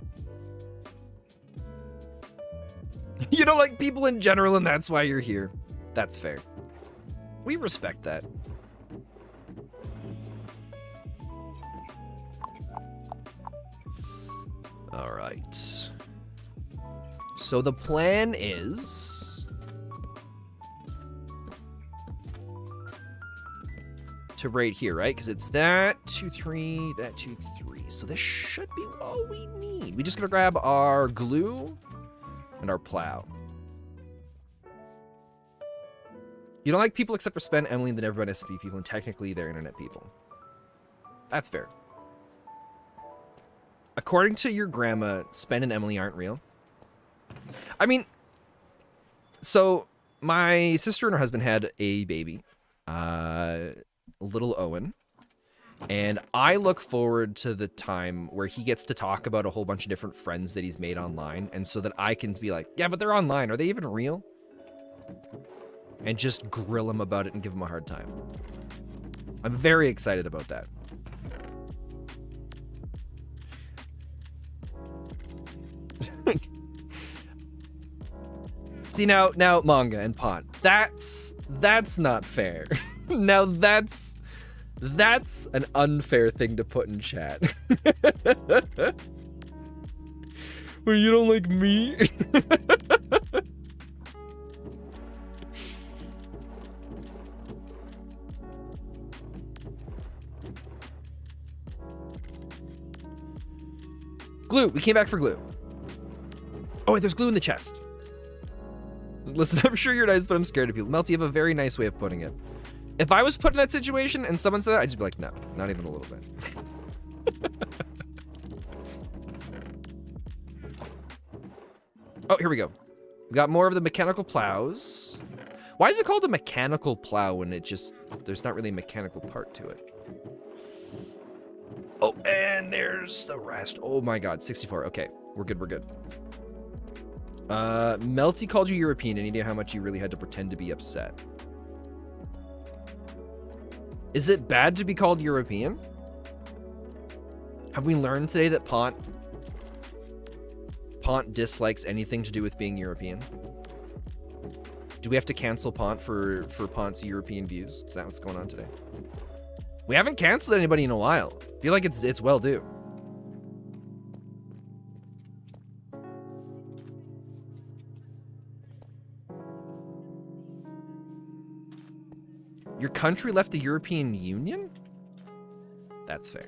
You don't like people in general, and that's why you're here. That's fair. We respect that. All right. So the plan is to right here, right? Because it's that 2, 3, that 2, 3. So this should be all we need. We just gotta grab our glue and our plow. You don't like people except for Spen, Emily, and the NeverBound SMP people, and technically they're internet people. That's fair. According to your grandma, Spen and Emily aren't real. I mean, so my sister and her husband had a baby, little Owen, and I look forward to the time where he gets to talk about a whole bunch of different friends that he's made online, and so that I can be like, yeah, but they're online. Are they even real? And just grill him about it and give him a hard time. I'm very excited about that. See, now manga and Pont. That's not fair. Now that's an unfair thing to put in chat. Well, you don't like me? Glue. We came back for glue. Oh, wait, there's glue in the chest. Listen, I'm sure you're nice, but I'm scared of people. Melty, you have a very nice way of putting it. If I was put in that situation and someone said that, I'd just be like, no, not even a little bit. Oh, here we go. We got more of the mechanical plows. Why is it called a mechanical plow when it just, there's not really a mechanical part to it? Oh, and there's the rest. Oh my God, 64. Okay, we're good, we're good. Melty called you European. Any idea how much you really had to pretend to be upset? Is it bad to be called European? Have we learned today that Pont dislikes anything to do with being European? Do we have to cancel Pont for Pont's European views? Is that what's going on today? We haven't canceled anybody in a while. I feel like it's well due. Your country left the European Union? That's fair.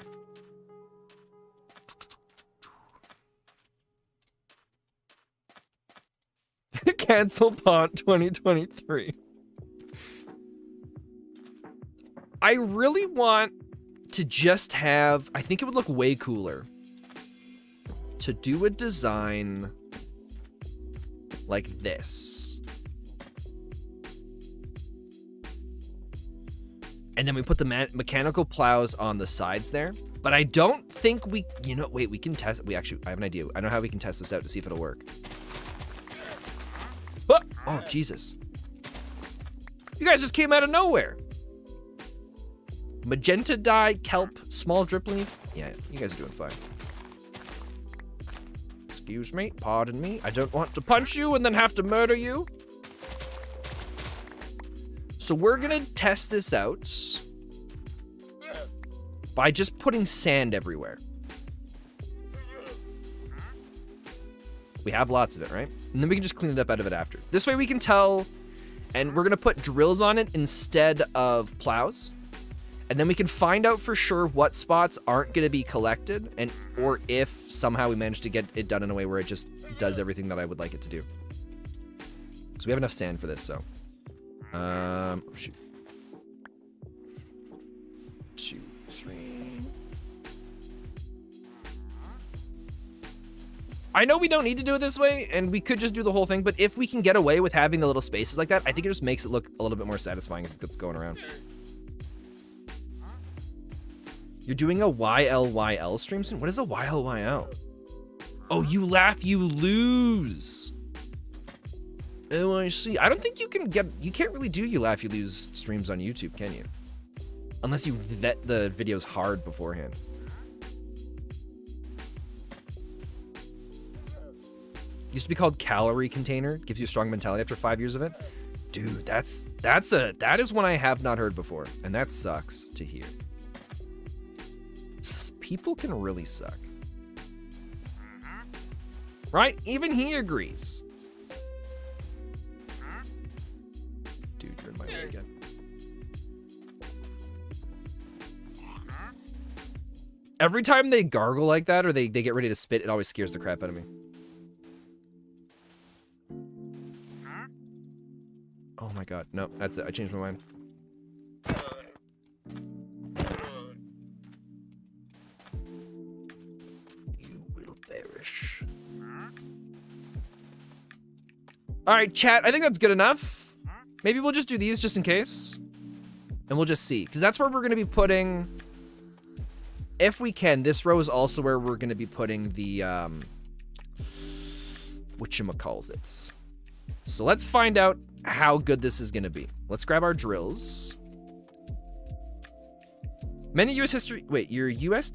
Cancel Pont 2023. I really want to just have, I think it would look way cooler to do a design like this. And then we put the mechanical plows on the sides there. But I don't think we, you know, wait, we can test, I have an idea. I know how we can test this out to see if it'll work. Oh, Jesus. You guys just came out of nowhere. Magenta dye, kelp, small drip leaf. Yeah, you guys are doing fine. Excuse me, pardon me. I don't want to punch you and then have to murder you. So we're gonna test this out by just putting sand everywhere. We have lots of it, right? And then we can just clean it up out of it after. This way we can tell, and we're gonna put drills on it instead of plows. And then we can find out for sure what spots aren't gonna be collected, and or if somehow we manage to get it done in a way where it just does everything that I would like it to do. So we have enough sand for this, so. Shoot. 2, 3. I know we don't need to do it this way, and we could just do the whole thing, but if we can get away with having the little spaces like that, I think it just makes it look a little bit more satisfying as it's going around. You're doing a YLYL stream soon? What is a YLYL? Oh, you laugh, you lose. Oh, I see. I don't think you can't really do you laugh, you lose streams on YouTube, can you? Unless you vet the videos hard beforehand. Used to be called calorie container. Gives you a strong mentality after 5 years of it. Dude, that is one I have not heard before, and that sucks to hear. People can really suck. Right? Even he agrees. Dude, you're in my way again. Every time they gargle like that or they get ready to spit, it always scares the crap out of me. Oh my god. No, that's it. I changed my mind. You will perish. Alright, chat. I think that's good enough. Maybe we'll just do these just in case. And we'll just see. Because that's where we're going to be putting... If we can, this row is also where we're going to be putting the... whatchamacallits. So let's find out how good this is going to be. Let's grab our drills. Many U.S. history... Wait, your U.S.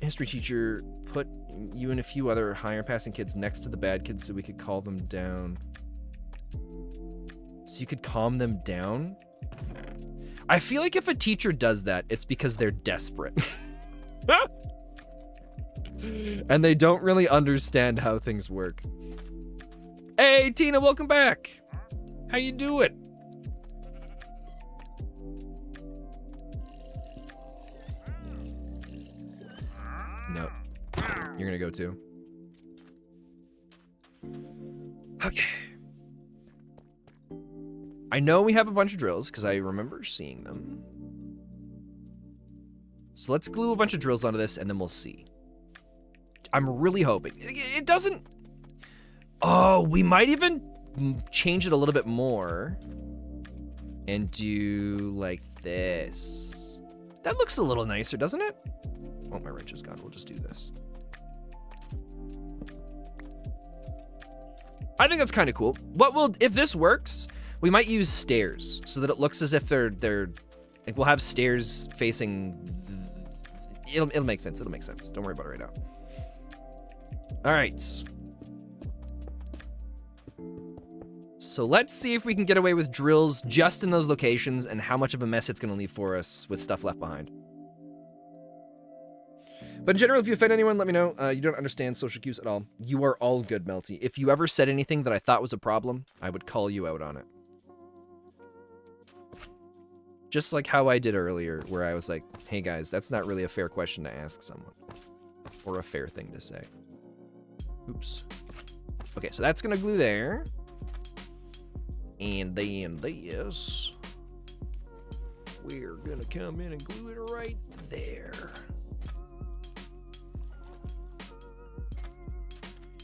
history teacher put you and a few other higher passing kids next to the bad kids so we could call them down. So you could calm them down? I feel like if a teacher does that, it's because they're desperate. And they don't really understand how things work. Hey, Tina, welcome back. How you doing? No. You're gonna go too. Okay. I know we have a bunch of drills because I remember seeing them. So let's glue a bunch of drills onto this and then we'll see. I'm really hoping. It doesn't... Oh, we might even change it a little bit more and do like this. That looks a little nicer, doesn't it? Oh, my wrench is gone. We'll just do this. I think that's kind of cool. If this works, we might use stairs so that it looks as if they're like we'll have stairs facing. It'll make sense. It'll make sense. Don't worry about it right now. All right. So let's see if we can get away with drills just in those locations and how much of a mess it's going to leave for us with stuff left behind. But in general, if you offend anyone, let me know. You don't understand social cues at all. You are all good, Melty. If you ever said anything that I thought was a problem, I would call you out on it. Just like how I did earlier, where I was like, hey guys, that's not really a fair question to ask someone. Or a fair thing to say. Oops. Okay, so that's gonna glue there. And then this, we're gonna come in and glue it right there.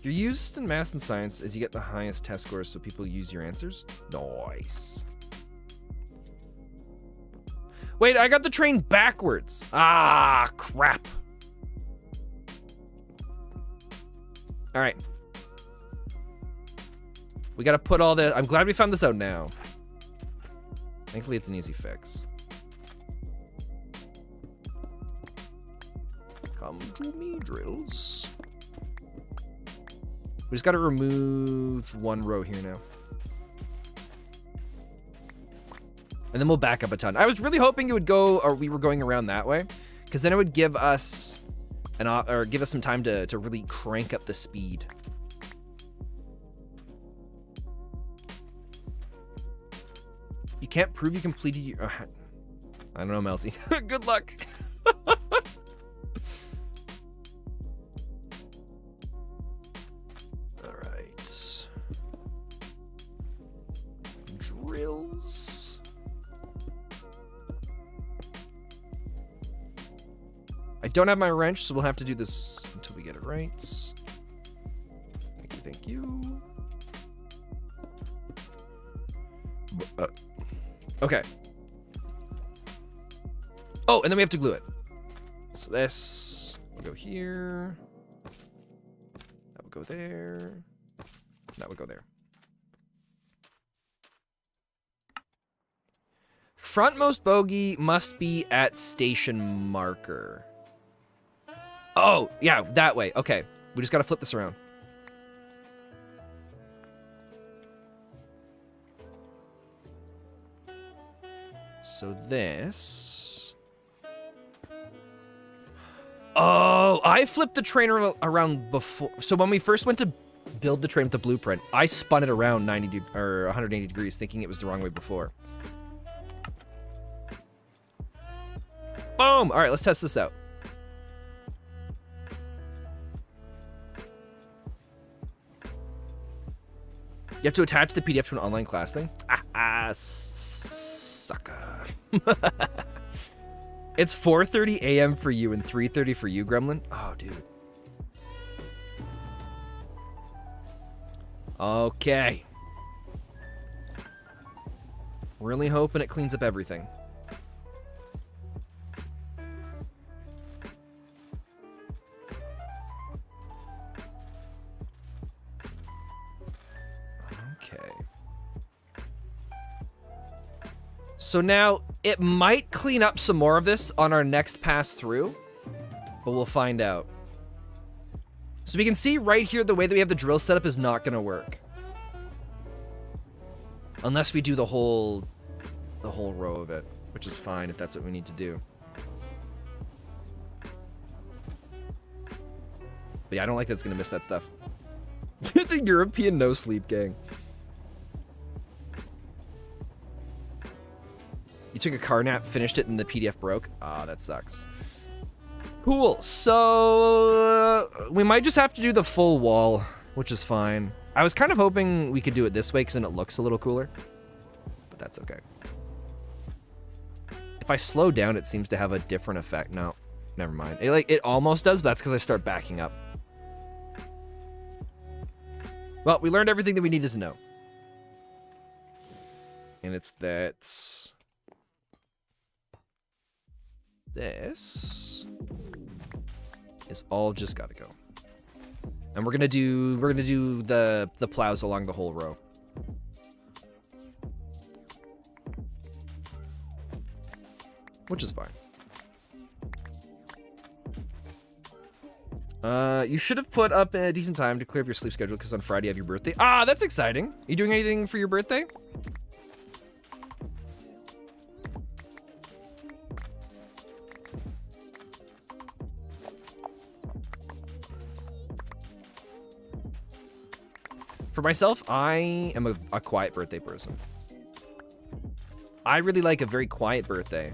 You're used in math and science as you get the highest test scores, so people use your answers. Nice. Wait, I got the train backwards. Ah, crap. All right. We gotta put all the, I'm glad we found this out now. Thankfully, it's an easy fix. Come to me, drills. We just gotta remove one row here now. And then we'll back up a ton. I was really hoping it would go, or we were going around that way, because then it would give us give us some time to really crank up the speed. You can't prove you completed your... I don't know, Melty. Good luck. All right. Drills. I don't have my wrench, so we'll have to do this until we get it right. Thank you, thank you. Okay. Oh, and then we have to glue it. So this will go here. That would go there. That would go there. Frontmost bogey must be at station marker. Oh, yeah, that way. Okay. We just got to flip this around. So this... Oh, I flipped the train around before. So when we first went to build the train with the blueprint, I spun it around 90 or 180 degrees, thinking it was the wrong way before. Boom! All right, let's test this out. You have to attach the PDF to an online class thing? Sucker. It's 4:30 a.m. for you and 3:30 for you, Gremlin. Oh, dude. Okay. Really hoping it cleans up everything. Okay. So now, it might clean up some more of this on our next pass through, but we'll find out. So we can see right here, the way that we have the drill set up is not going to work. Unless we do the whole row of it, which is fine if that's what we need to do. But yeah, I don't like that it's going to miss that stuff. The European no sleep gang. You took a car nap, finished it, and the PDF broke. Ah, that sucks. Cool. So we might just have to do the full wall, which is fine. I was kind of hoping we could do it this way because then it looks a little cooler. But that's okay. If I slow down, it seems to have a different effect. No, never mind. It almost does, but that's because I start backing up. Well, we learned everything that we needed to know. And it's that... This is all just gotta go. And we're gonna do the plows along the whole row. Which is fine. You should have put up a decent time to clear up your sleep schedule because on Friday you have your birthday. Ah, that's exciting. Are you doing anything for your birthday? For myself, I am a quiet birthday person. I really like a very quiet birthday.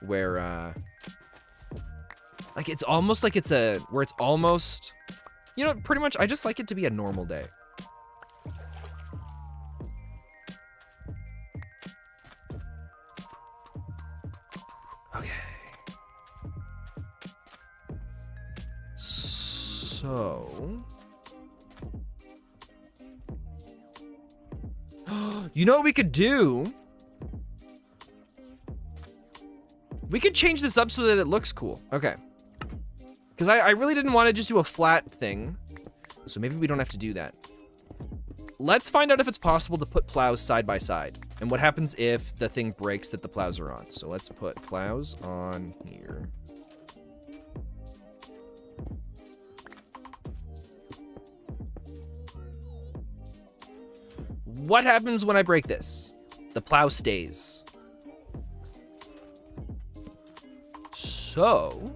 Where, like, it's almost like it's where it's almost, you know, pretty much, I just like it to be a normal day. So... You know what we could do? We could change this up so that it looks cool. Okay. Because I really didn't want to just do a flat thing. So maybe we don't have to do that. Let's find out if it's possible to put plows side by side. And what happens if the thing breaks that the plows are on. So let's put plows on here. What happens when I break this? The plow stays. So...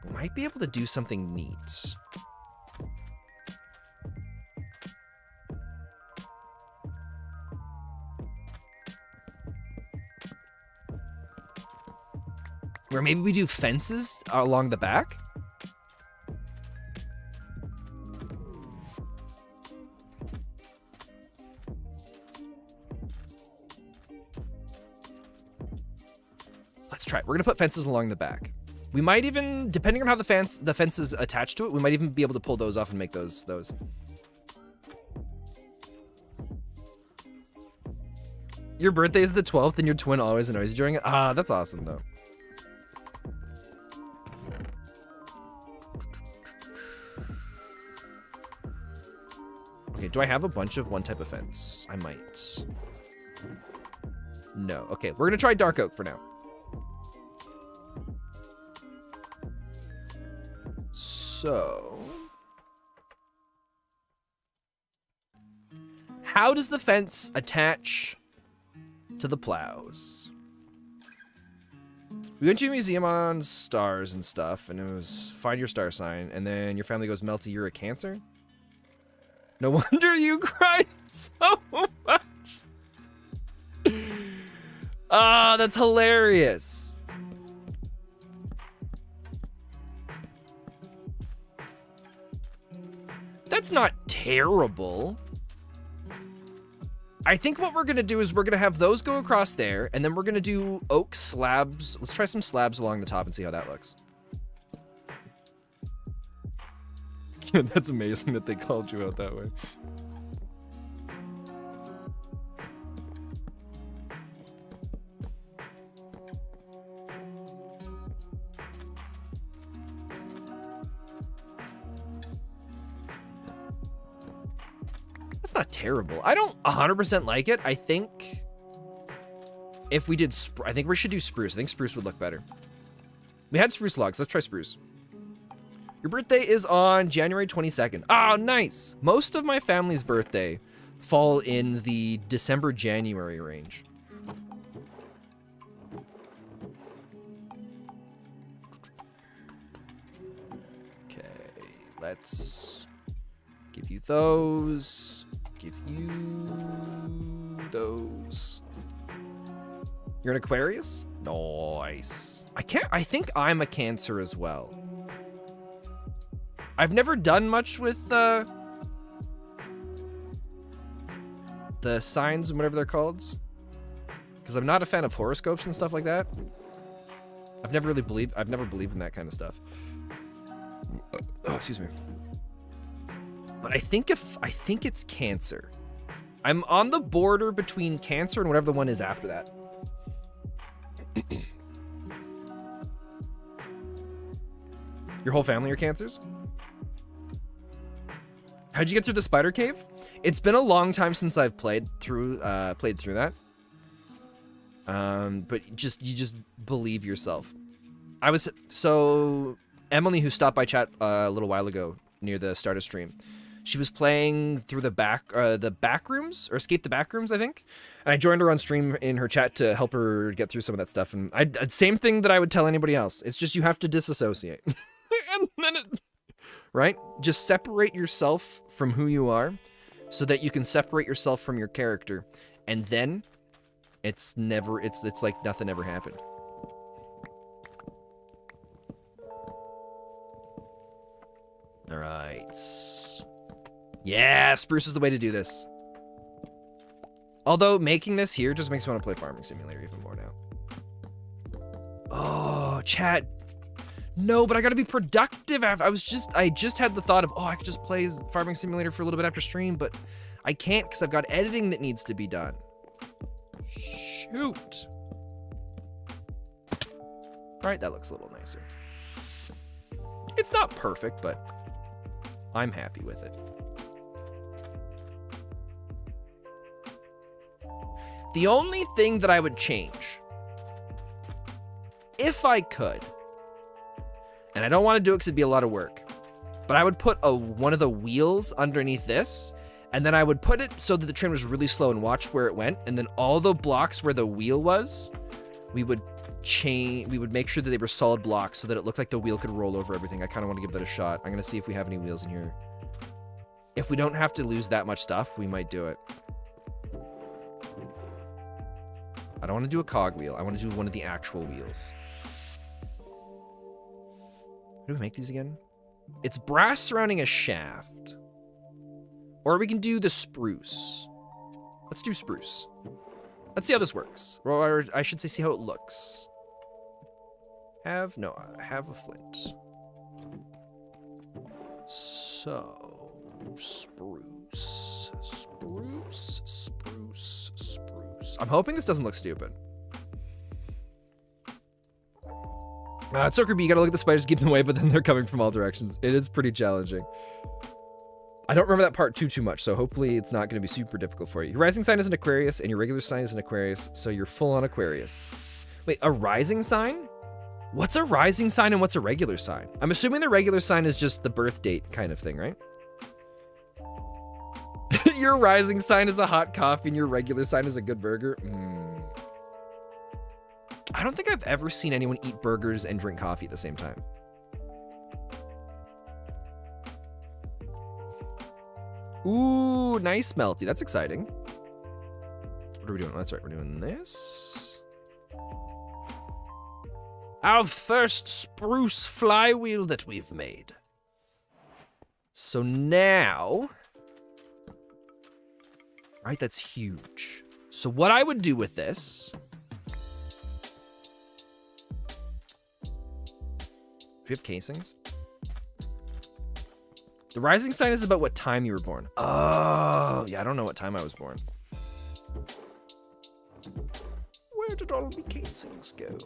we might be able to do something neat. Where maybe we do fences along the back? Let's try it. We're gonna put fences along the back. We might even, depending on how the fence is attached to it, we might even be able to pull those off and make those. Your birthday is the 12th and your twin always annoys you during it? Ah, that's awesome though. Okay, do I have a bunch of one type of fence? I might. No. Okay, we're gonna try dark oak for now. So, how does the fence attach to the plows? We went to a museum on stars and stuff, and it was find your star sign, and then your family goes, Melty, you're a Cancer? No wonder you cry so much. Ah, that's hilarious. That's not terrible. I think what we're gonna do is we're gonna have those go across there, and then we're gonna do oak slabs. Let's try some slabs along the top and see how that looks. That's amazing that they called you out that way. That's not terrible. I don't 100% like it. I think if we did, I think we should do spruce. I think spruce would look better. We had spruce logs. Let's try spruce. Your birthday is on January 22nd. Oh, nice. Most of my family's birthday fall in the December-January range. Okay, let's give you those. Give you those. You're an Aquarius? Nice. I think I'm a Cancer as well. I've never done much with the signs and whatever they're called, because I'm not a fan of horoscopes and stuff like that. I've never believed in that kind of stuff. Oh, excuse me. But I think it's Cancer. I'm on the border between Cancer and whatever the one is after that. Your whole family are Cancers? How'd you get through the spider cave? It's been a long time since I've played through that. But you just believe yourself. So Emily, who stopped by chat a little while ago near the start of stream, she was playing through the back rooms, or escape the back rooms, I think. And I joined her on stream in her chat to help her get through some of that stuff. And same thing that I would tell anybody else. It's just you have to disassociate. And then right? Just separate yourself from who you are so that you can separate yourself from your character. And then it's like nothing ever happened. All right. Yeah, spruce is the way to do this. Although making this here just makes me want to play Farming Simulator even more now. Oh, chat. No, but I gotta be productive. I just had the thought of, oh, I could just play Farming Simulator for a little bit after stream, but I can't because I've got editing that needs to be done. Shoot. All right, that looks a little nicer. It's not perfect, but I'm happy with it. The only thing that I would change, if I could, and I don't want to do it because it'd be a lot of work, but I would put one of the wheels underneath this, and then I would put it so that the train was really slow and watch where it went, and then all the blocks where the wheel was, we would make sure that they were solid blocks so that it looked like the wheel could roll over everything. I kind of want to give that a shot. I'm going to see if we have any wheels in here. If we don't have to lose that much stuff, we might do it. I don't want to do a cog wheel. I want to do one of the actual wheels. How do we make these again? It's brass surrounding a shaft. Or we can do the spruce. Let's do spruce. Let's see how this works. Or I should say, see how it looks. Have a flint. So, spruce. I'm hoping this doesn't look stupid. It's so creepy. You gotta look at the spiders, keep them away, but then they're coming from all directions. It is pretty challenging. I don't remember that part too much, so hopefully it's not going to be super difficult for you. Your rising sign is an Aquarius, and your regular sign is an Aquarius, so you're full on Aquarius. Wait, a rising sign? What's a rising sign and what's a regular sign? I'm assuming the regular sign is just the birth date kind of thing, right? Your rising sign is a hot coffee and your regular sign is a good burger? I don't think I've ever seen anyone eat burgers and drink coffee at the same time. Ooh, nice melty. That's exciting. What are we doing? That's right, we're doing this. Our first spruce flywheel that we've made. So now... Right, that's huge. So what I would do with this... Do we have casings? The rising sign is about what time you were born. Oh, yeah, I don't know what time I was born. Where did all the casings go?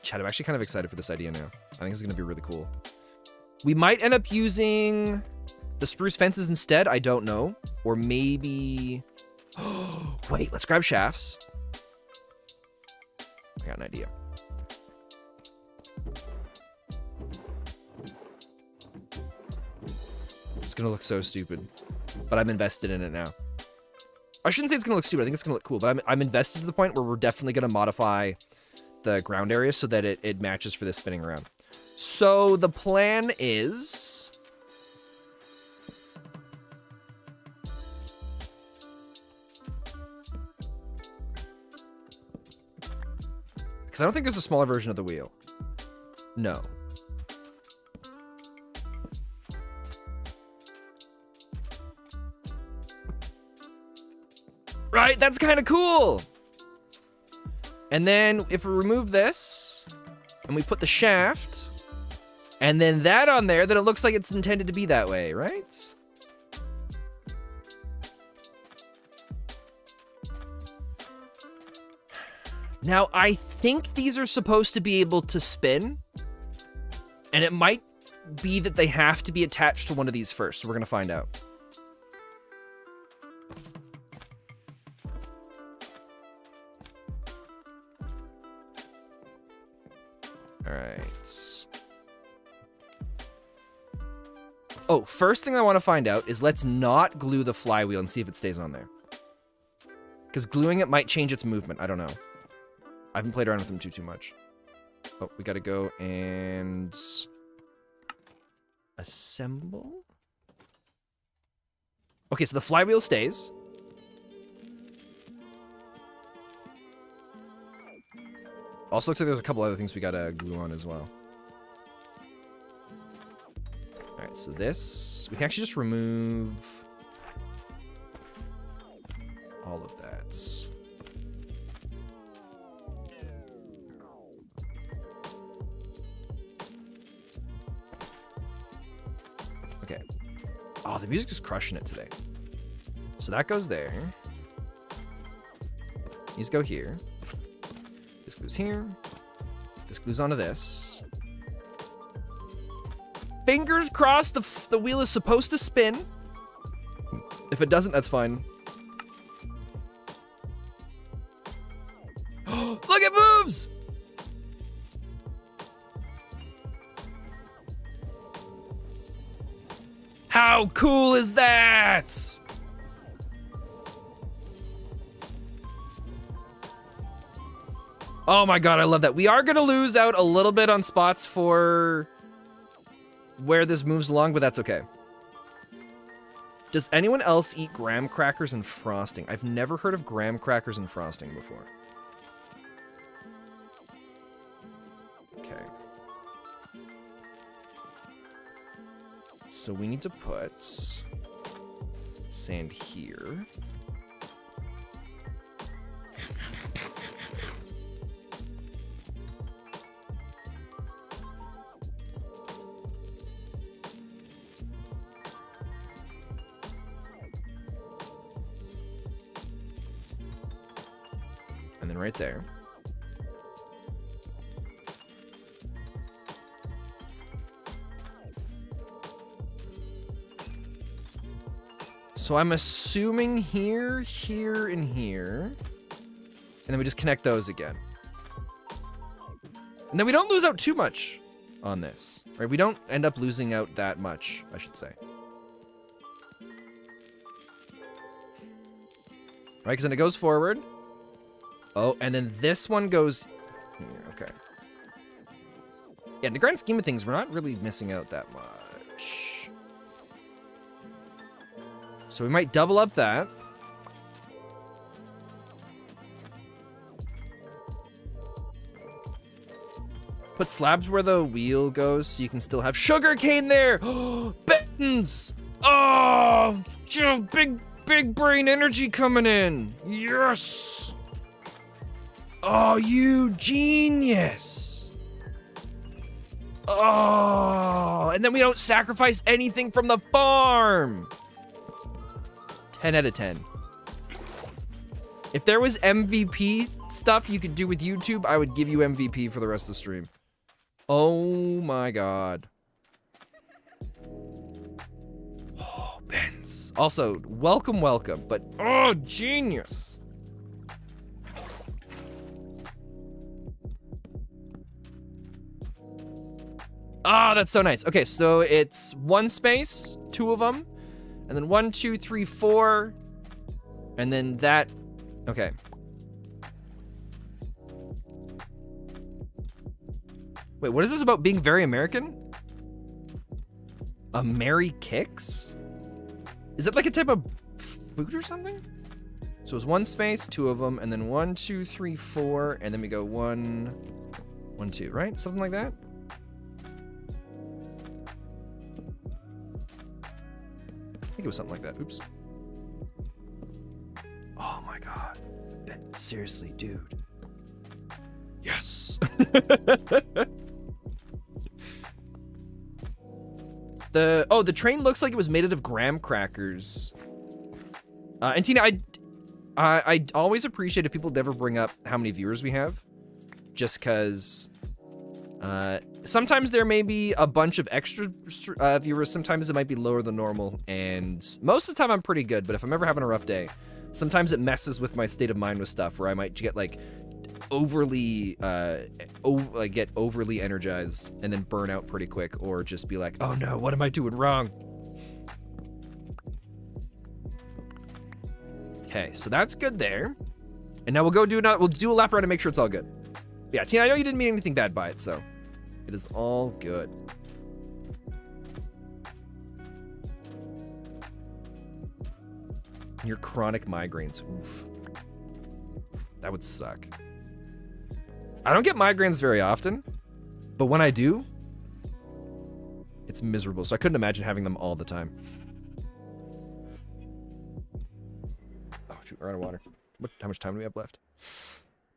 Chat, I'm actually kind of excited for this idea now. I think it's going to be really cool. We might end up using the spruce fences instead. I don't know. Or maybe... Wait, let's grab shafts. I got an idea. It's going to look so stupid. But I'm invested in it now. I shouldn't say it's going to look stupid. I think it's going to look cool. But I'm invested to the point where we're definitely going to modify the ground area so that it matches for this spinning around. So the plan is... Because I don't think there's a smaller version of the wheel. No. Right, that's kind of cool. And then if we remove this and we put the shaft and then that on there, then it looks like it's intended to be that way, right? Now, I think these are supposed to be able to spin, and it might be that they have to be attached to one of these first, so we're going to find out. All right. Oh, first thing I want to find out is let's not glue the flywheel and see if it stays on there. Because gluing it might change its movement. I don't know. I haven't played around with them too much. Oh, we got to go and assemble. Okay, so the flywheel stays. Also looks like there's a couple other things we got to glue on as well. All right, so this, we can actually just remove all of that. Okay. Oh, the music's just crushing it today. So that goes there. These go here. This goes here. This glues onto this. Fingers crossed the wheel is supposed to spin. If it doesn't, that's fine. Look, it moves! How cool is that? Oh my god, I love that. We are gonna lose out a little bit on spots for where this moves along, but that's okay. Does anyone else eat graham crackers and frosting? I've never heard of graham crackers and frosting before. Okay. So we need to put sand here. And then right there. So I'm assuming here, here, and here. And then we just connect those again. And then we don't lose out too much on this, right? We don't end up losing out that much, I should say. Right, because then it goes forward. Oh, and then this one goes here, okay. Yeah, in the grand scheme of things, we're not really missing out that much. So we might double up that. Put slabs where the wheel goes so you can still have sugar cane there. Buttons. Oh, big brain energy coming in. Yes. Oh, you genius. Oh, and then we don't sacrifice anything from the farm. 10 out of 10. If there was MVP stuff you could do with YouTube, I would give you MVP for the rest of the stream. Oh my god. Oh, Benz. Also, welcome, but oh, genius. Ah, that's so nice. Okay, so it's one space, two of them, and then 1, 2, 3, 4, and then that. Okay. Wait, what is this about being very American? A Mary Kicks? Is that like a type of food or something? So it's one space, two of them, and then 1, 2, 3, 4, and then we go 1, 1, 2, right? Something like that? I think it was something like that. Oops. Oh my god. Seriously, dude. Yes. The train looks like it was made out of graham crackers. And Tina, I always appreciate if people never bring up how many viewers we have, just because sometimes there may be a bunch of extra viewers. Sometimes it might be lower than normal, and most of the time I'm pretty good. But if I'm ever having a rough day, sometimes it messes with my state of mind with stuff where I might get like overly get overly energized and then burn out pretty quick, or just be like, oh no, what am I doing wrong? Okay, so that's good there. And now we'll do a lap around to make sure it's all good. Yeah, Tina, I know you didn't mean anything bad by it, so it is all good. Your chronic migraines, oof. That would suck. I don't get migraines very often, but when I do, it's miserable. So I couldn't imagine having them all the time. Oh, shoot, we're out of water. How much time do we have left?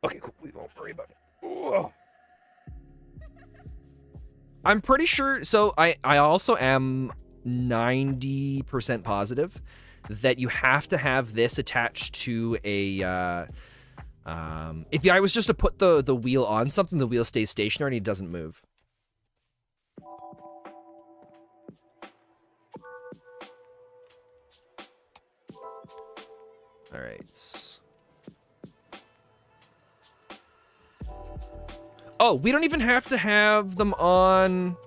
Okay, cool. We won't worry about it. Ugh. I'm pretty sure. So I also am 90% positive that you have to have this attached to a, if I was just to put the wheel on something, the wheel stays stationary and it doesn't move. All right. Oh, we don't even have to have them on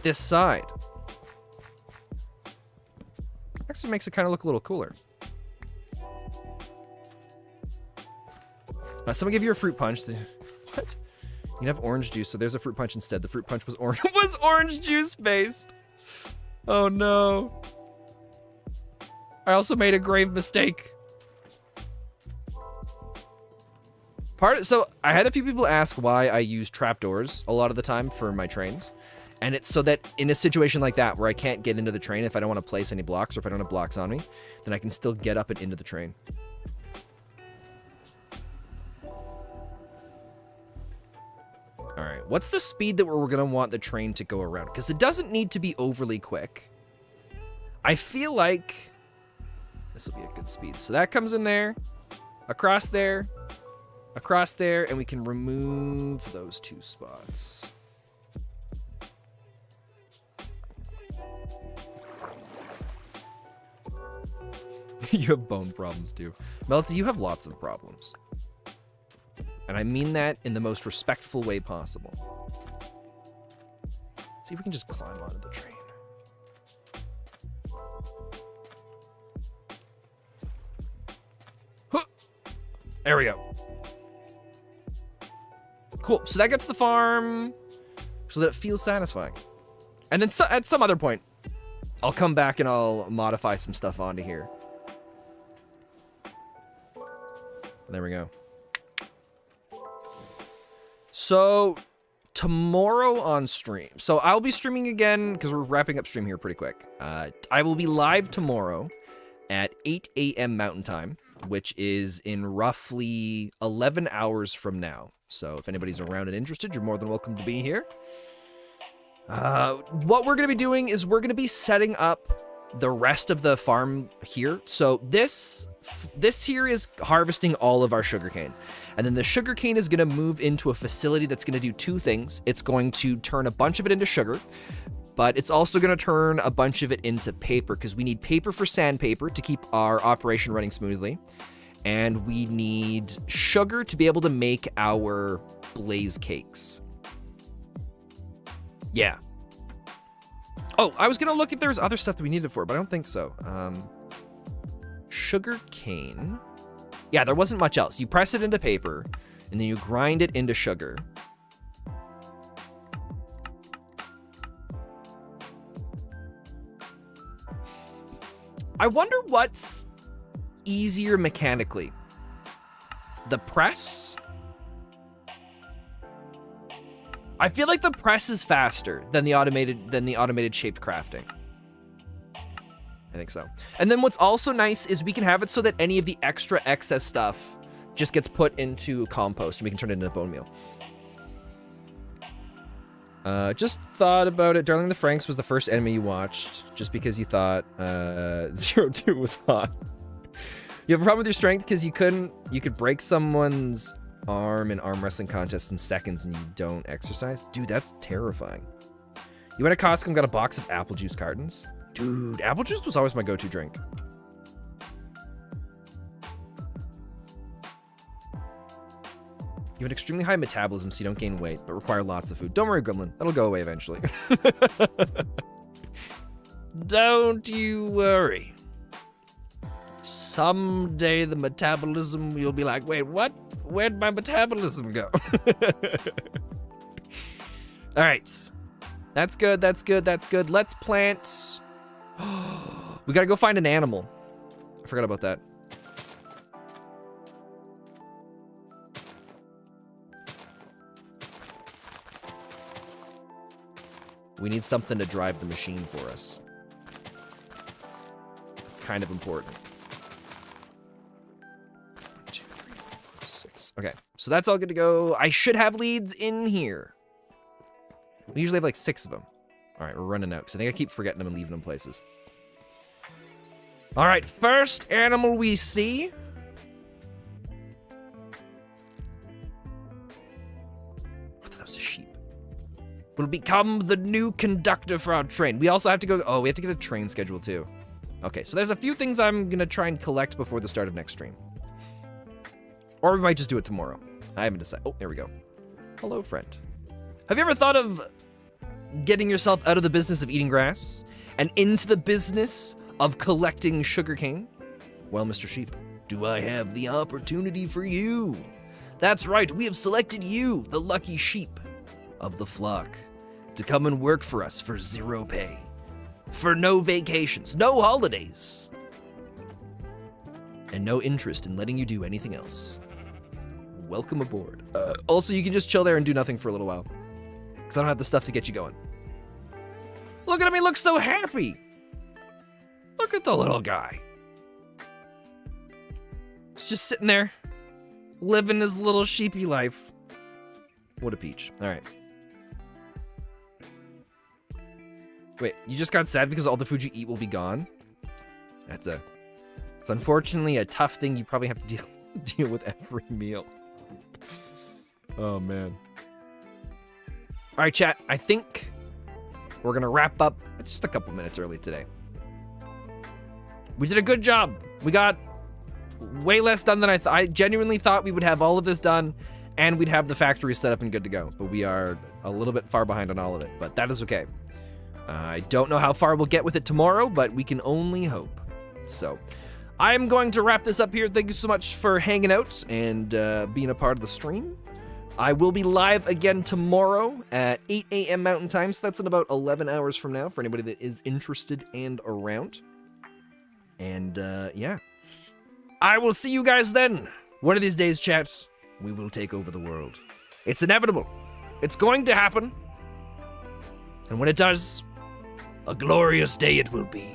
this side. Actually makes it kind of look a little cooler. Someone gave you a fruit punch. What? You can have orange juice, so there's a fruit punch instead. The fruit punch was orange. Was orange juice based. Oh no. I also made a grave mistake. So I had a few people ask why I use trapdoors a lot of the time for my trains. And it's so that in a situation like that where I can't get into the train, if I don't want to place any blocks or if I don't have blocks on me, then I can still get up and into the train. All right, what's the speed that we're going to want the train to go around? Because it doesn't need to be overly quick. I feel like this will be a good speed. So that comes in there, across there, and we can remove those 2 spots. You have bone problems too. Melty, you have lots of problems. And I mean that in the most respectful way possible. See if we can just climb onto the train. Huh. There we go. Cool, so that gets the farm so that it feels satisfying. And then at some other point, I'll come back and I'll modify some stuff onto here. There we go. So tomorrow on stream. So I'll be streaming again because we're wrapping up stream here pretty quick. I will be live tomorrow at 8 a.m. Mountain Time, which is in roughly 11 hours from now. So if anybody's around and interested, you're more than welcome to be here. What we're going to be doing is we're going to be setting up the rest of the farm here. So this here is harvesting all of our sugarcane. And then the sugarcane is going to move into a facility that's going to do 2 things. It's going to turn a bunch of it into sugar, but it's also going to turn a bunch of it into paper because we need paper for sandpaper to keep our operation running smoothly. And we need sugar to be able to make our BlazeCakes. Yeah. Oh, I was going to look if there was other stuff that we needed for it, but I don't think so. Sugar cane. Yeah, there wasn't much else. You press it into paper, and then you grind it into sugar. I wonder what's easier mechanically. The press? I feel like the press is faster than the automated shaped crafting. I think so. And then what's also nice is we can have it so that any of the extra excess stuff just gets put into compost and we can turn it into bone meal. Just thought about it. Darling the Franks was the first anime you watched just because you thought 02 was hot. You have a problem with your strength because you could break someone's arm in arm wrestling contests in seconds and you don't exercise? Dude, that's terrifying. You went to Costco and got a box of apple juice cartons? Dude, apple juice was always my go-to drink. You have an extremely high metabolism, so you don't gain weight, but require lots of food. Don't worry, Gremlin. That'll go away eventually. Don't you worry. Someday the metabolism, you'll be like, wait, what? Where'd my metabolism go? All right. That's good, that's good, that's good. Let's plant. We gotta go find an animal. I forgot about that. We need something to drive the machine for us. It's kind of important. 2, 3, 4, 6. Okay, so that's all good to go. I should have leads in here. We usually have like 6 of them. All right, we're running out because I think I keep forgetting them and leaving them places. All right, first animal we see. That was a sheep. Will become the new conductor for our train. We also have to go. Oh, we have to get a train schedule too. Okay, so there's a few things I'm gonna try and collect before the start of next stream. Or we might just do it tomorrow. I haven't decided. Oh, there we go. Hello, friend. Have you ever thought of getting yourself out of the business of eating grass and into the business of collecting sugarcane? Well, Mr. Sheep, do I have the opportunity for you? That's right, we have selected you, the lucky sheep of the flock, to come and work for us for 0 pay, for no vacations, no holidays, and no interest in letting you do anything else. Welcome aboard. Also, you can just chill there and do nothing for a little while, because I don't have the stuff to get you going. Look at him, he looks so happy. Look at the little guy. He's just sitting there, living his little sheepy life. What a peach. All right. Wait, you just got sad because all the food you eat will be gone? It's unfortunately a tough thing you probably have to deal with every meal. Oh, man. All right, chat. I think we're going to wrap up. It's just a couple minutes early today. We did a good job. We got way less done than I genuinely thought we would have all of this done, and we'd have the factory set up and good to go. But we are a little bit far behind on all of it, but that is okay. I don't know how far we'll get with it tomorrow, but we can only hope. So I'm going to wrap this up here. Thank you so much for hanging out and being a part of the stream. I will be live again tomorrow at 8 a.m. Mountain Time, so that's in about 11 hours from now for anybody that is interested and around. And yeah, I will see you guys then. One of these days, chat, we will take over the world. It's inevitable. It's going to happen. And when it does, a glorious day it will be.